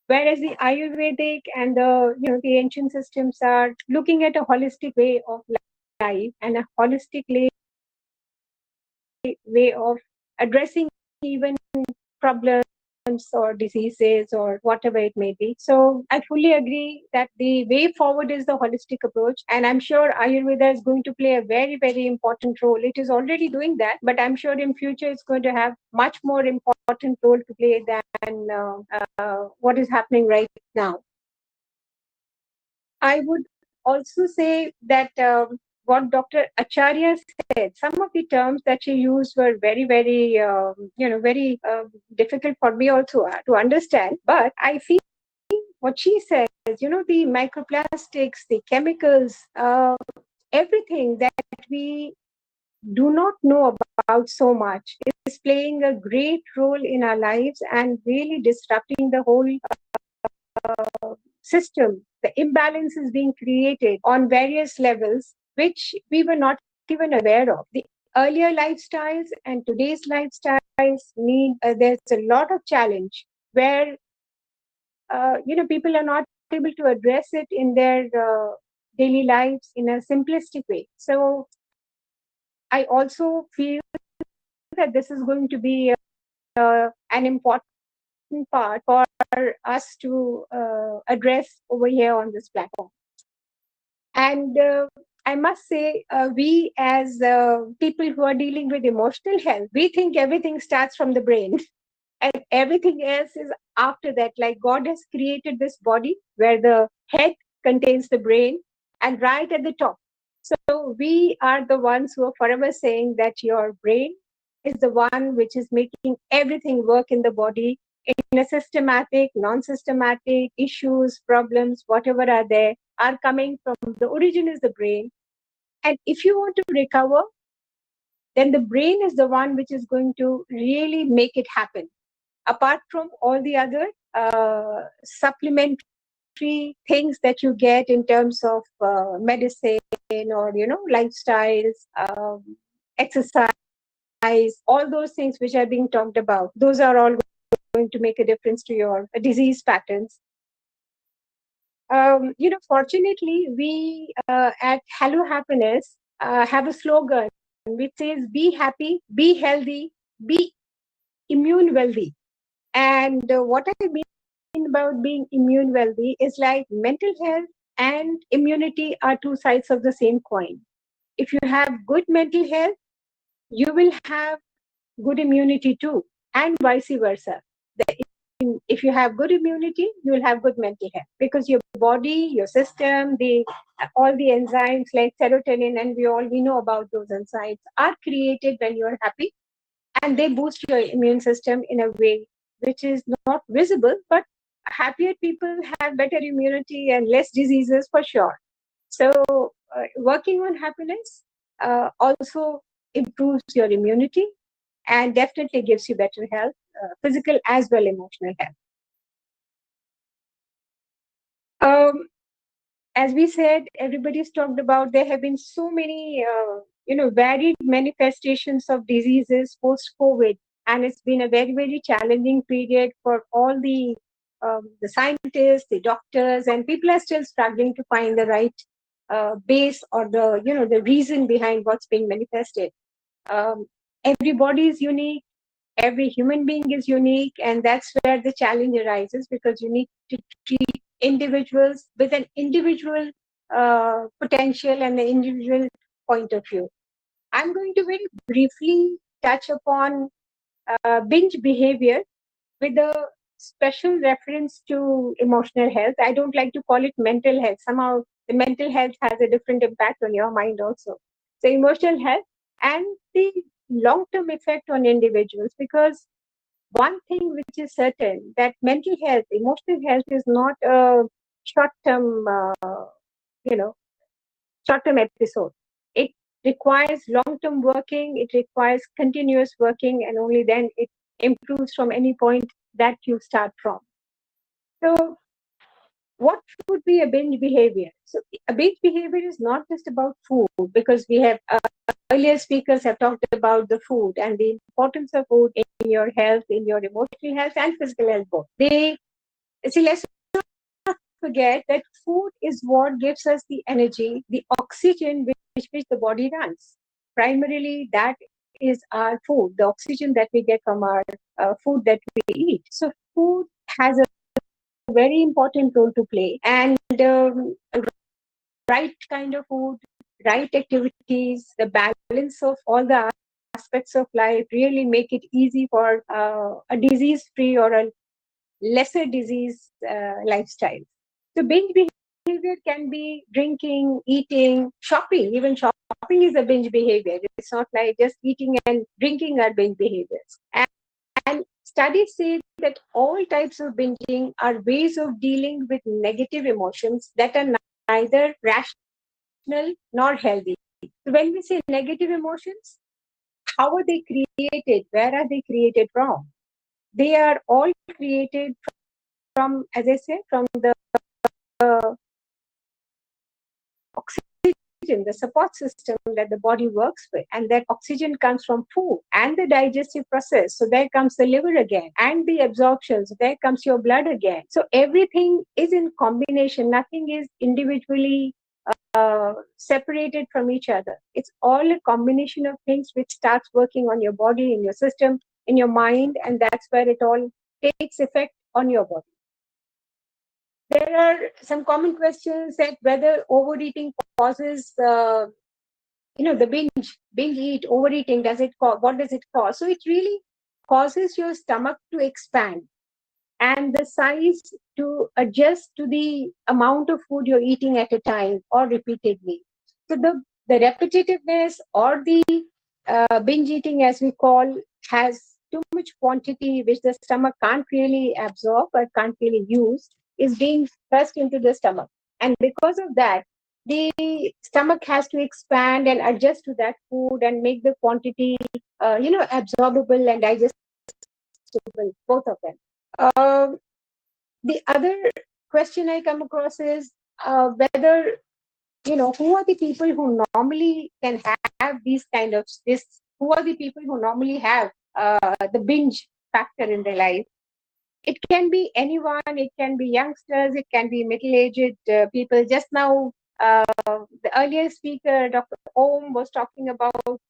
Whereas the Ayurvedic and the ancient systems are looking at a holistic way of life and a holistic way of addressing even problems or diseases or whatever it may be. So I fully agree that the way forward is the holistic approach. And I'm sure Ayurveda is going to play a very, very important role. It is already doing that, but I'm sure in future it's going to have much more important role to play than what is happening right now. I would also say that what Dr. Acharya said, some of the terms that she used were very, very, very difficult for me also to understand. But I feel what she says, the microplastics, the chemicals, everything that we do not know about so much is playing a great role in our lives and really disrupting the whole system. The imbalance is being created on various levels, which we were not even aware of. The earlier lifestyles and today's lifestyles mean there's a lot of challenge where people are not able to address it in their daily lives in a simplistic way. So I also feel that this is going to be an important part for us to address over here on this platform. And I must say, we as people who are dealing with emotional health, we think everything starts from the brain and everything else is after that. Like God has created this body where the head contains the brain and right at the top. So we are the ones who are forever saying that your brain is the one which is making everything work in the body in a systematic, non-systematic issues, problems, whatever are there, are coming from the origin is the brain. And if you want to recover, then the brain is the one which is going to really make it happen. Apart from all the other supplementary things that you get in terms of medicine or, lifestyles, exercise, all those things which are being talked about, those are all going to make a difference to your disease patterns. Fortunately, we at Hello Happiness have a slogan which says, be happy, be healthy, be immune wealthy. And what I mean about being immune wealthy is like mental health and immunity are two sides of the same coin. If you have good mental health, you will have good immunity too, and vice versa. If you have good immunity, you will have good mental health because your body, your system, all the enzymes like serotonin, and we know about those enzymes, are created when you are happy, and they boost your immune system in a way which is not visible, but happier people have better immunity and less diseases for sure. So working on happiness also improves your immunity and definitely gives you better health, physical as well emotional health. As we said, everybody's talked about, there have been so many varied manifestations of diseases post-COVID, and it's been a very, very challenging period for all the scientists, the doctors, and people are still struggling to find the right base or the reason behind what's being manifested. Every body is unique, every human being is unique, and that's where the challenge arises, because you need to treat individuals with an individual potential and an individual point of view. I'm going to very briefly touch upon binge behavior with a special reference to emotional health. I don't like to call it mental health. Somehow the mental health has a different impact on your mind also. So emotional health and the long-term effect on individuals, because one thing which is certain, that mental health, emotional health is not a short-term, short-term episode. It requires long-term working, it requires continuous working, and only then it improves from any point that you start from. So what would be a binge behavior? So a binge behavior is not just about food, because we have earlier speakers have talked about the food and the importance of food in your health, in your emotional health and physical health both. Let's not forget that food is what gives us the energy, the oxygen which the body runs. Primarily, that is our food, the oxygen that we get from our food that we eat. So food has a very important role to play, and right kind of food, right activities, the balance of all the aspects of life really make it easy for a disease-free or a lesser disease lifestyle. So binge behavior can be drinking, eating, shopping. Even shopping is a binge behavior. It's not like just eating and drinking are binge behaviors. And studies say that all types of binging are ways of dealing with negative emotions that are neither rational nor healthy. So when we say negative emotions, how are they created? Where are they created from? They are all created from, as I said, from the oxygen, the support system that the body works with, and that oxygen comes from food and the digestive process. So there comes the liver again, and the absorption. So there comes your blood again. So everything is in combination. Nothing is individually separated from each other. It's all a combination of things which starts working on your body, in your system, in your mind, and that's where it all takes effect on your body. There are some common questions that whether overeating causes, the binge eat, overeating, what does it cause? So it really causes your stomach to expand and the size to adjust to the amount of food you're eating at a time or repeatedly. So the repetitiveness or the binge eating, as we call, has too much quantity which the stomach can't really absorb or can't really use, is being pressed into the stomach. And because of that, the stomach has to expand and adjust to that food and make the quantity, absorbable and digestible, both of them. The other question I come across is whether, who are the people who normally can have these kind of this? Who are the people who normally have the binge factor in their life? It can be anyone. It can be youngsters. It can be middle-aged people. Just now, the earlier speaker, Dr. Om, was talking about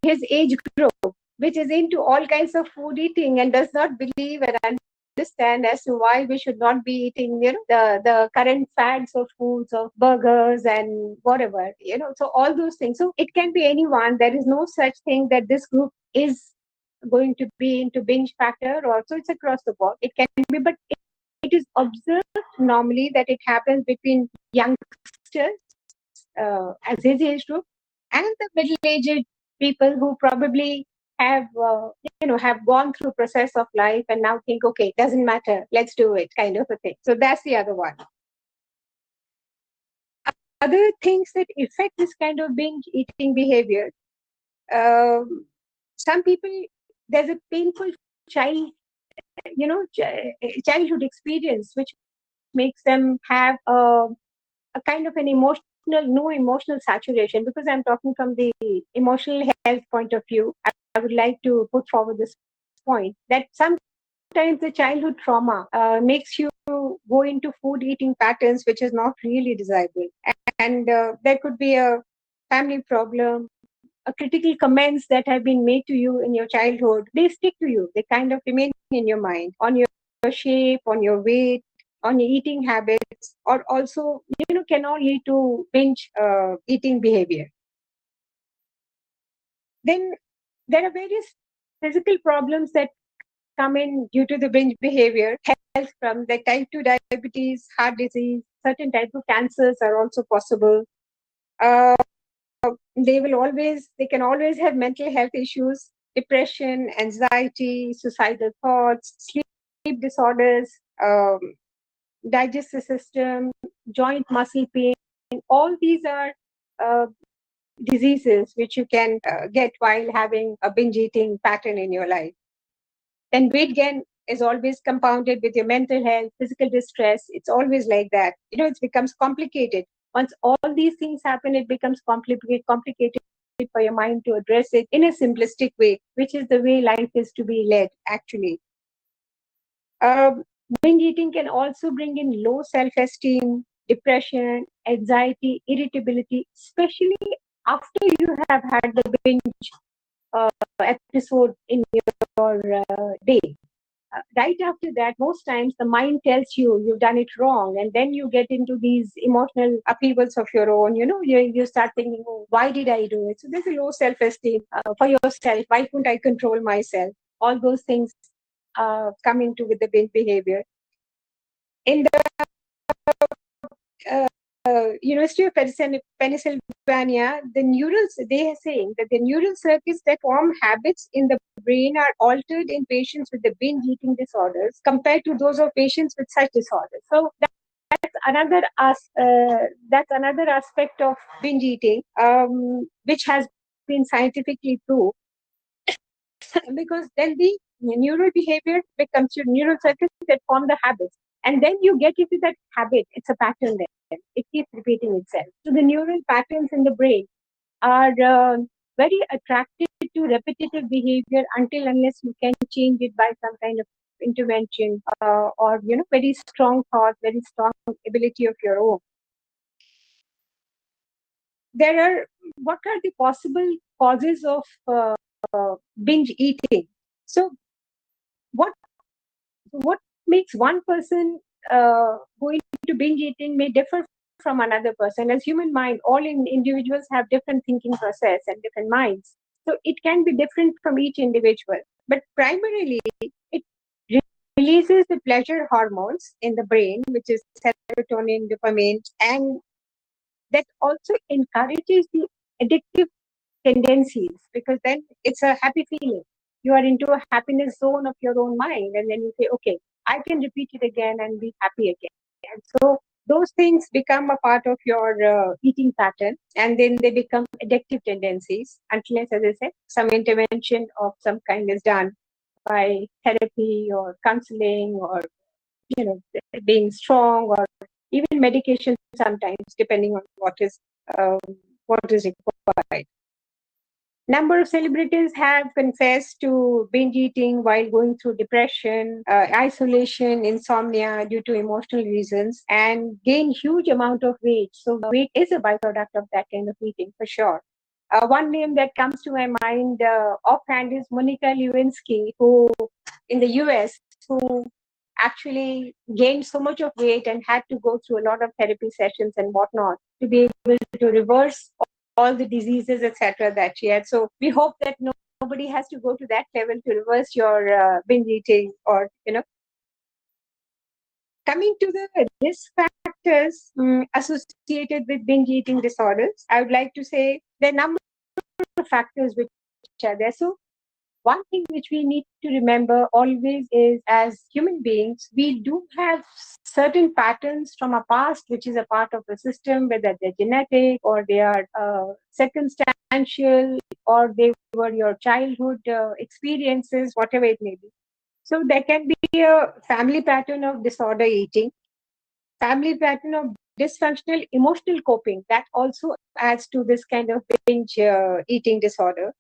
his age group, which is into all kinds of food eating and does not believe and understand as to why we should not be eating, the current fads of foods, of burgers and whatever, so all those things. So it can be anyone. There is no such thing that this group is going to be into binge factor, or so it's across the board. It can be, but it is observed normally that it happens between youngsters as his age group and the middle-aged people who probably have have gone through process of life and now think, okay, it doesn't matter, let's do it, kind of a thing. So that's the other one. Other things that affect this kind of binge eating behavior, some people, there's a painful childhood experience which makes them have a kind of an no emotional saturation. Because I'm talking from the emotional health point of view, I would like to put forward this point that sometimes the childhood trauma makes you go into food eating patterns which is not really desirable, and there could be a family problem, a critical comments that have been made to you in your childhood. They stick to you. They kind of remain in your mind, on your shape, on your weight, on your eating habits, or also can all lead to binge eating behavior. Then there are various physical problems that come in due to the binge behavior. Health, from the type 2 diabetes, heart disease, certain types of cancers are also possible. they can always have mental health issues, depression, anxiety, suicidal thoughts, sleep disorders, digestive system, joint muscle pain. All these are diseases which you can get while having a binge eating pattern in your life. Then weight gain is always compounded with your mental health, physical distress. It's always like that. It becomes complicated. Once all these things happen, it becomes complicated for your mind to address it in a simplistic way, which is the way life is to be led, actually. Binge eating can also bring in low self-esteem, depression, anxiety, irritability, especially after you have had the binge episode in your day. Right after that, most times the mind tells you you've done it wrong, and then you get into these emotional upheavals of your own. You start thinking, oh, why did I do it? So there's a low self-esteem for yourself. Why couldn't I control myself? All those things come into with the binge behavior. In the University of Pennsylvania, they are saying that the neural circuits that form habits in the brain are altered in patients with the binge eating disorders compared to those of patients with such disorders. So that's another aspect of binge eating, which has been scientifically proved. Because then the neural behavior becomes your neural circuits that form the habits. And then you get into that habit. It's a pattern then. It keeps repeating itself. So the neural patterns in the brain are very attracted to repetitive behavior unless you can change it by some kind of intervention or very strong thought, very strong ability of your own. What are the possible causes of binge eating? So what makes one person going to binge eating may differ from another person. As human mind, all individuals have different thinking process and different minds. So it can be different from each individual. But primarily, it releases the pleasure hormones in the brain, which is serotonin, dopamine, and that also encourages the addictive tendencies, because then it's a happy feeling. You are into a happiness zone of your own mind, and then you say, okay, I can repeat it again and be happy again. And so those things become a part of your eating pattern, and then they become addictive tendencies unless, as I said, some intervention of some kind is done by therapy or counseling or being strong, or even medication sometimes, depending on what is required. Number of celebrities have confessed to binge eating while going through depression, isolation, insomnia due to emotional reasons, and gain huge amount of weight. So weight is a byproduct of that kind of eating, for sure. One name that comes to my mind offhand is Monica Lewinsky, who in the US, who actually gained so much of weight and had to go through a lot of therapy sessions and whatnot to be able to reverse all the diseases, etc., that she had. So we hope that nobody has to go to that level to reverse your binge eating, or Coming to the risk factors associated with binge eating disorders, I would like to say there are a number of factors which are there. So one thing which we need to remember always is, as human beings, we do have certain patterns from our past, which is a part of the system, whether they're genetic or they are circumstantial or they were your childhood experiences, whatever it may be. So there can be a family pattern of disorder eating, family pattern of dysfunctional emotional coping that also adds to this kind of binge eating disorder.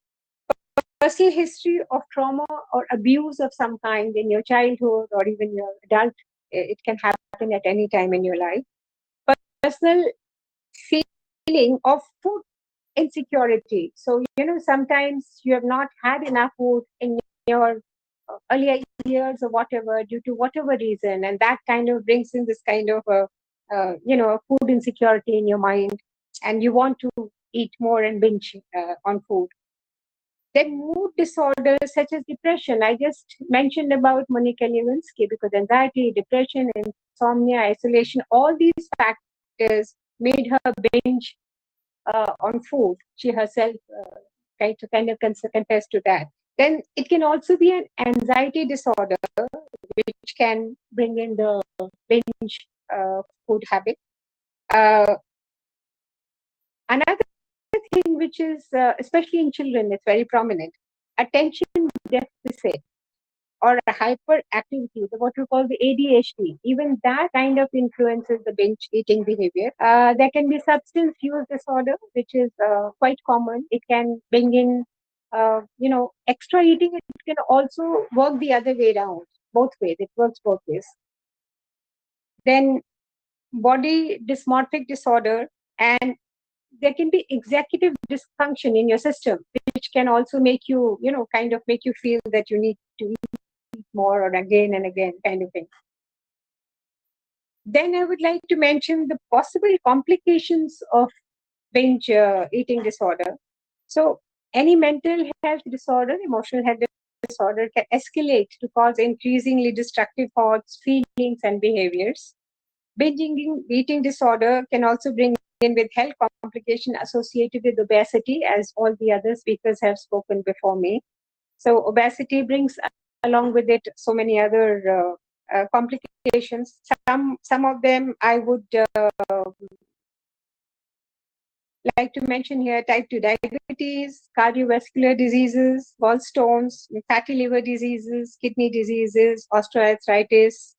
Personal history of trauma or abuse of some kind in your childhood or even your adult, it can happen at any time in your life. Personal feeling of food insecurity. So, sometimes you have not had enough food in your earlier years or whatever, due to whatever reason, and that kind of brings in this kind of food insecurity in your mind, and you want to eat more and binge on food. Then mood disorders such as depression. I just mentioned about Monica Lewinsky because anxiety, depression, insomnia, isolation, all these factors made her binge on food. She herself kind of confessed to that. Then it can also be an anxiety disorder, which can bring in the binge food habit. Another thing which is, especially in children, it's very prominent, attention deficit or a hyperactivity, what we call the ADHD. Even that kind of influences the binge eating behavior. There can be substance use disorder, which is quite common. It can bring in, extra eating. It can also work the other way around, both ways. It works both ways. Then body dysmorphic disorder, and there can be executive dysfunction in your system, which can also make you, kind of make you feel that you need to eat more or again and again kind of thing. Then I would like to mention the possible complications of binge eating disorder. So any mental health disorder, emotional health disorder can escalate to cause increasingly destructive thoughts, feelings, and behaviors. Binge eating disorder can also bring in with health complication associated with obesity, as all the other speakers have spoken before me. So obesity brings along with it so many other complications. Some of them I would like to mention here: type 2 diabetes, cardiovascular diseases, gallstones, fatty liver diseases, kidney diseases, osteoarthritis.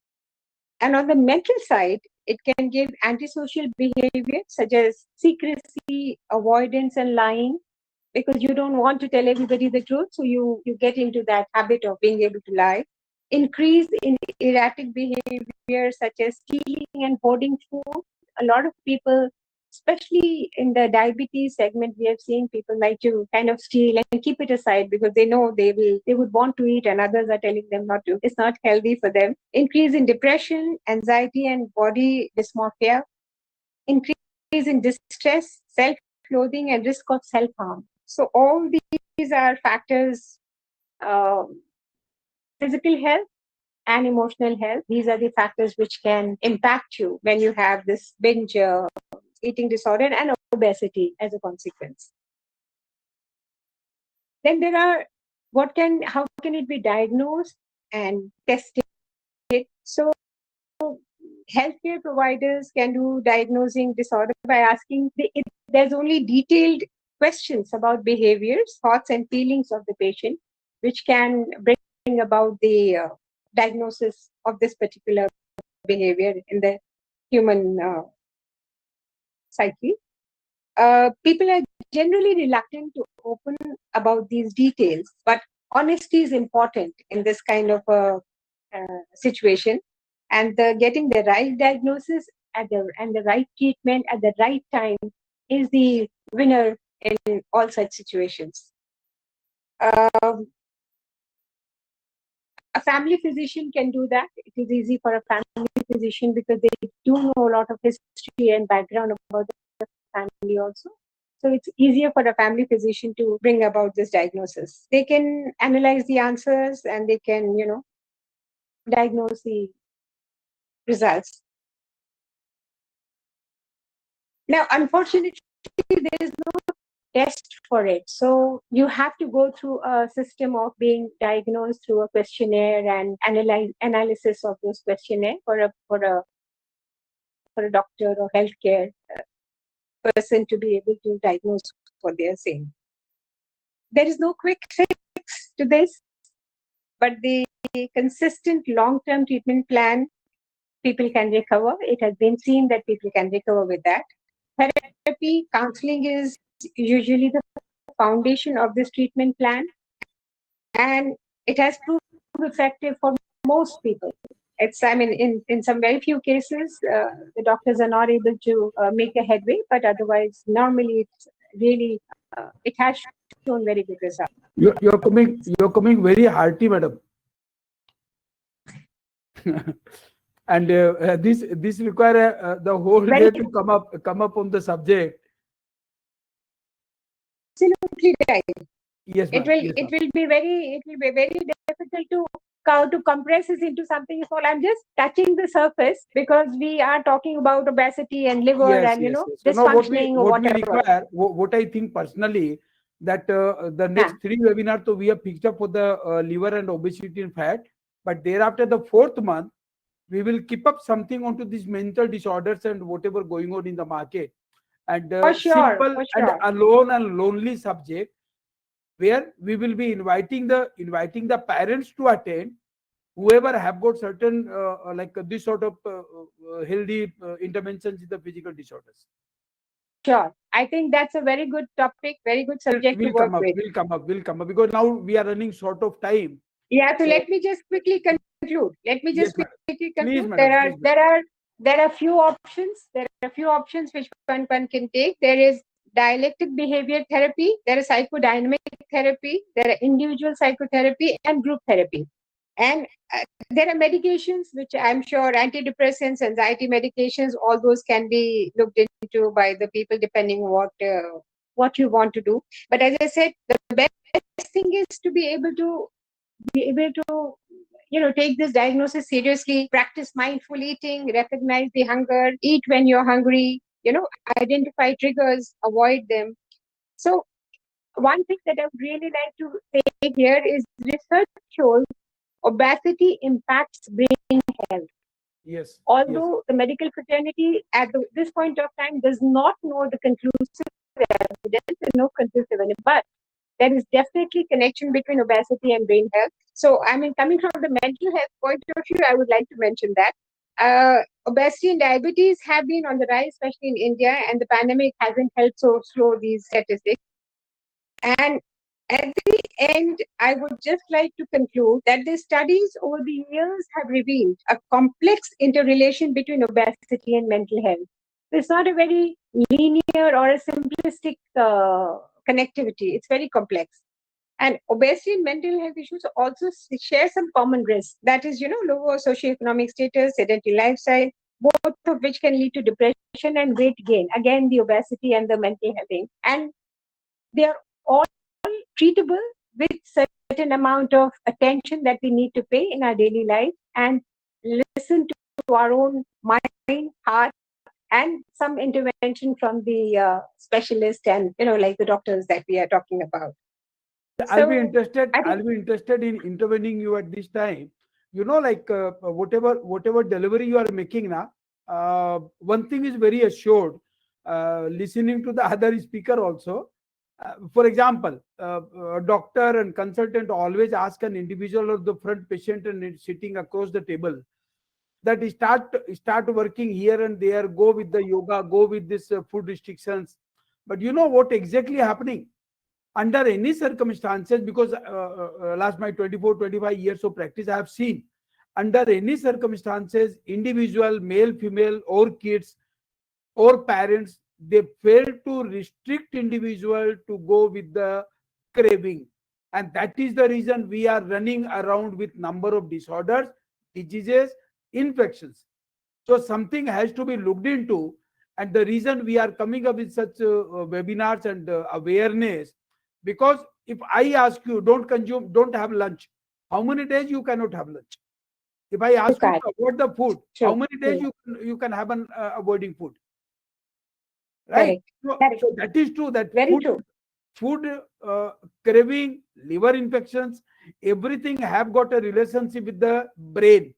And on the mental side, it can give antisocial behavior such as secrecy, avoidance, and lying, because you don't want to tell everybody the truth, so you get into that habit of being able to lie. Increase in erratic behavior such as stealing and hoarding food. A lot of people, especially in the diabetes segment, we have seen people like to kind of steal and keep it aside because they know they would want to eat and others are telling them not to. It's not healthy for them. Increase in depression, anxiety, and body dysmorphia. Increase in distress, self-loathing, and risk of self-harm. So all these are factors, physical health and emotional health. These are the factors which can impact you when you have this binge eating disorder and obesity as a consequence. Then there are, how can it be diagnosed and tested? So healthcare providers can do diagnosing disorder by asking, there's only detailed questions about behaviors, thoughts, and feelings of the patient, which can bring about the diagnosis of this particular behavior in the human psyche. People are generally reluctant to open about these details, but honesty is important in this kind of a situation, and getting the right diagnosis and the right treatment at the right time is the winner in all such situations. A family physician can do that. It is easy for a family physician because they do know a lot of history and background about the family also. So it's easier for a family physician to bring about this diagnosis. They can analyze the answers and they can, diagnose the results. Now, unfortunately, there is no test for it. So you have to go through a system of being diagnosed through a questionnaire and analysis of those questionnaire for a doctor or healthcare person to be able to diagnose what they are saying. There is no quick fix to this, but the consistent long-term treatment plan, people can recover. It has been seen that people can recover with that. Therapy, counseling is usually the foundation of this treatment plan, and it has proved effective for most people. It's, in some very few cases, the doctors are not able to make a headway, but otherwise, normally, it's really, it has shown very good results. You're coming very hearty, madam. And this require the whole day to come up on the subject. Absolutely right. Yes, it will be very difficult to how to compress this into something small. I'm just touching the surface because we are talking about obesity and liver and Yes. So now dysfunctioning or what we whatever. require, what I think personally, that the next 3 webinars, so we have picked up for the liver and obesity and fat, but thereafter the 4th month, we will keep up something onto these mental disorders and whatever going on in the market, and For sure, simple for and sure. alone and lonely subject, where we will be inviting the parents to attend, whoever have got certain like this sort of healthy interventions in the physical disorders. Sure. I think that's a very good topic, very good subject to work with. Will come up, because now we are running short of time. Yeah, so So- let me just quickly conclude. Let me just Yes, madam. quickly Please, conclude. madam, There are few options. There are few options which one can take. There is dialectic behavior therapy, there is psychodynamic therapy, there are individual psychotherapy and group therapy. And there are medications which I'm sure antidepressants, anxiety medications, all those can be looked into by the people depending what you want to do. But as I said, the best thing is to be able to take this diagnosis seriously, practice mindful eating, recognize the hunger, eat when you're hungry, identify triggers, avoid them. So one thing that I would really like to say here is research shows obesity impacts brain health. Yes. Although the medical fraternity at this point of time does not know the conclusive evidence and no conclusive evidence, but there is definitely connection between obesity and brain health. So, I mean, coming from the mental health point of view, I would like to mention that obesity and diabetes have been on the rise, especially in India, and the pandemic hasn't helped so slow these statistics. And at the end, I would just like to conclude that the studies over the years have revealed a complex interrelation between obesity and mental health. It's not a very linear or a simplistic connectivity. It's very complex. And obesity and mental health issues also share some common risks. That is, lower socioeconomic status, sedentary lifestyle, both of which can lead to depression and weight gain. Again, the obesity and the mental health thing. And they are all treatable with certain amount of attention that we need to pay in our daily life and listen to our own mind, heart, and some intervention from the specialist and like the doctors that we are talking about. I'll be interested in intervening you at this time. Like whatever delivery you are making now, one thing is very assured, listening to the other speaker also. For example, a doctor and consultant always ask an individual or the front patient and sitting across the table that start working here and there, go with the yoga, go with this food restrictions. But you know what exactly happening? Under any circumstances, because last my 24-25 years of practice, I have seen under any circumstances, individual, male, female, or kids, or parents, they fail to restrict individual to go with the craving. And that is the reason we are running around with number of disorders, diseases, infections. So something has to be looked into. And the reason we are coming up with such webinars and awareness, because if I ask you, don't have lunch, how many days you cannot have lunch? If I ask you to avoid the food, how many days you can have an avoiding food? Right? So that is true. That very true. Food craving, liver infections, everything have got a relationship with the brain.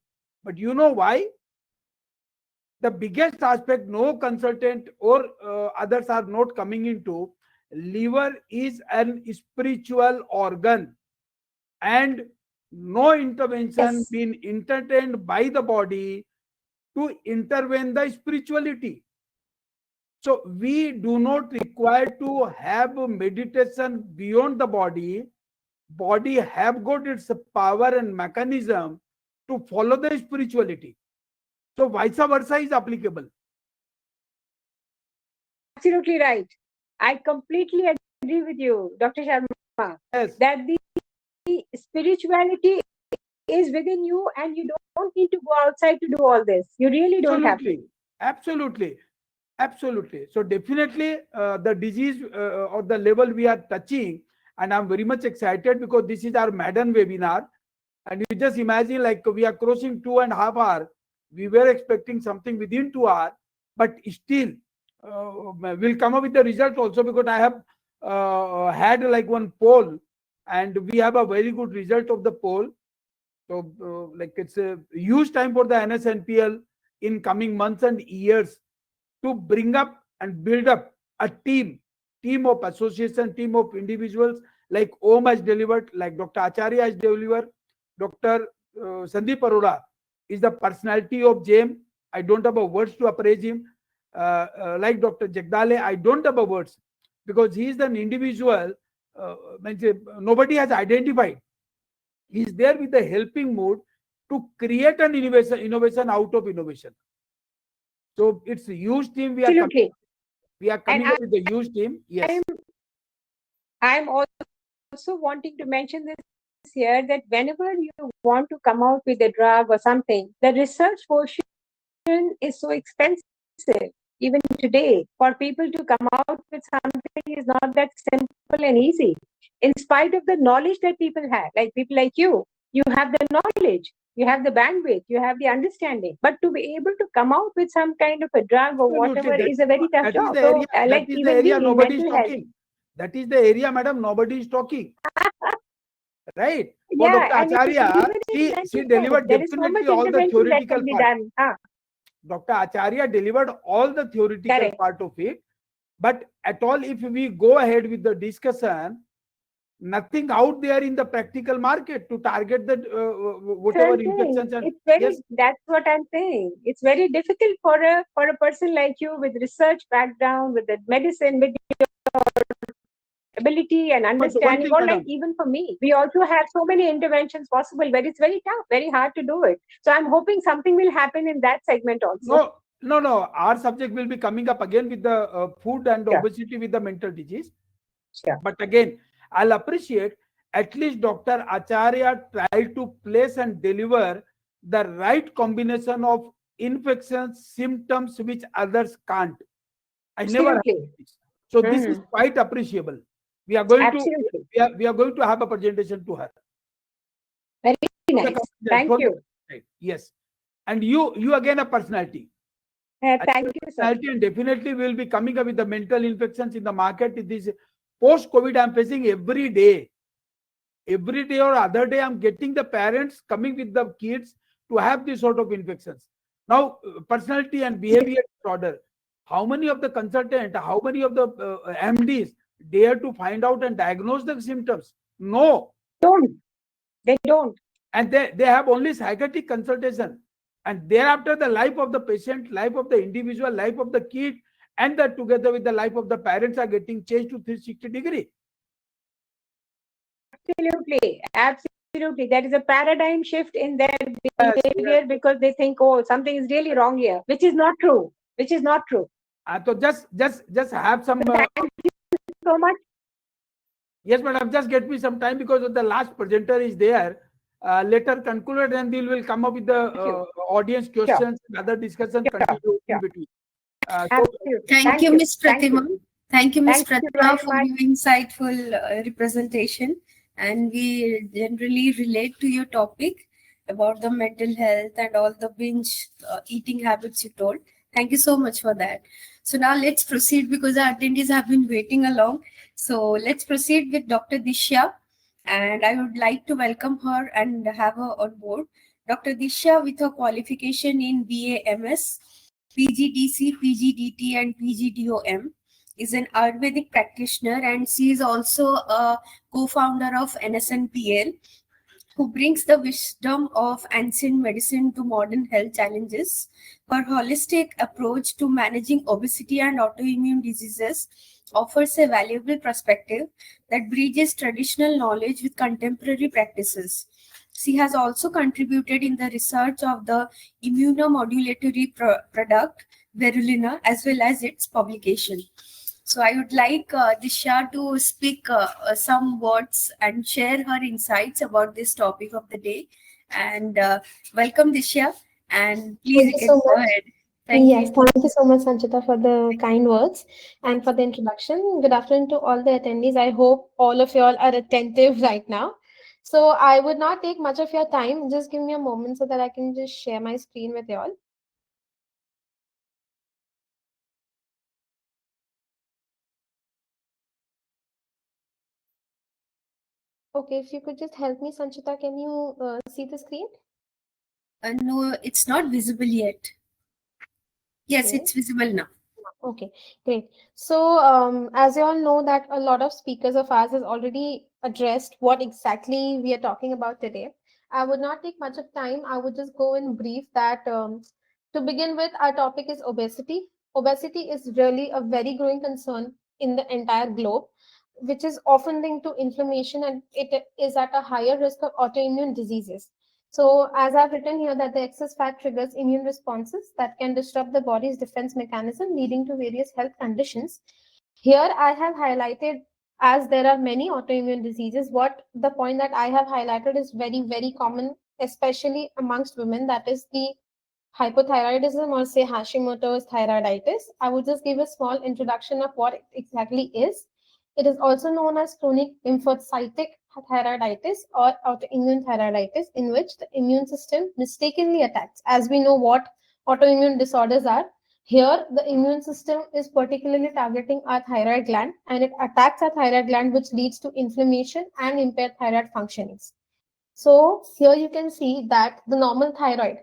But you know why? The biggest aspect no consultant or others are not coming into, liver is an spiritual organ and no intervention being entertained by the body to intervene the spirituality. So we do not require to have meditation beyond the body. Body have got its power and mechanism to follow the spirituality. So vice versa is applicable. Absolutely right. I completely agree with you, Dr. Sharma. Yes. That the spirituality is within you and you don't need to go outside to do all this. You really don't have to. Absolutely. So definitely the disease or the level we are touching, and I'm very much excited because this is our maiden webinar. And you just imagine, like, we are crossing 2.5 hours. We were expecting something within 2 hours, but still we'll come up with the result also, because I have had like one poll, and we have a very good result of the poll. So like, it's a huge time for the NSNPL in coming months and years to bring up and build up a team of association, team of individuals, like Om has delivered, like Dr. Acharya has delivered. Dr. Sandeep Arora is the personality of JAM. I don't have a words to appraise him. Like Dr. Jagdale, I don't have a words, because he is an individual nobody has identified. He is there with the helping mood to create an innovation out of innovation. So it's a huge team. We are Absolutely. coming up with a huge team. Yes. I'm also wanting to mention this here, that whenever you want to come out with a drug or something, the research portion is so expensive. Even today, for people to come out with something is not that simple and easy. In spite of the knowledge that people have, like people like you have the knowledge, you have the bandwidth, you have the understanding, but to be able to come out with some kind of a drug or whatever is a very tough job. So, like even we in mental health. That is the area, madam, nobody is talking. Right? For Yeah, Dr. Acharya, she delivered definitely all the theoretical part. Dr. Acharya delivered all the theoretical part of it. But at all, if we go ahead with the discussion, nothing out there in the practical market to target the whatever infections. That's what I'm saying. It's very difficult for a person like you with research background, with the medicine, with your ability and understanding, or like even for me, we also have so many interventions possible, but it's very tough, very hard to do it. So I'm hoping something will happen in that segment also. No. Our subject will be coming up again with the food and obesity with the mental disease. Sure. But again, I'll appreciate at least Dr. Acharya tried to place and deliver the right combination of infections, symptoms which others can't. I never had this. So this is quite appreciable. We are going to we are going to have a presentation to her. Very nice. Thank you. Yes. And you again a personality. Thank you, sir. And definitely will be coming up with the mental infections in the market. This post-COVID I'm facing every day. Every day or other day I'm getting the parents coming with the kids to have this sort of infections. Now, personality and behavior disorder. How many of the consultants, how many of the MDs dare to find out and diagnose the symptoms? No. They don't. And they have only psychiatric consultation. And thereafter, the life of the patient, life of the individual, life of the kid, and that together with the life of the parents are getting changed to 360 degrees. Absolutely. There is a paradigm shift in their behavior because they think, oh, something is really wrong here, which is not true. So just have some. Thank you so much. Yes, madam. Just get me some time because the last presenter is there. Later concluded, and we will come up with the audience questions and other discussions continue in between. Thank you, Ms. Pratima. Thank you, Ms. Pratima, for your insightful representation. And we generally relate to your topic about the mental health and all the binge eating habits you told. Thank you so much for that. So now let's proceed because our attendees have been waiting along. So let's proceed with Dr. Dishya. And I would like to welcome her and have her on board. Dr. Dishya, with her qualification in BA-MS, PGDC, PGDT, and PGDOM, is an Ayurvedic practitioner, and she is also a co-founder of NSNPL, who brings the wisdom of ancient medicine to modern health challenges. Her holistic approach to managing obesity and autoimmune diseases offers a valuable perspective that bridges traditional knowledge with contemporary practices. She has also contributed in the research of the immunomodulatory product Verulina, as well as its publication. So I would like Dishya to speak some words and share her insights about this topic of the day. And welcome, Dishya. And please go ahead. Thank you so much, Sanchita, for the kind words and for the introduction. Good afternoon to all the attendees. I hope all of you all are attentive right now. So I would not take much of your time. Just give me a moment so that I can just share my screen with you all. Okay, if you could just help me, Sanchita, can you see the screen? No, it's not visible yet. Yes, Okay. it's visible now. Okay, great. So, as you all know that a lot of speakers of ours has already addressed what exactly we are talking about today. I would not take much of time. I would just go in brief that to begin with, our topic is obesity. Obesity is really a very growing concern in the entire globe, which is often linked to inflammation, and it is at a higher risk of autoimmune diseases. So, as I've written here, that the excess fat triggers immune responses that can disrupt the body's defense mechanism, leading to various health conditions. Here, I have highlighted, as there are many autoimmune diseases, what the point that I have highlighted is very, very common, especially amongst women, that is the hypothyroidism, or say Hashimoto's thyroiditis. I would just give a small introduction of what it exactly is. It is also known as chronic lymphocytic thyroiditis or autoimmune thyroiditis, in which the immune system mistakenly attacks. As we know what autoimmune disorders are, here the immune system is particularly targeting our thyroid gland, and it attacks our thyroid gland, which leads to inflammation and impaired thyroid functionings. So here you can see that the normal thyroid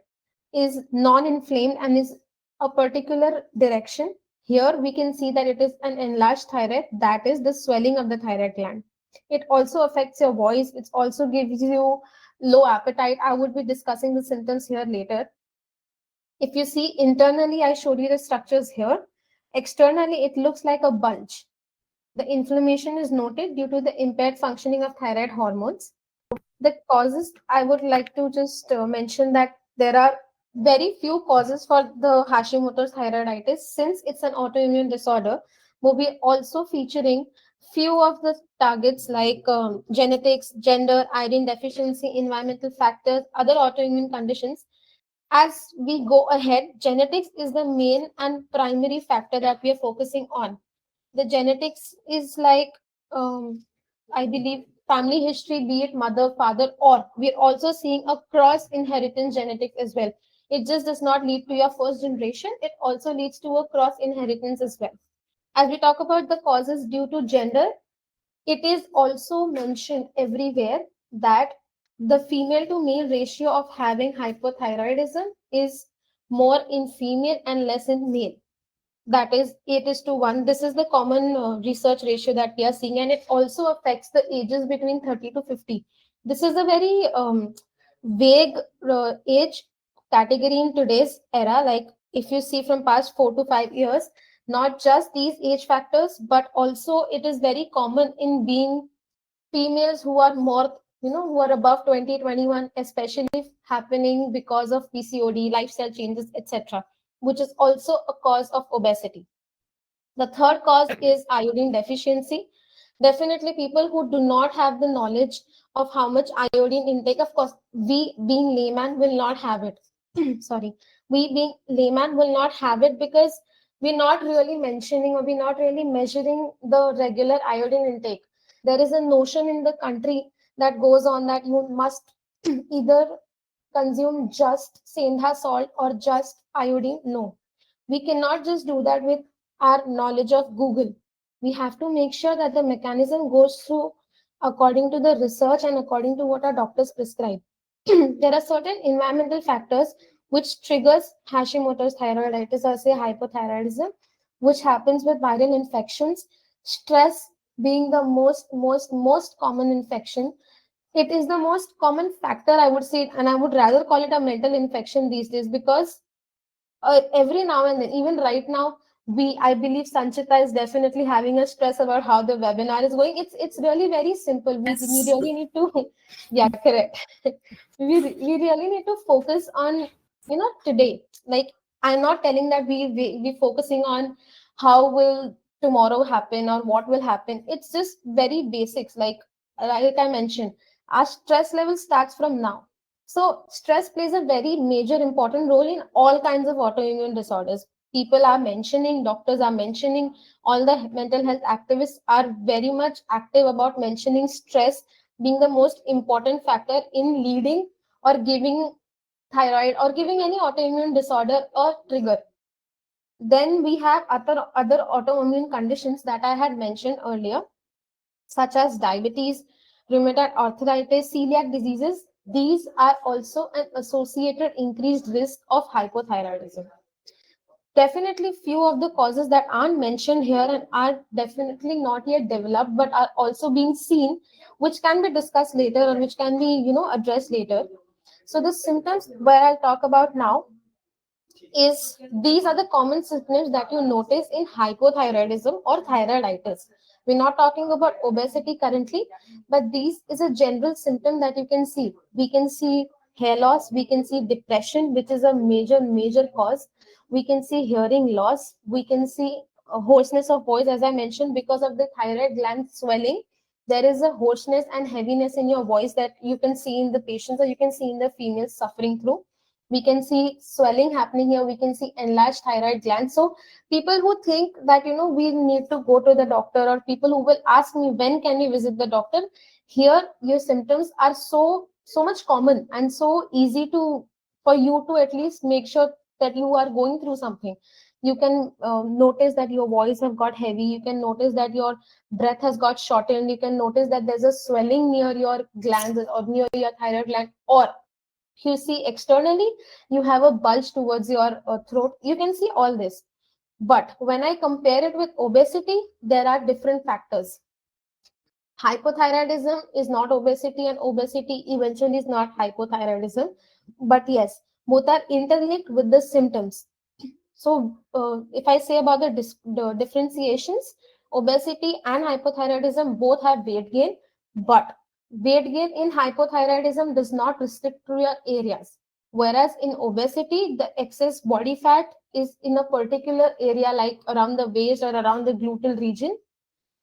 is non-inflamed and is a particular direction. Here we can see that it is an enlarged thyroid, that is the swelling of the thyroid gland. It also affects your voice. It also gives you low appetite. I would be discussing the symptoms here later. If you see internally, I showed you the structures here. Externally, it looks like a bulge. The inflammation is noted due to the impaired functioning of thyroid hormones. The causes, I would like to just mention that there are very few causes for the Hashimoto's thyroiditis, since it's an autoimmune disorder. We'll be also featuring few of the targets like genetics, gender, iron deficiency, environmental factors, other autoimmune conditions. As we go ahead, genetics is the main and primary factor that we are focusing on. The genetics is like, I believe, family history, be it mother, father, or we're also seeing a cross inheritance genetics as well. It just does not lead to your first generation, it also leads to a cross inheritance as well. As we talk about the causes due to gender, it is also mentioned everywhere that the female to male ratio of having hypothyroidism is more in female and less in male. That is 8:1. This is the common research ratio that we are seeing, and it also affects the ages between 30 to 50. This is a very vague age category in today's era. Like if you see from past 4 to 5 years, not just these age factors, but also it is very common in being females who are more, who are above 20, 21, especially happening because of PCOD, lifestyle changes, etc., which is also a cause of obesity. The third cause is iodine deficiency. Definitely, people who do not have the knowledge of how much iodine intake, of course, we being layman will not have it. Sorry, we being layman will not have it because we're not really mentioning or we're not really measuring the regular iodine intake. There is a notion in the country that goes on that you must either consume just Sendha salt or just iodine. No, we cannot just do that with our knowledge of Google. We have to make sure that the mechanism goes through according to the research and according to what our doctors prescribe. There are certain environmental factors which triggers Hashimoto's thyroiditis or say hypothyroidism, which happens with viral infections. Stress being the most common infection. It is the most common factor, I would say, and I would rather call it a mental infection these days, because every now and then, even right now, I believe Sanchita is definitely having a stress about how the webinar is going. It's really very simple. We really need to, yeah, correct. We really need to focus on, today. Like, I'm not telling that we focusing on how will tomorrow happen or what will happen. It's just very basics. Like I mentioned, our stress level starts from now. So stress plays a very major important role in all kinds of autoimmune disorders. People are mentioning, doctors are mentioning, all the mental health activists are very much active about mentioning stress being the most important factor in leading or giving thyroid or giving any autoimmune disorder or trigger. Then we have other autoimmune conditions that I had mentioned earlier, such as diabetes, rheumatoid arthritis, celiac diseases. These are also an associated increased risk of hypothyroidism. Definitely, few of the causes that aren't mentioned here and are definitely not yet developed, but are also being seen, which can be discussed later or which can be, addressed later. So the symptoms where I'll talk about now is these are the common symptoms that you notice in hypothyroidism or thyroiditis. We're not talking about obesity currently, but these is a general symptom that you can see. We can see hair loss, we can see depression, which is a major cause. We can see hearing loss, we can see hoarseness of voice, as I mentioned, because of the thyroid gland swelling. There is a hoarseness and heaviness in your voice that you can see in the patients or you can see in the females suffering through. We can see swelling happening here, we can see enlarged thyroid gland. So people who think that we need to go to the doctor, or people who will ask me when can we visit the doctor, here your symptoms are so much common and so easy to for you to at least make sure that you are going through something. You can notice that your voice have got heavy, you can notice that your breath has got shortened, you can notice that there's a swelling near your glands or near your thyroid gland, or you see externally you have a bulge towards your throat. You can see all this. But when I compare it with obesity, there are different factors. Hypothyroidism is not obesity, and obesity eventually is not hypothyroidism. But yes, both are interlinked with the symptoms. So if I say about the differentiations, obesity and hypothyroidism both have weight gain, but weight gain in hypothyroidism does not restrict to your areas. Whereas in obesity, the excess body fat is in a particular area, like around the waist or around the gluteal region.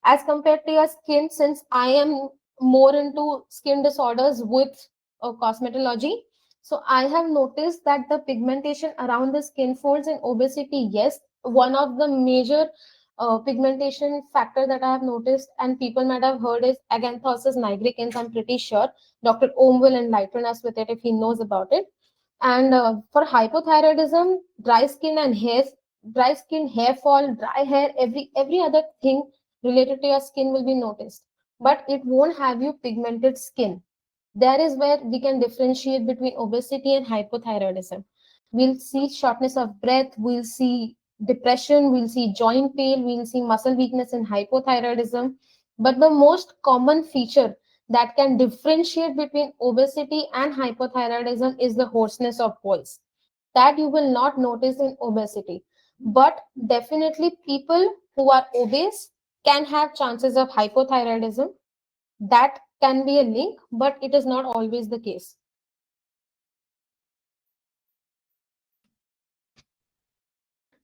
As compared to your skin, since I am more into skin disorders with cosmetology, so I have noticed that the pigmentation around the skin folds in obesity, yes, one of the major pigmentation factor that I have noticed and people might have heard is Acanthosis nigricans. I'm pretty sure Dr. Om will enlighten us with it if he knows about it. And for hypothyroidism, dry skin, hair fall, dry hair, every other thing related to your skin will be noticed, but it won't have you pigmented skin. There is where we can differentiate between obesity and hypothyroidism. We'll see shortness of breath, we'll see depression, we'll see joint pain, we'll see muscle weakness in hypothyroidism. But the most common feature that can differentiate between obesity and hypothyroidism is the hoarseness of voice. That you will not notice in obesity. But definitely people who are obese can have chances of hypothyroidism. That can be a link, but it is not always the case.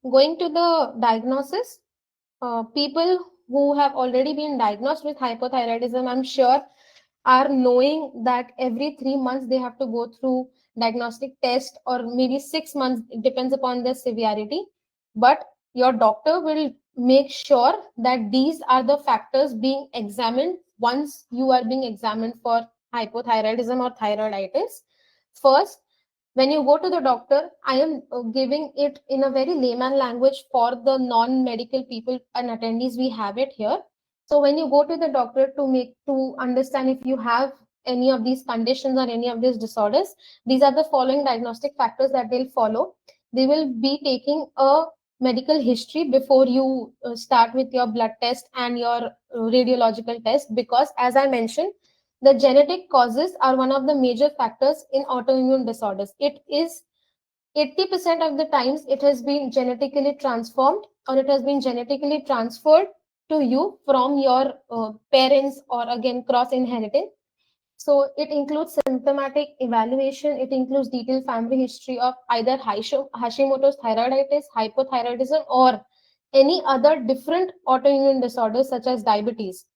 Going to the diagnosis, people who have already been diagnosed with hypothyroidism, I'm sure, are knowing that every 3 months they have to go through diagnostic test, or maybe 6 months, it depends upon the severity. But your doctor will make sure that these are the factors being examined once you are being examined for hypothyroidism or thyroiditis. First, when you go to the doctor, I am giving it in a very layman language for the non-medical people and attendees. We have it here. So when you go to the doctor to understand if you have any of these conditions or any of these disorders, these are the following diagnostic factors that they'll follow. They will be taking a medical history before you start with your blood test and your radiological test, because as I mentioned, the genetic causes are one of the major factors in autoimmune disorders. It is 80% of the times it has been genetically transformed, or it has been genetically transferred to you from your parents, or again cross inheritance. So it includes symptomatic evaluation, it includes detailed family history of either Hashimoto's thyroiditis, hypothyroidism, or any other different autoimmune disorders such as diabetes.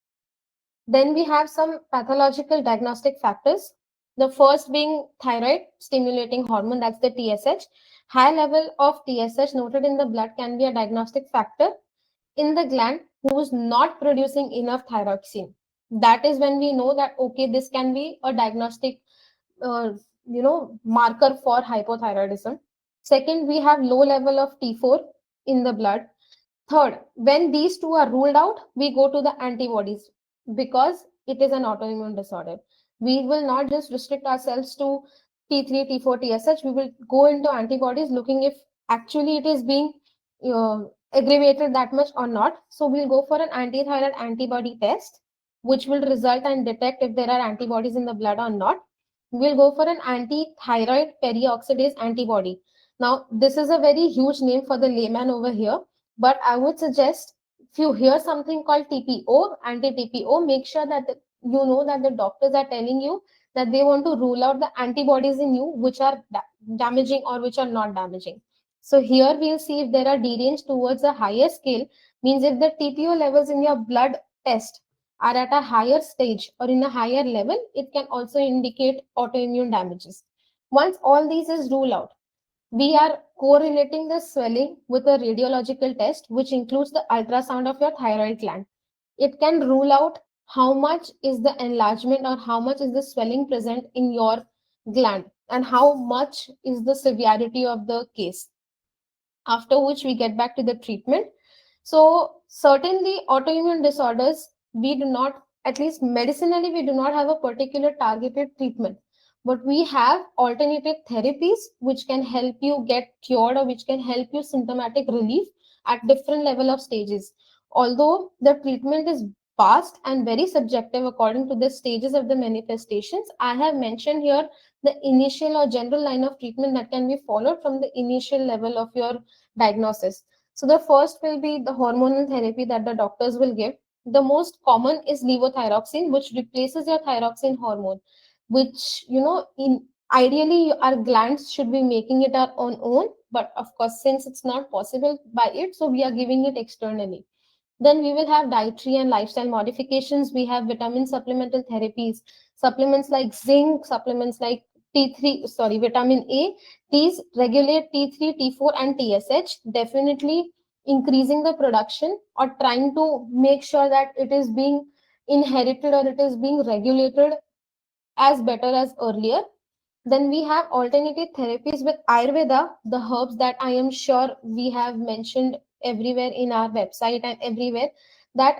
Then we have some pathological diagnostic factors. The first being thyroid stimulating hormone, that's the TSH. High level of TSH noted in the blood can be a diagnostic factor in the gland who is not producing enough thyroxine. That is when we know that, okay, this can be a diagnostic marker for hypothyroidism. Second, we have low level of T4 in the blood. Third, when these two are ruled out, we go to the antibodies because it is an autoimmune disorder. We will not just restrict ourselves to T3, T4, TSH. We will go into antibodies looking if actually it is being aggravated that much or not. So we'll go for an antithyroid antibody test, which will result and detect if there are antibodies in the blood or not. We'll go for an anti-thyroid perioxidase antibody. Now, this is a very huge name for the layman over here, but I would suggest if you hear something called TPO, anti-TPO, make sure that you know that the doctors are telling you that they want to rule out the antibodies in you which are damaging or which are not damaging. So here we'll see if there are derange towards a higher scale, means if the TPO levels in your blood test are at a higher stage or in a higher level, it can also indicate autoimmune damages. Once all these is ruled out, we are correlating the swelling with a radiological test, which includes the ultrasound of your thyroid gland. It can rule out how much is the enlargement or how much is the swelling present in your gland and how much is the severity of the case. After which we get back to the treatment. So certainly autoimmune disorders, we do not, at least medicinally, we do not have a particular targeted treatment, but we have alternative therapies which can help you get cured or which can help you symptomatic relief at different level of stages. Although the treatment is vast and very subjective according to the stages of the manifestations, I have mentioned here the initial or general line of treatment that can be followed from the initial level of your diagnosis. So the first will be the hormonal therapy that the doctors will give. The most common is levothyroxine, which replaces your thyroxine hormone, which, in ideally our glands should be making it our own, but of course, since it's not possible by it, so we are giving it externally. Then we will have dietary and lifestyle modifications. We have vitamin supplemental therapies, supplements like zinc, supplements like vitamin A. These regulate T3, T4, and TSH, definitely increasing the production or trying to make sure that it is being inherited or it is being regulated as better as earlier. Then we have alternative therapies with Ayurveda, the herbs that I am sure we have mentioned everywhere in our website and everywhere, that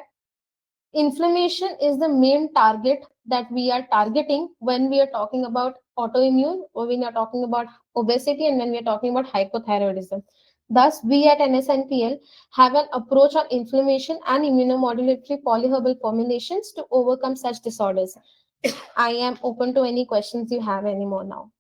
inflammation is the main target that we are targeting when we are talking about autoimmune or when we are talking about obesity and when we are talking about hypothyroidism. Thus, we at NSNPL have an approach on inflammation and immunomodulatory polyherbal formulations to overcome such disorders. I am open to any questions you have anymore now.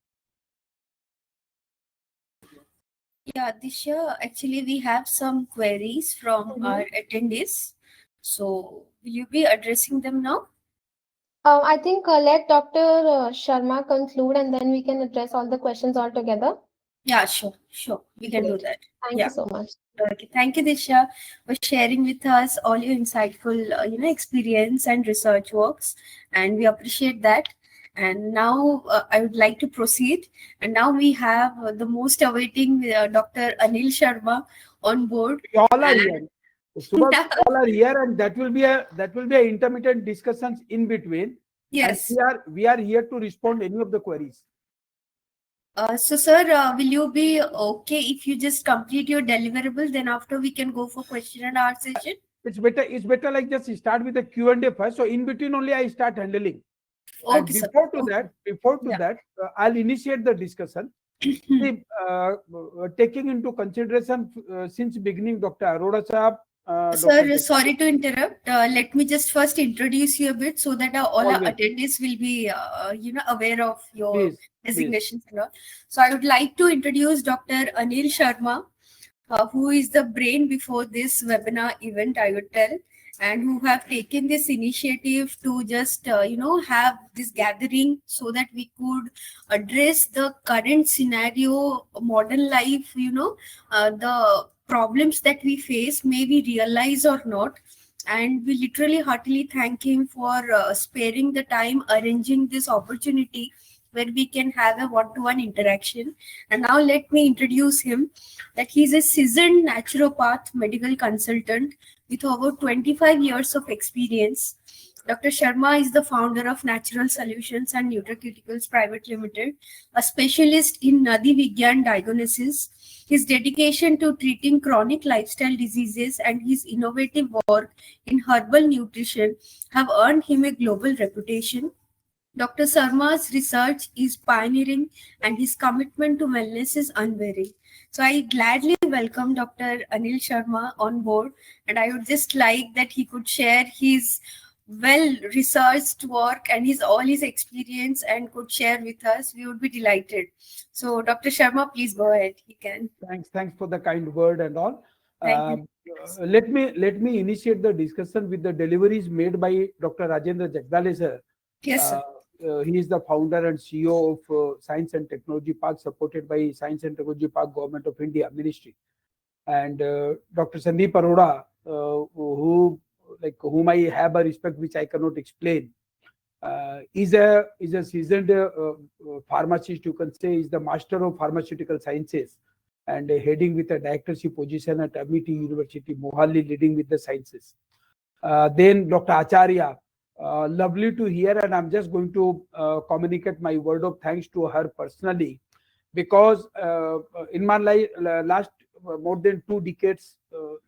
Yeah, Dishya, actually, we have some queries from our attendees. So, will you be addressing them now? I think let Dr. Sharma conclude and then we can address all the questions all together. Yeah, sure. We can do that. Thank Yeah. you so much. Okay, thank you, Dishya, for sharing with us all your insightful, experience and research works, and we appreciate that. And now I would like to proceed. And now we have the most awaiting Dr. Anil Sharma on board. We all are And- here. Subhash, Yeah. we all are here, and that will be a intermittent discussions in between. Yes. And we are here to respond any of the queries. So, sir, will you be okay if you just complete your deliverable? Then after we can go for question and answer session. It's better like just start with the Q&A first. So in between only I start handling. And Okay, sir. before to Yeah. that, I'll initiate the discussion. See, taking into consideration since beginning, Dr. Arora Sahab. Sir, sorry to interrupt. Let me just first introduce you a bit so that all our Always. attendees will be, aware of your Please. designations and all. So I would like to introduce Dr. Anil Sharma, who is the brain before this webinar event, I would tell, and who have taken this initiative to just, have this gathering so that we could address the current scenario, modern life, the problems that we face, may we realize or not. And we literally heartily thank him for sparing the time, arranging this opportunity where we can have a one-to-one interaction. And now let me introduce him, that he's a seasoned naturopath medical consultant with over 25 years of experience. Dr. Sharma is the founder of Natural Solutions and Nutraceuticals Private Limited, a specialist in Nadi Vigyan diagnosis. His dedication to treating chronic lifestyle diseases and his innovative work in herbal nutrition have earned him a global reputation. Dr. Sharma's research is pioneering and his commitment to wellness is unwavering. So I gladly welcome Dr. Anil Sharma on board, and I would just like that he could share his well-researched work and all his experience and could share with us. We would be delighted. So Dr. Sharma, please go ahead. He can. Thanks for the kind word and all. Thank you. Let me initiate the discussion with the deliveries made by Dr. Rajendra Jagdale, sir. Yes, sir. He is the founder and CEO of Science and Technology Park, supported by Science and Technology Park, Government of India Ministry. And Dr. Sandeep Arora, whom I have a respect which I cannot explain, is a seasoned pharmacist. You can say is the master of pharmaceutical sciences, and heading with a directorship position at Amity University, Mohali, leading with the sciences. Then Dr. Acharya. Lovely to hear, and I'm just going to communicate my word of thanks to her personally, because in my life, last more than 2 decades,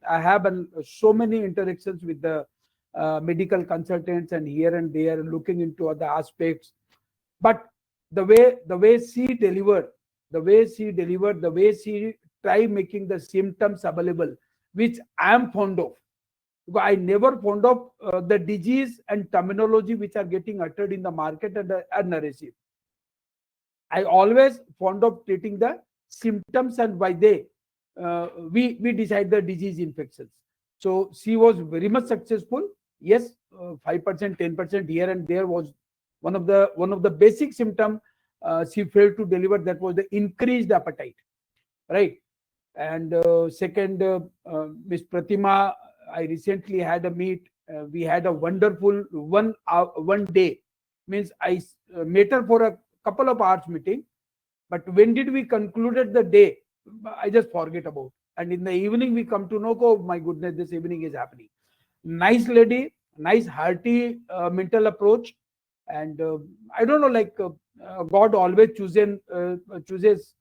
I have so many interactions with the medical consultants and here and there, looking into other aspects. But the way she delivered, the way she try making the symptoms available, which I am fond of. I never fond of the disease and terminology which are getting uttered in the market and narrative. I always fond of treating the symptoms, and by we decide the disease infections. So she was very much successful. Yes, 5%, 10% here and there was one of the basic symptom she failed to deliver. That was the increased appetite, right? And second, Miss Pratima, I recently had a meet. We had a wonderful one day. Means I met her for a couple of hours meeting, but when did we concluded the day? I just forget about. And in the evening we come to know, oh my goodness, this evening is happening. Nice lady, nice hearty mental approach, and I don't know, God always chooses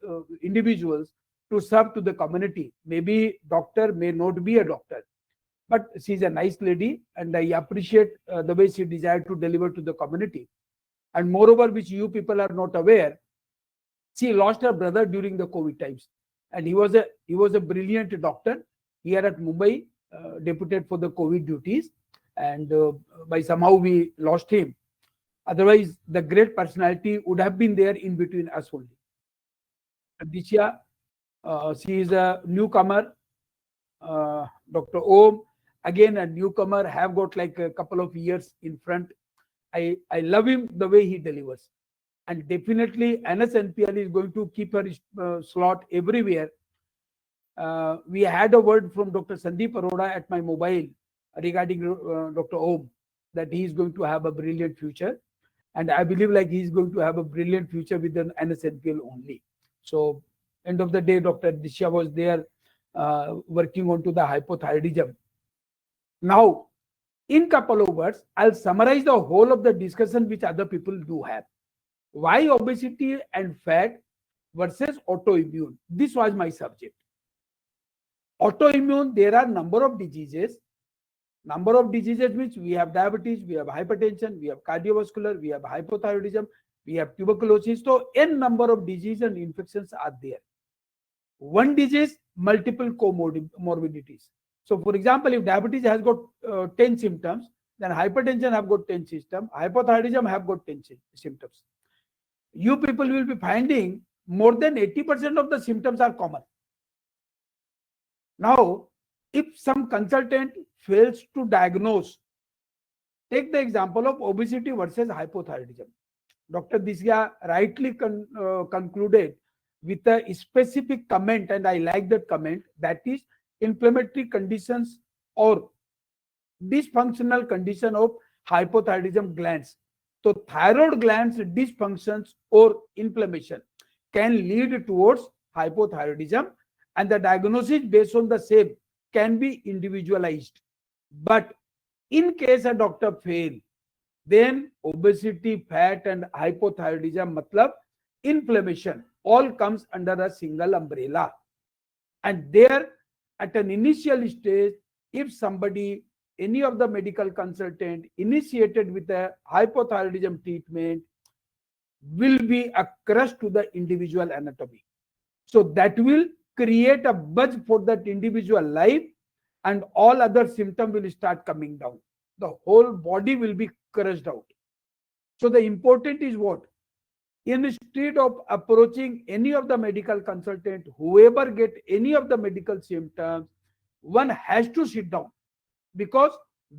individuals to serve to the community. Maybe doctor, may not be a doctor, but she's a nice lady, and I appreciate the way she desired to deliver to the community. And moreover, which you people are not aware, she lost her brother during the COVID times, and he was a brilliant doctor here at Mumbai, deputed for the COVID duties, and by somehow we lost him. Otherwise, the great personality would have been there in between us only. Dishya, she is a newcomer. Dr. Om, again a newcomer, have got like a couple of years in front. I love him the way he delivers, and definitely NSNPL is going to keep her slot everywhere. We had a word from Dr. Sandeep Arora at my mobile regarding Dr. Om, that he is going to have a brilliant future, and I believe like he is going to have a brilliant future with an NSNPL only. So end of the day, Dr. Dishya was there working on to the hypothyroidism. Now, in couple of words, I'll summarize the whole of the discussion which other people do have. Why obesity and fat versus autoimmune? This was my subject. Autoimmune, there are number of diseases. Number of diseases means we have diabetes, we have hypertension, we have cardiovascular, we have hypothyroidism, we have tuberculosis. So n number of diseases and infections are there. One disease, multiple comorbidities. So for example, if diabetes has got 10 symptoms, then hypertension have got 10 symptoms, hypothyroidism have got 10 symptoms. You people will be finding more than 80% of the symptoms are common. Now, if some consultant fails to diagnose, take the example of obesity versus hypothyroidism. Dr. Dishya rightly concluded with a specific comment, and I like that comment, that is inflammatory conditions or dysfunctional condition of hypothyroidism glands. So thyroid glands dysfunctions or inflammation can lead towards hypothyroidism, and the diagnosis based on the same can be individualized. But in case a doctor fail, then obesity, fat and hypothyroidism, matlab inflammation, all comes under a single umbrella. And there, at an initial stage, if somebody, any of the medical consultant initiated with a hypothyroidism treatment, will be a crush to the individual anatomy. So that will create a buzz for that individual life, and all other symptoms will start coming down. The whole body will be crushed out. So the important is what? Instead of approaching any of the medical consultant, whoever get any of the medical symptoms, one has to sit down, because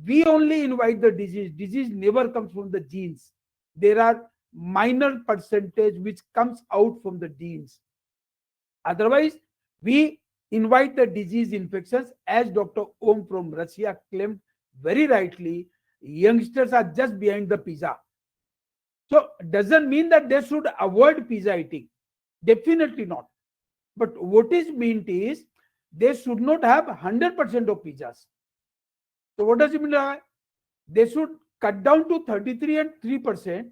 we only invite the disease. Disease never comes from the genes. There are minor percentage which comes out from the genes. Otherwise, we invite the disease infections, as Dr. Om from Russia claimed very rightly. Youngsters are just behind the pizza. So doesn't mean that they should avoid pizza eating. Definitely not. But what is meant is they should not have 100% of pizzas. So what does it mean? They should cut down to 33 and 3%,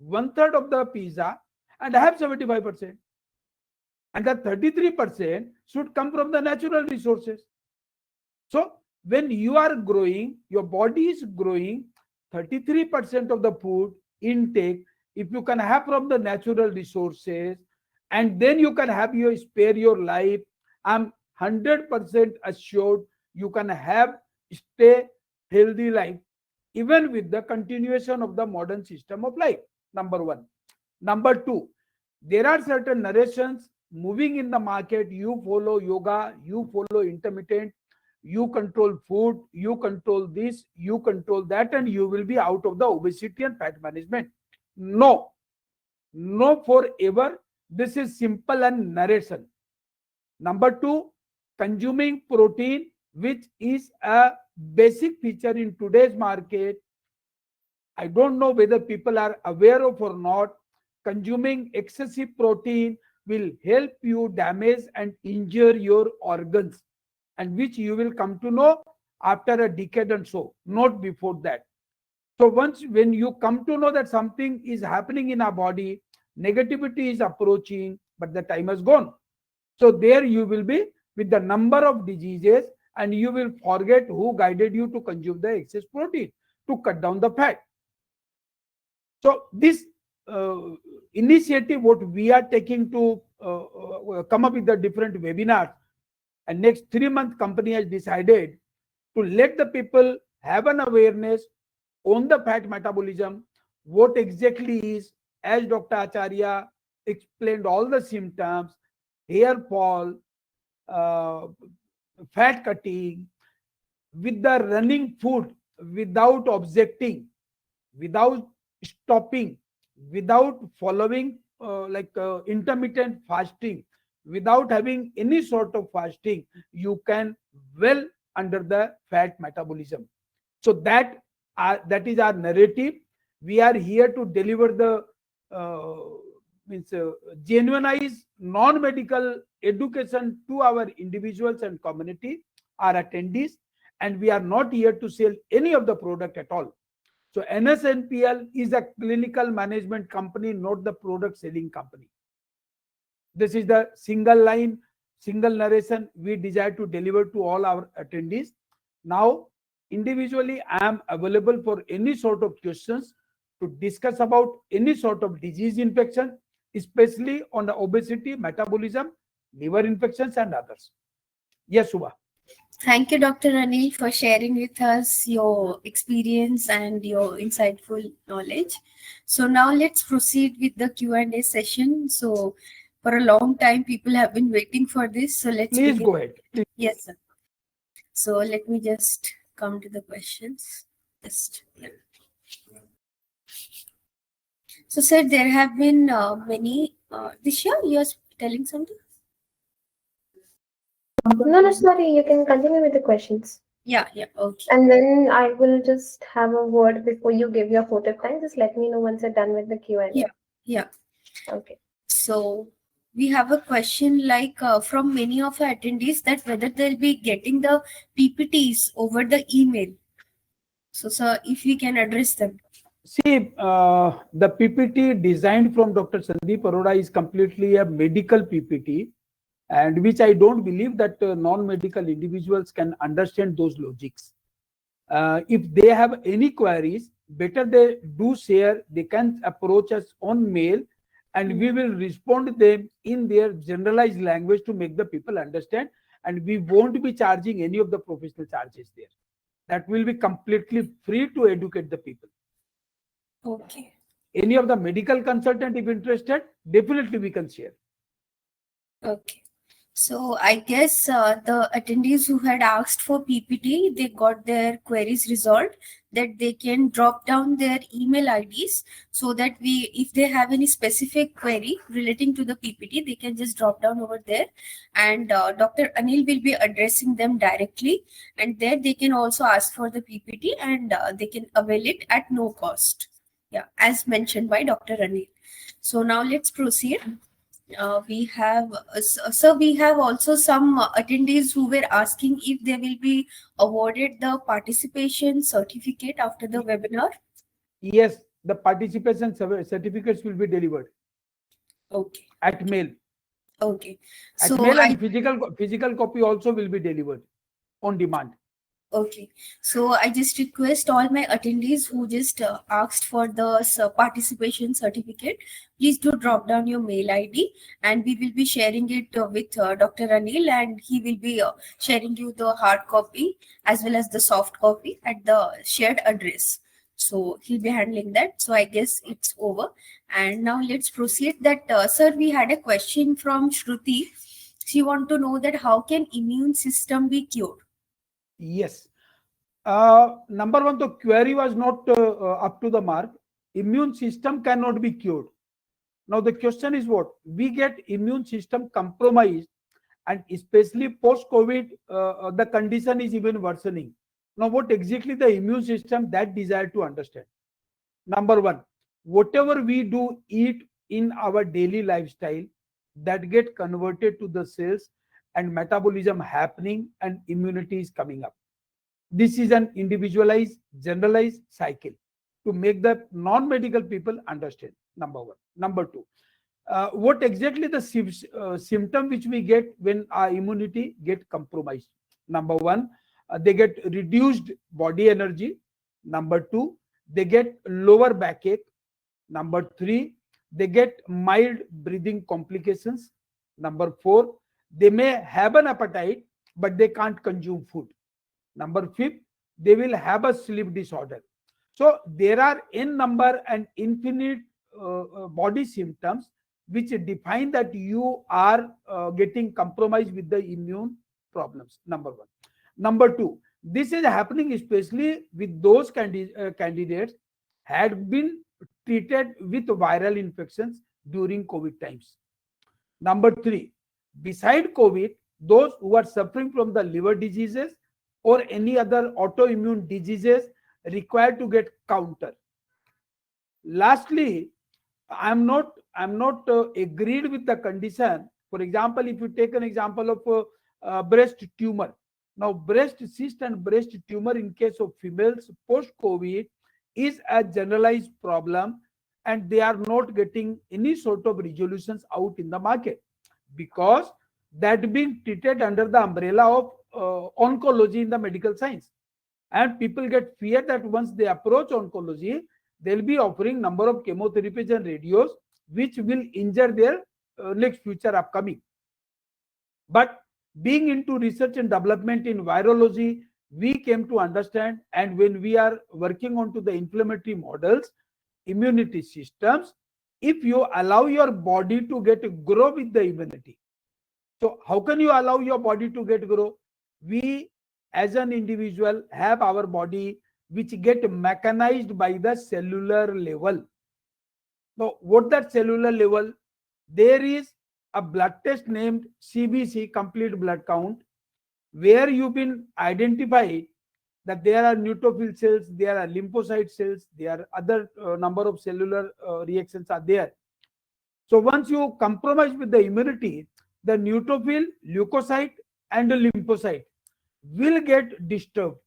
1/3 of the pizza, and have 75%. And the 33% should come from the natural resources. So when you are growing, your body is growing, 33% of the food intake, if you can have from the natural resources, and then you can have your spare your life, I'm 100% assured you can have stay healthy life, even with the continuation of the modern system of life. Number one. Number two, there are certain narrations moving in the market. You follow yoga, you follow intermittent, you control food, you control this, you control that, and you will be out of the obesity and fat management. No, no, forever. This is simple and narration. Number two, consuming protein, which is a basic feature in today's market. I don't know whether people are aware of or not. Consuming excessive protein will help you damage and injure your organs, and which you will come to know after a decade and so, not before that. So once when you come to know that something is happening in our body, negativity is approaching, but the time has gone. So there you will be with the number of diseases, and you will forget who guided you to consume the excess protein to cut down the fat. So this initiative, what we are taking to come up with the different webinars, and next 3 months company has decided to let the people have an awareness on the fat metabolism, what exactly is, as Dr. Acharya explained all the symptoms, hair fall, fat cutting, with the running food, without objecting, without stopping, without following intermittent fasting, without having any sort of fasting, you can well under the fat metabolism. So that is our narrative. We are here to deliver the genuinize non-medical education to our individuals and community, our attendees, and we are not here to sell any of the product at all. So NSNPL is a clinical management company, not the product selling company. This is the single line, single narration we desire to deliver to all our attendees. Now, individually, I am available for any sort of questions to discuss about any sort of disease infection, especially on the obesity, metabolism, liver infections, and others. Yes, Subha. Thank you, Dr. Anil, for sharing with us your experience and your insightful knowledge. So now let's proceed with the Q&A session. So for a long time, people have been waiting for this. So let's Please begin. go ahead. Please. Yes, sir. So let me just come to the questions. So, sir, there have been many. Dishya, you are telling something? No, sorry. You can continue with the questions. Yeah, okay. And then I will just have a word before you give your photo time. Just let me know once you're done with the Q&A. Yeah. Okay. So we have a question like from many of our attendees that whether they'll be getting the PPTs over the email. So, sir, if we can address them. See, the PPT designed from Dr. Sandeep Arora is completely a medical PPT, and which I don't believe that non-medical individuals can understand those logics. If they have any queries, better they do share. They can approach us on mail, and we will respond them in their generalized language to make the people understand. And we won't be charging any of the professional charges there. That will be completely free to educate the people. Okay. Any of the medical consultant, if interested, definitely we can share. Okay. So I guess the attendees who had asked for PPT, they got their queries resolved, that they can drop down their email IDs so that if they have any specific query relating to the PPT, they can just drop down over there, and Dr. Anil will be addressing them directly, and there they can also ask for the PPT, and they can avail it at no cost. Yeah, as mentioned by Dr. Anil. So now let's proceed. We have we have also some attendees who were asking if they will be awarded the participation certificate after the webinar. Yes, the participation certificates will be delivered. Okay. At mail. Okay. At So mail, and physical copy also will be delivered on demand. Okay, so I just request all my attendees who just asked for the participation certificate, please do drop down your mail ID, and we will be sharing it with Dr. Anil, and he will be sharing you the hard copy as well as the soft copy at the shared address. So he'll be handling that. So I guess it's over. And now let's proceed. That sir, we had a question from Shruti. She want to know that how can immune system be cured? Yes. Number one, the query was not up to the mark. Immune system cannot be cured. Now the question is what? We get immune system compromised, and especially post-COVID, the condition is even worsening. Now what exactly the immune system that desire to understand? Number one, whatever we do eat in our daily lifestyle, that get converted to the cells, and metabolism happening, and immunity is coming up. This is an individualized, generalized cycle to make the non-medical people understand. Number one. Number two, what exactly the symptom which we get when our immunity get compromised? Number one, they get reduced body energy. Number two, they get lower backache. Number three, they get mild breathing complications. Number four, they may have an appetite, but they can't consume food. Number fifth, they will have a sleep disorder. So there are n number and infinite body symptoms which define that you are getting compromised with the immune problems. Number one. Number two, this is happening especially with those candidates had been treated with viral infections during COVID times. Number three, beside COVID, those who are suffering from the liver diseases or any other autoimmune diseases required to get counter. Lastly, I'm not agreed with the condition. For example, if you take an example of breast tumor. Now, breast cyst and breast tumor in case of females post-COVID is a generalized problem, and they are not getting any sort of resolutions out in the market because that being treated under the umbrella of oncology in the medical science. And people get fear that once they approach oncology, they'll be offering number of chemotherapies and radios, which will injure their next future upcoming. But being into research and development in virology, we came to understand, and when we are working on to the inflammatory models, immunity systems, if you allow your body to grow with the immunity. So how can you allow your body to grow? We as an individual have our body which get mechanized by the cellular level. Now what that cellular level? There is a blood test named CBC, complete blood count, where you've been identified that there are neutrophil cells, there are lymphocyte cells, there are other number of cellular reactions are there. So once you compromise with the immunity, the neutrophil, leukocyte, and the lymphocyte will get disturbed.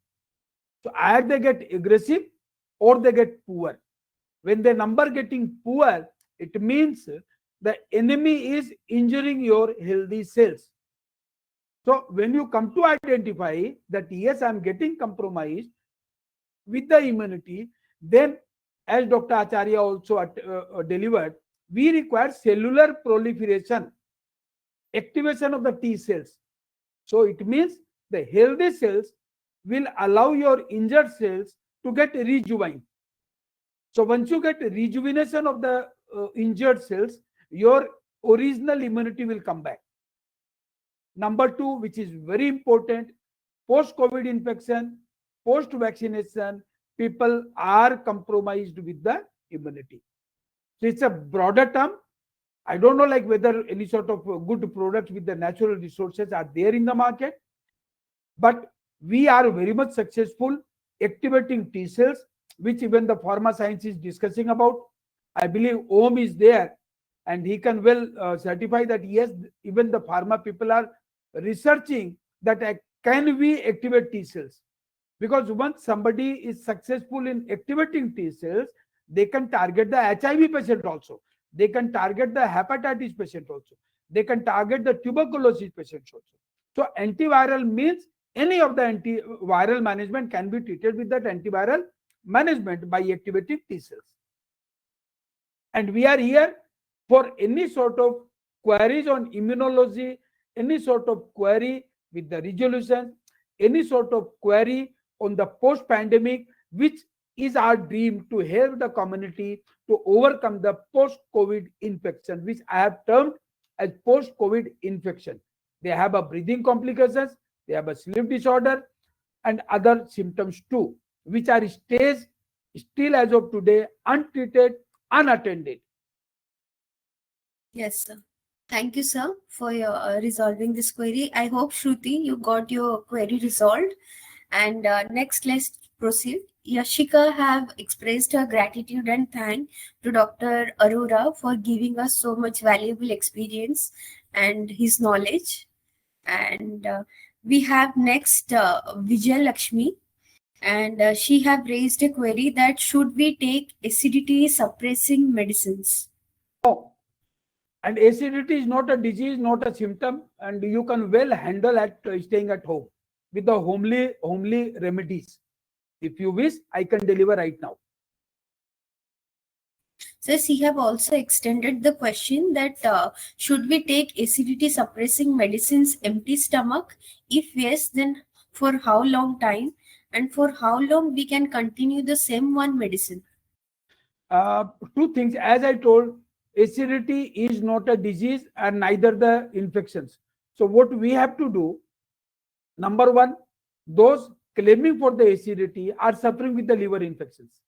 So either they get aggressive or they get poor. When the number getting poor, it means the enemy is injuring your healthy cells. So when you come to identify that yes, I'm getting compromised with the immunity, then as Dr. Acharya also delivered, we require cellular proliferation, activation of the T cells. So it means the healthy cells will allow your injured cells to get rejuvenated. So once you get rejuvenation of the injured cells, your original immunity will come back. Number two, which is very important, post-COVID infection, post-vaccination, people are compromised with the immunity. So it's a broader term. I don't know like whether any sort of good products with the natural resources are there in the market, but we are very much successful activating T cells, which even the pharma science is discussing about. I believe Om is there and he can well certify that yes, even the pharma people are researching that can we activate T cells? Because once somebody is successful in activating T cells, they can target the HIV patient also. They can target the hepatitis patient also. They can target the tuberculosis patients also. So antiviral means any of the antiviral management can be treated with that antiviral management by activating T cells. And we are here for any sort of queries on immunology, any sort of query with the resolution, any sort of query on the post-pandemic, which is our dream to help the community to overcome the post-COVID infection, which I have termed as post-COVID infection. They have a breathing complications, they have a sleep disorder, and other symptoms too, which are still as of today untreated, unattended. Yes, sir. Thank you, sir, for your resolving this query. I hope, Shruti, you got your query resolved. And next, let's proceed. Yashika have expressed her gratitude and thank to Dr. Arora for giving us so much valuable experience and his knowledge. And we have next Vijay Lakshmi, and she have raised a query that should we take acidity suppressing medicines? No. And acidity is not a disease, not a symptom, and you can well handle at staying at home with the homely remedies. If you wish, I can deliver right now. So she have also extended the question that should we take acidity suppressing medicines empty stomach? If yes, then for how long time and for how long we can continue the same one medicine? Two things, as I told, acidity is not a disease and neither the infections. So what we have to do, number one, those claiming for the acidity are suffering with the liver infections,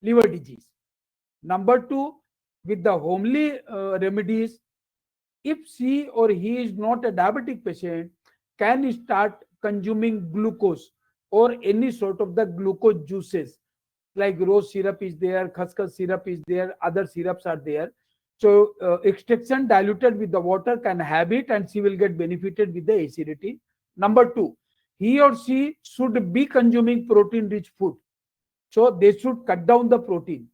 liver disease. Number two, with the homely remedies, if she or he is not a diabetic patient, can start consuming glucose or any sort of the glucose juices, like rose syrup is there, khaskhas syrup is there, other syrups are there. So extraction diluted with the water can have it and she will get benefited with the acidity. Number two, he or she should be consuming protein rich food. So they should cut down the protein.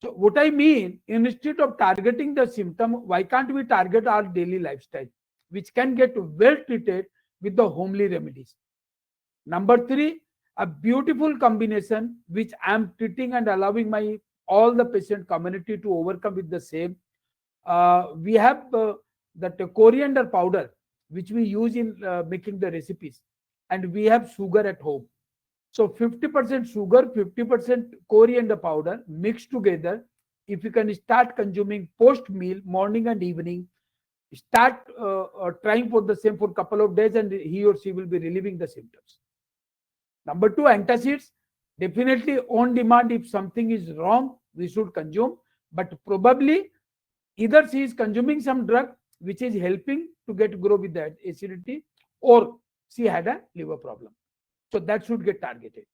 So what I mean, instead of targeting the symptom, why can't we target our daily lifestyle, which can get well treated with the homely remedies? Number three, a beautiful combination which I am treating and allowing my all the patient community to overcome with the same. We have that coriander powder which we use in making the recipes, and we have sugar at home. So 50% sugar, 50% coriander powder mixed together. If you can start consuming post meal, morning and evening, start trying for the same for a couple of days, and he or she will be relieving the symptoms. Number two, antacids. Definitely on demand, if something is wrong, we should consume. But probably either she is consuming some drug which is helping to get grow with that acidity, or she had a liver problem. So that should get targeted.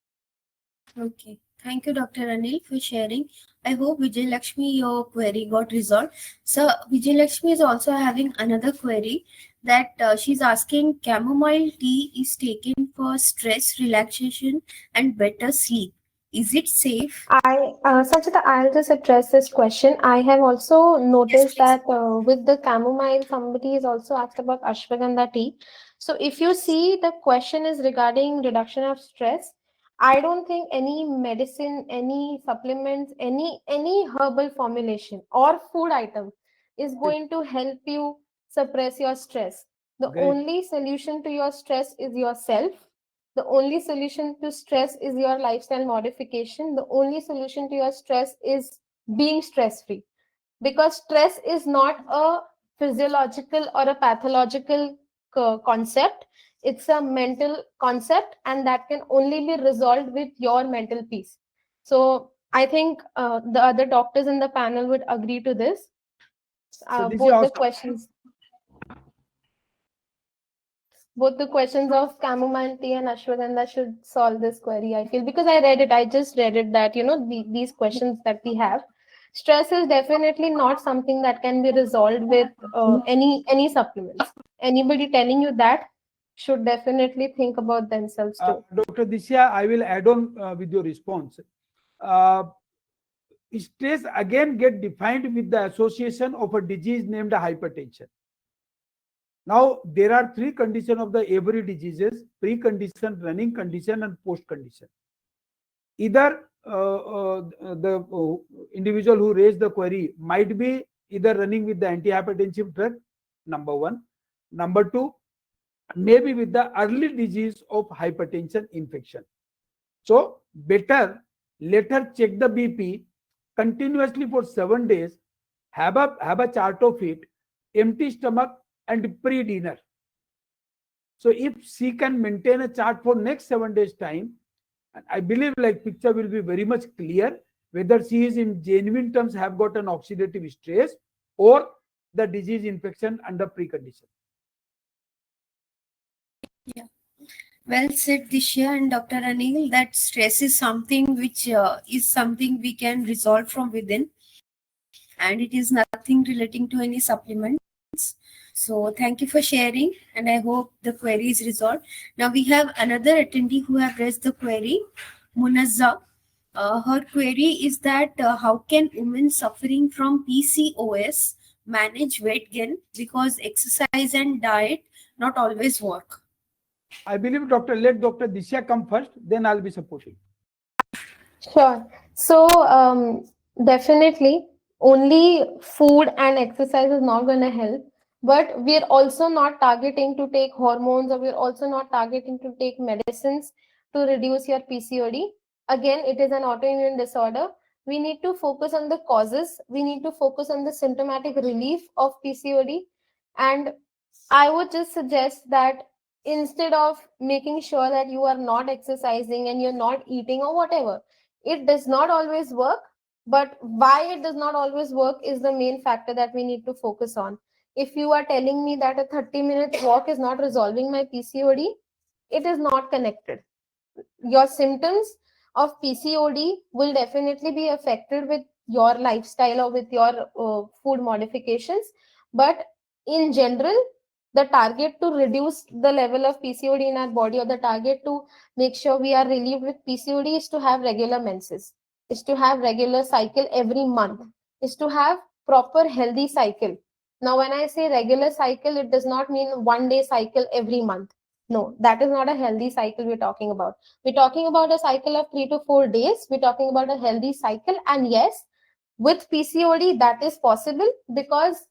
Okay. Thank you, Dr. Anil, for sharing. I hope Vijay Lakshmi, your query got resolved. So Vijay Lakshmi is also having another query that she's asking, chamomile tea is taken for stress relaxation and better sleep. Is it safe? Sanchita, I'll just address this question. I have also noticed please. that with the chamomile, somebody has also asked about ashwagandha tea. So if you see, the question is regarding reduction of stress. I don't think any medicine, any supplements, any herbal formulation or food item is going to help you suppress your stress. The Great. only solution to your stress is yourself. The only solution to stress is your lifestyle modification. The only solution to your stress is being stress free, because stress is not a physiological or a pathological concept. It's a mental concept, and that can only be resolved with your mental peace. So I think the other doctors in the panel would agree to this. So this is Both the awesome. questions, both the questions of chamomile tea and ashwagandha should solve this query, I feel, because I just read it, that these questions that we have, stress is definitely not something that can be resolved with any supplements. Anybody telling you that should definitely think about themselves too. Dr. Dishya, I will add on with your response. Uh, Stress again get defined with the association of a disease named hypertension. Now, there are three conditions of the every diseases: pre-condition, running condition, and post-condition. Either the individual who raised the query might be either running with the antihypertensive drug, number one. Number two, maybe with the early disease of hypertension infection. So, better let her check the BP continuously for 7 days, have a chart of it, empty stomach and pre-dinner. So if she can maintain a chart for next 7 days time, I believe like picture will be very much clear whether she is in genuine terms have got an oxidative stress or the disease infection under precondition. Yeah. Well said, Dishya and Dr. Anil, that stress is something which is something we can resolve from within, and it is nothing relating to any supplements. So thank you for sharing, and I hope the query is resolved. Now we have another attendee who have raised the query, Munazza. Her query is that how can women suffering from PCOS manage weight gain, because exercise and diet not always work? I believe let Dr. Dishya come first, then I'll be supporting. Sure. So definitely only food and exercise is not going to help, but we're also not targeting to take hormones, or we're also not targeting to take medicines to reduce your PCOD. Again, it is an autoimmune disorder. We need to focus on the causes. We need to focus on the symptomatic relief of PCOD. And I would just suggest that instead of making sure that you are not exercising and you're not eating or whatever, it does not always work. But why it does not always work is the main factor that we need to focus on. If you are telling me that a 30-minute walk is not resolving my PCOD, it is not connected. Your symptoms of PCOD will definitely be affected with your lifestyle or with your food modifications. But in general, the target to reduce the level of PCOD in our body, or the target to make sure we are relieved with PCOD, is to have regular menses, is to have regular cycle every month, is to have proper healthy cycle. Now, when I say regular cycle, it does not mean 1 day cycle every month. No, that is not a healthy cycle we're talking about. We're talking about a cycle of 3 to 4 days. We're talking about a healthy cycle. And yes, with PCOD, that is possible, because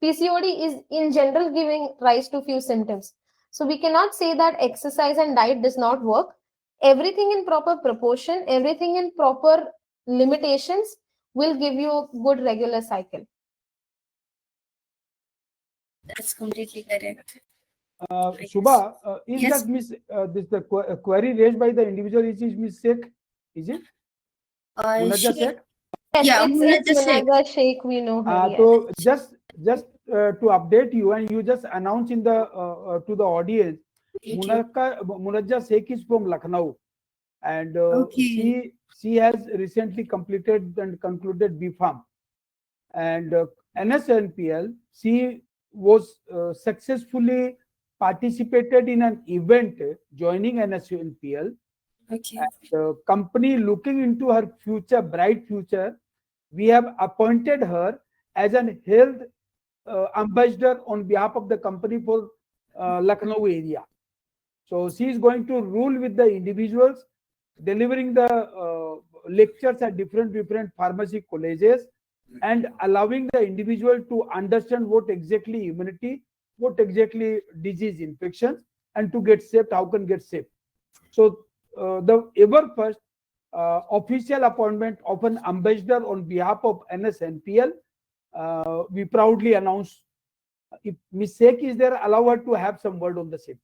PCOD is in general giving rise to few symptoms. So we cannot say that exercise and diet does not work. Everything in proper proportion, everything in proper limitations will give you a good regular cycle. That's completely correct. Shubha, is Yes. that the query raised by the individual is Miss Sheikh? Is it? Munajja Sheikh? Yes, Yeah, it's Munajja Sheikh, we know her. Yes. So just to update you, and you just announce in the to the audience, Munajja Sheikh is from Lucknow, and she has recently completed and concluded B.Pharm, and NSNPL. She was successfully participated in an event joining NSNPL, Okay. The company looking into her future, bright future, we have appointed her as an health ambassador on behalf of the company for Lucknow area. So she is going to rule with the individuals, delivering the lectures at different pharmacy colleges, and allowing the individual to understand what exactly immunity, what exactly disease infections, and to get saved, how can get saved. So the ever first official appointment of an ambassador on behalf of NSNPL, we proudly announce. If mistake is there, allow her to have some word on the same.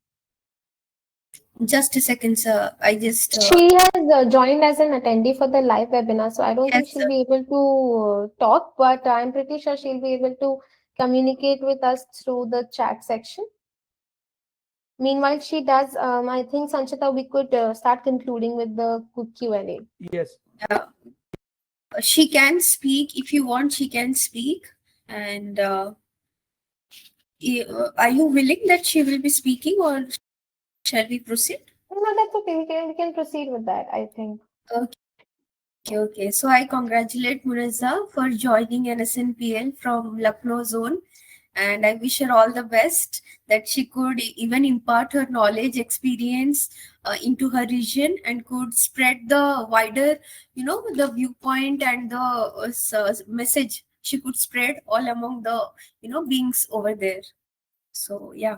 Just a second, sir. I just. She has joined as an attendee for the live webinar, so I don't think Yes, she'll sir. be able to talk, but I'm pretty sure she'll be able to communicate with us through the chat section. Meanwhile, she does. I think Sanchita, we could start concluding with the Q&A. Yes. She can speak if you want. She can speak, and are you willing that she will be speaking, or shall we proceed? No, that's okay. We can proceed with that, I think. Okay. So I congratulate Munazza for joining NSNPL from Lucknow zone, and I wish her all the best, that she could even impart her knowledge, experience into her region, and could spread the wider, the viewpoint and the message she could spread all among the, beings over there. So yeah,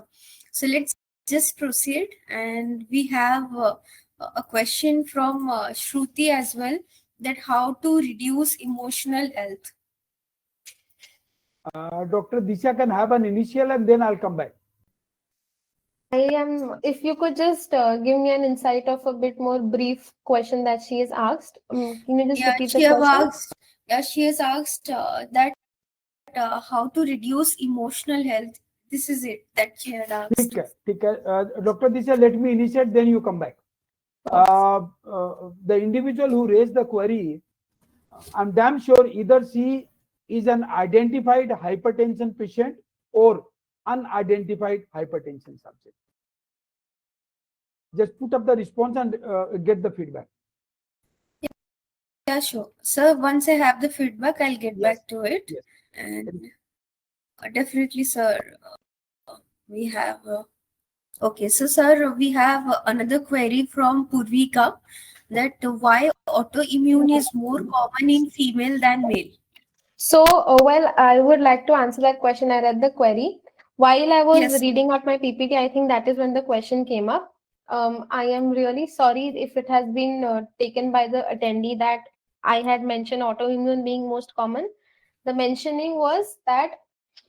so let's just proceed, and we have a question from Shruti as well, that how to reduce emotional health. Dr. Disha can have an initial and then I'll come back. If you could just give me an insight of a bit more brief question that she has asked. Can you just repeat the question? She has asked that how to reduce emotional health. This is it that she had asked. Dr. Disha, let me initiate, then you come back. The individual who raised the query, I'm damn sure either she is an identified hypertension patient or unidentified hypertension subject. Just put up the response and get the feedback. Yeah, sure. Sir, once I have the feedback, I'll get back to it. Yes. And definitely, sir, we have... okay, so sir, we have another query from Purvika, that why autoimmune is more common in female than male. So, well, I would like to answer that question. I read the query. While I was Yes. reading out my PPT, I think that is when the question came up. I am really sorry if it has been taken by the attendee that I had mentioned autoimmune being most common. The mentioning was that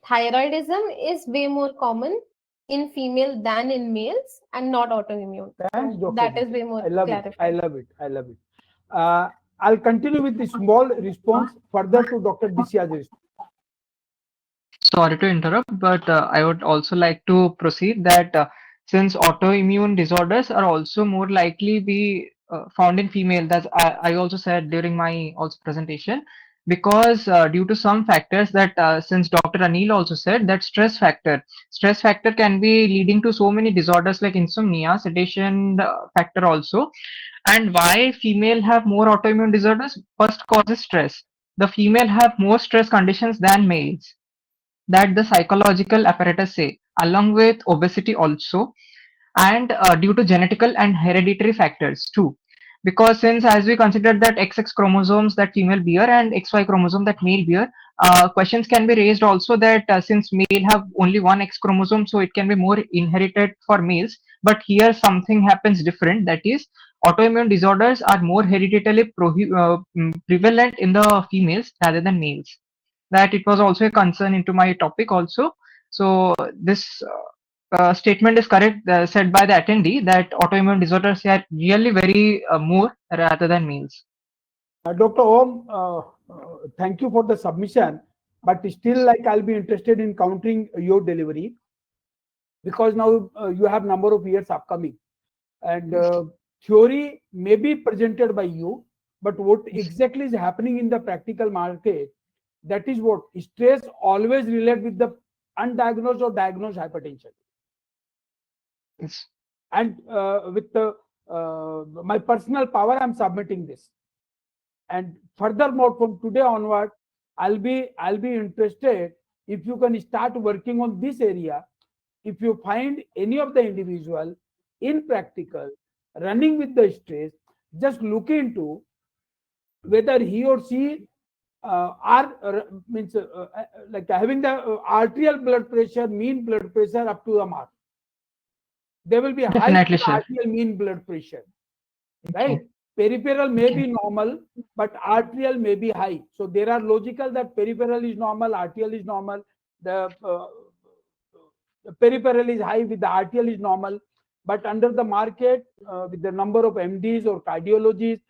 thyroidism is way more common in female than in males, and not autoimmune. Thanks, So Dr. that is Disha. way more I love clarified. it. I love it. I'll continue with the small response further to Dr. Dishya's response. Sorry to interrupt, but I would also like to proceed that since autoimmune disorders are also more likely be found in female, that's I also said during my also presentation, because due to some factors that since Dr. Anil also said that stress factor can be leading to so many disorders like insomnia, sedation factor also. And why female have more autoimmune disorders? First cause is stress. The female have more stress conditions than males, that the psychological apparatus say, along with obesity also, and due to genetical and hereditary factors too. Because since as we consider that XX chromosomes that female bear and XY chromosome that male bear, questions can be raised also that since male have only one X chromosome, so it can be more inherited for males. But here something happens different, that is autoimmune disorders are more hereditarily prevalent in the females rather than males. That it was also a concern into my topic also. So this statement is correct, said by the attendee, that autoimmune disorders are really very more rather than males. Dr. Om, thank you for the submission, but still, like, I'll be interested in countering your delivery, because now you have number of years upcoming, and theory may be presented by you, but what exactly is happening in the practical market, that is what stress always relate with the undiagnosed or diagnosed hypertension. Yes. And with the my personal power, I'm submitting this. And furthermore, from today onward, I'll be interested if you can start working on this area. If you find any of the individual in practical running with the stress, just look into whether he or she means like having the arterial blood pressure, mean blood pressure up to the mark. There will be high Definitely, sir. arterial mean blood pressure, Okay. right? Peripheral may Okay. be normal, but arterial may be high. So there are logical that peripheral is normal, arterial is normal. The peripheral is high with the arterial is normal. But under the market, with the number of MDs or cardiologists,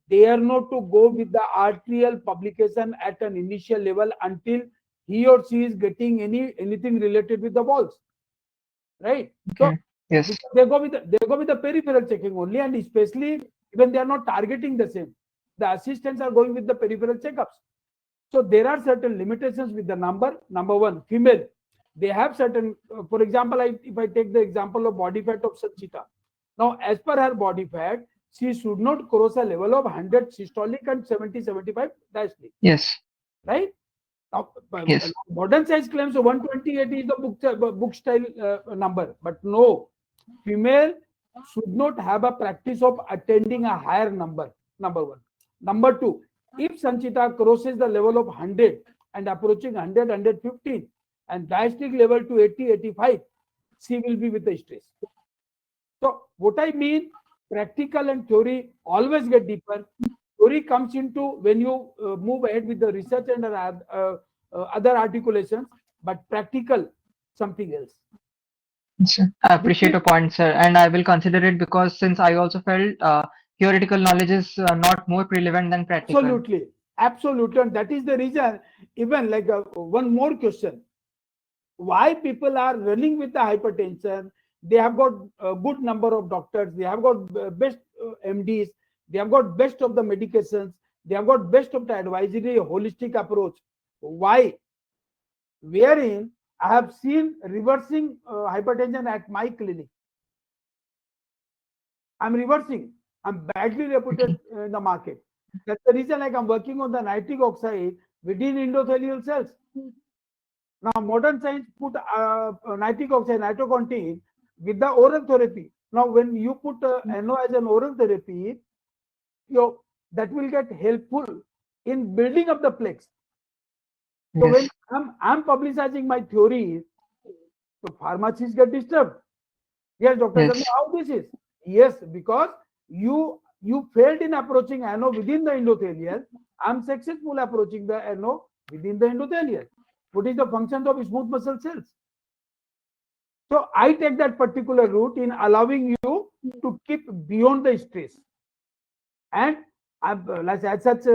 they are not to go with the arterial publication at an initial level until he or she is getting anything related with the walls, right? So Okay. Yes. they go with the peripheral checking only, and especially when they are not targeting the same, the assistants are going with the peripheral checkups. So there are certain limitations with the number. Number one, female, they have certain, for example, if I take the example of body fat of Sanchita, now as per her body fat, she should not cross a level of 100 systolic and 70-75 diastolic, Yes. right? Now, Yes. modern science claims 128 is the book style number, but no, female should not have a practice of attending a higher number. Number one. Number two, if Sanchita crosses the level of 100 and approaching 100, 115 and diastolic level to 80, 85, she will be with the stress. So what I mean, practical and theory always get deeper. Theory comes into when you move ahead with the research and other articulations, but practical, something else. Sir, I appreciate your point, sir, and I will consider it because since I also felt theoretical knowledge is not more relevant than practical. Absolutely, absolutely, and that is the reason. Even like one more question: why people are running with the hypertension? They have got a good number of doctors. They have got best MDs. They have got best of the medications. They have got best of the advisory holistic approach. Why? Wherein I have seen reversing hypertension at my clinic. I'm reversing. I'm badly reputed in the market. That's the reason, like I'm working on the nitric oxide within endothelial cells. Now, modern science put nitric oxide, nitrocontin with the oral therapy. Now, when you put NO as an oral therapy, that will get helpful in building up the plex. So Yes. when I'm publicizing my theories, so pharmacists get disturbed. Yes, Dr. Yes. Sharma, how this is? Yes, because you failed in approaching NO within the endothelial. I'm successful approaching the NO within the endothelial. What is the function of smooth muscle cells? So I take that particular route in allowing you to keep beyond the stress. And as such,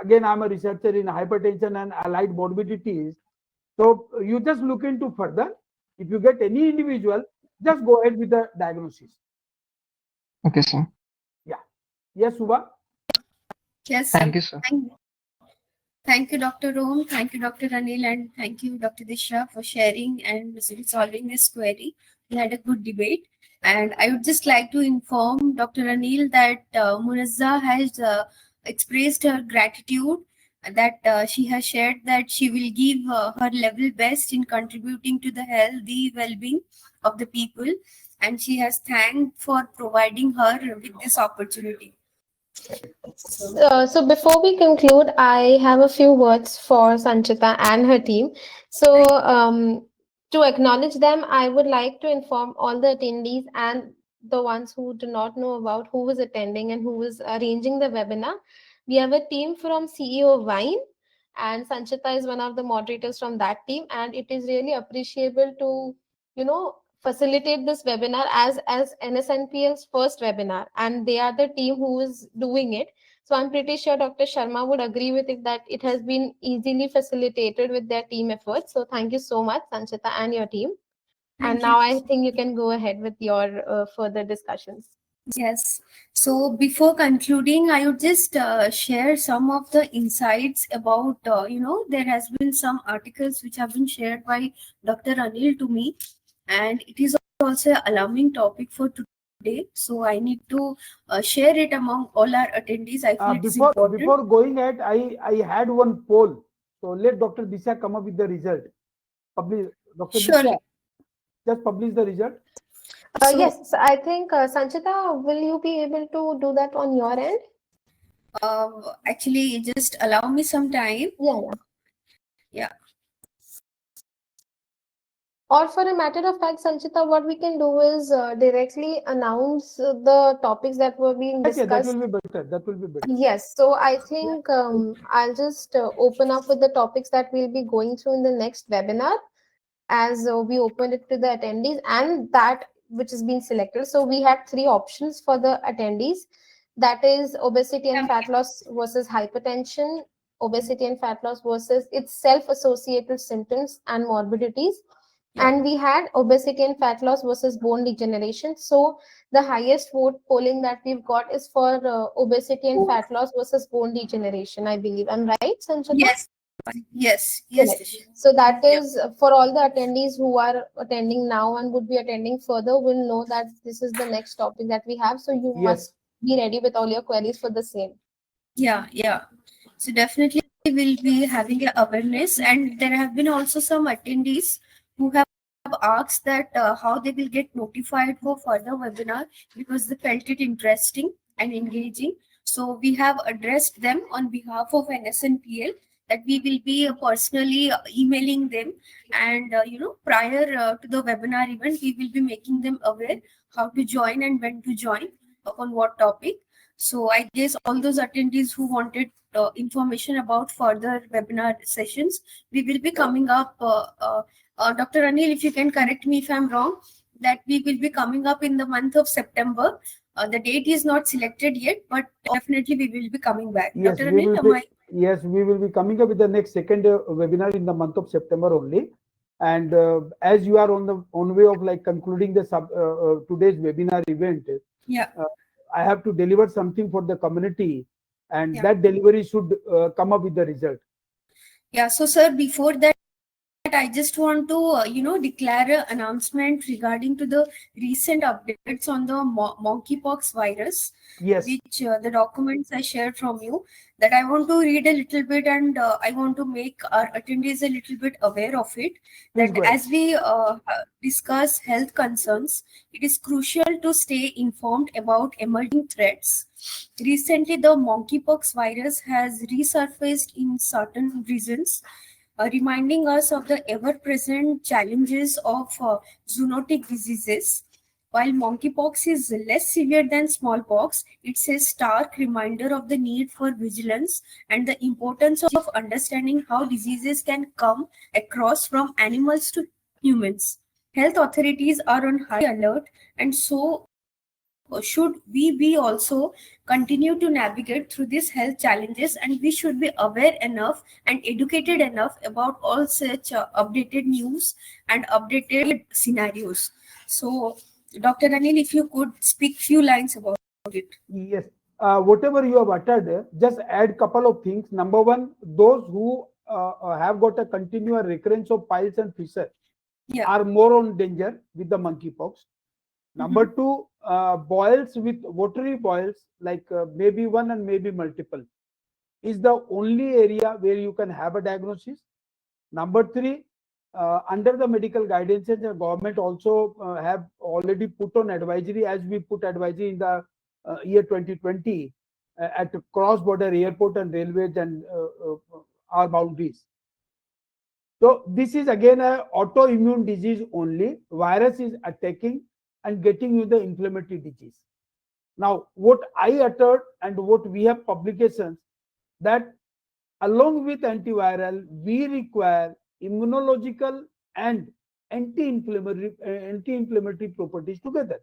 again, I'm a researcher in hypertension and allied morbidities. So you just look into further. If you get any individual, just go ahead with the diagnosis. Okay, sir. Yeah. Yes, Subha? Yes, Thank you, sir. Thank you, Dr. Rom. Thank you, Dr. Anil, and thank you, Dr. Dishya, for sharing and resolving this query. We had a good debate. And I would just like to inform Dr. Anil that Munazza has expressed her gratitude that she has shared that she will give her level best in contributing to the healthy well-being of the people. And she has thanked for providing her with this opportunity. So before we conclude, I have a few words for Sanchita and her team. So to acknowledge them, I would like to inform all the attendees and the ones who do not know about who was attending and who was arranging the webinar. We have a team from CEO Wine, and Sanchita is one of the moderators from that team. And it is really appreciable to, facilitate this webinar as NSNPL's first webinar, and they are the team who is doing it. So I'm pretty sure Dr. Sharma would agree with it that it has been easily facilitated with their team efforts. So thank you so much, Sanchita and your team. And now I think you can go ahead with your further discussions. Yes. So before concluding, I would just share some of the insights about, there has been some articles which have been shared by Dr. Anil to me, and it is also an alarming topic for today. today, so I need to share it among all our attendees. I feel it's important. Before going ahead, I had one poll. So let Dr. Disha come up with the result. Publish, Dr. Surely. Disha, just publish the result. So, Yes, so I think Sanchita, will you be able to do that on your end? actually, just allow me some time. Yeah. Or for a matter of fact, Sanchita, what we can do is directly announce the topics that were being Okay, that discussed. will be better. That will be better. Yes, so I think I'll just open up with the topics that we'll be going through in the next webinar as we opened it to the attendees and that which is being selected. So we had three options for the attendees. That is obesity and fat loss versus hypertension, obesity and fat loss versus its self-associated symptoms and morbidities. And we had obesity and fat loss versus bone degeneration. So the highest vote polling that we've got is for obesity and fat loss versus bone degeneration, I believe. I'm right, Sanchita? Yes. Correct. So that is for all the attendees who are attending now and would be attending further will know that this is the next topic that we have. So you must be ready with all your queries for the same. Yeah. So definitely we'll be having an awareness, and there have been also some attendees who have asked that how they will get notified for further webinar because they felt it interesting and engaging. So we have addressed them on behalf of NSNPL that we will be personally emailing them, and prior to the webinar event, we will be making them aware how to join and when to join on what topic. So I guess all those attendees who wanted information about further webinar sessions, we will be coming up. Dr. Anil, if you can correct me if I'm wrong, that we will be coming up in the month of September. The date is not selected yet, but definitely we will be coming back. Yes, Dr. Anil, yes, we will be coming up with the next second webinar in the month of September only. And as you are on way of like concluding the today's webinar event, I have to deliver something for the community, and that delivery should come up with the result. Yeah. So, sir, before that, I just want to, declare an announcement regarding to the recent updates on the monkeypox virus. Yes. Which the documents I shared from you, that I want to read a little bit, and I want to make our attendees a little bit aware of it. That as we discuss health concerns, it is crucial to stay informed about emerging threats. Recently, the monkeypox virus has resurfaced in certain regions, reminding us of the ever-present challenges of zoonotic diseases. While monkeypox is less severe than smallpox, it's a stark reminder of the need for vigilance and the importance of understanding how diseases can come across from animals to humans. Health authorities are on high alert, and so should we be also continue to navigate through these health challenges, and we should be aware enough and educated enough about all such updated news and updated scenarios. So, Dr. Anil, if you could speak few lines about it. Yes. Whatever you have uttered, just add couple of things. Number one, those who have got a continuous recurrence of piles and fissure are more on danger with the monkeypox. Number two, boils with watery boils, like maybe one and maybe multiple, is the only area where you can have a diagnosis. Number three, under the medical guidances, the government also have already put on advisory, as we put advisory in the year 2020 at cross-border airport and railways and our boundaries. So this is again a autoimmune disease only. Virus is attacking and getting you the inflammatory disease. Now, what I uttered and what we have publications, that along with antiviral, we require immunological and anti-inflammatory properties together.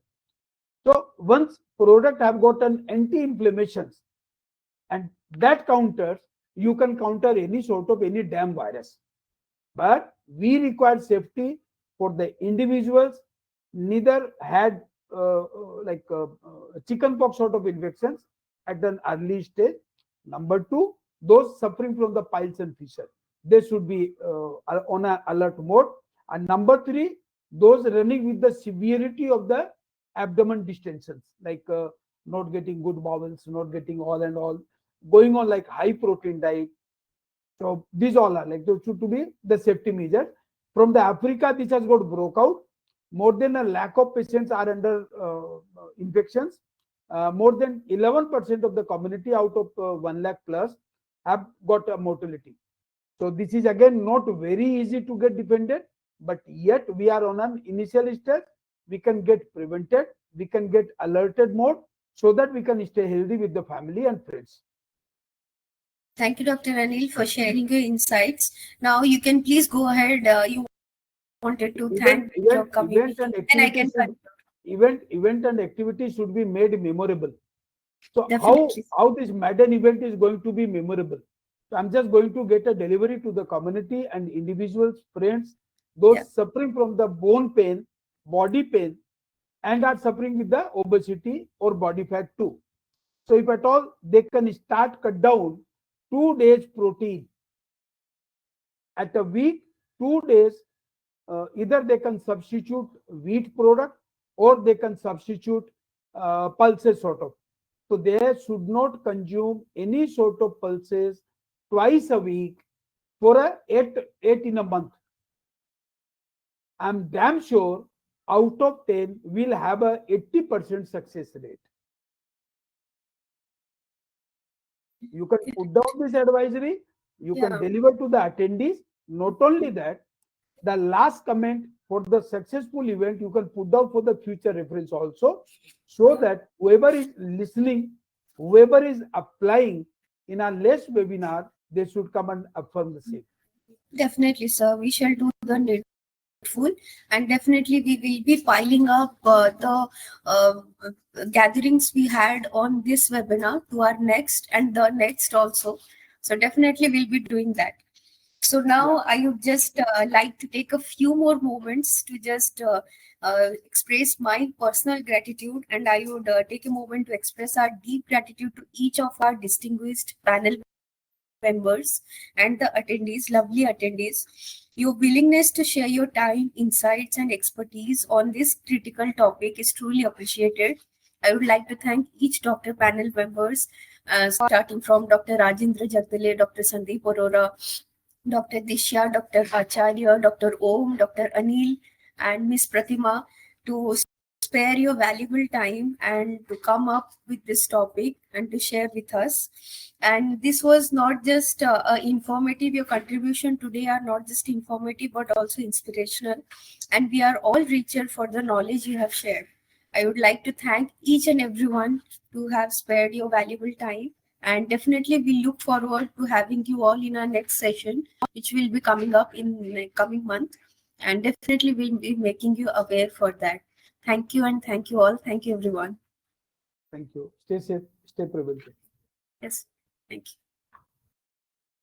So once product have got an anti-inflammations, and that counters, you can counter any sort of any damn virus. But we require safety for the individuals neither had chickenpox sort of infections at an early stage. Number two, those suffering from the piles and fissure, they should be on an alert mode. And number three, those running with the severity of the abdomen distensions, like not getting good bowels, not getting all and all, going on like high protein diet. So these all are like those should to be the safety measures. From the Africa, this has got broke out. More than a lakh of patients are under infections. More than 11% of the community out of 1 lakh plus have got a mortality. So this is again not very easy to get defended, but yet we are on an initial stage. We can get prevented, we can get alerted more, so that we can stay healthy with the family and friends. Thank you, Dr. Anil, for sharing your insights. Now you can please go ahead. You wanted to thank your community, and I can event and activity should be made memorable. So definitely. how this Madden event is going to be memorable? So I'm just going to get a delivery to the community and individuals, friends, those suffering from the bone pain, body pain, and are suffering with the obesity or body fat too. So if at all they can start cut down 2 days protein at a week, 2 days, either they can substitute wheat product or they can substitute pulses sort of. So they should not consume any sort of pulses twice a week for a eight in a month. I'm damn sure out of 10 will have a 80% success rate. You can put down this advisory, you can deliver to the attendees. Not only that, the last comment for the successful event you can put down for the future reference also, so that whoever is listening, whoever is applying in our next webinar, they should come and affirm the same. Definitely, sir. We shall do the needful, and definitely we will be piling up the gatherings we had on this webinar to our next and the next also. So definitely we'll be doing that. So now I would just like to take a few more moments to just express my personal gratitude, and I would take a moment to express our deep gratitude to each of our distinguished panel members and the attendees, lovely attendees. Your willingness to share your time, insights, and expertise on this critical topic is truly appreciated. I would like to thank each doctor panel members, starting from Dr. Rajendra Jagdale, Dr. Sandeep Arora, Dr. Dishya, Dr. Acharya, Dr. Om, Dr. Anil, and Miss Pratima, to spare your valuable time and to come up with this topic and to share with us. And this was not just informative. Your contribution today are not just informative but also inspirational, and we are all richer for the knowledge you have shared. I would like to thank each and everyone to have spared your valuable time, and definitely we look forward to having you all in our next session, which will be coming up in the coming month, and definitely we'll be making you aware for that. Thank you, and thank you all. Thank you, everyone. Thank you. Stay safe, stay preventive. Yes, thank you.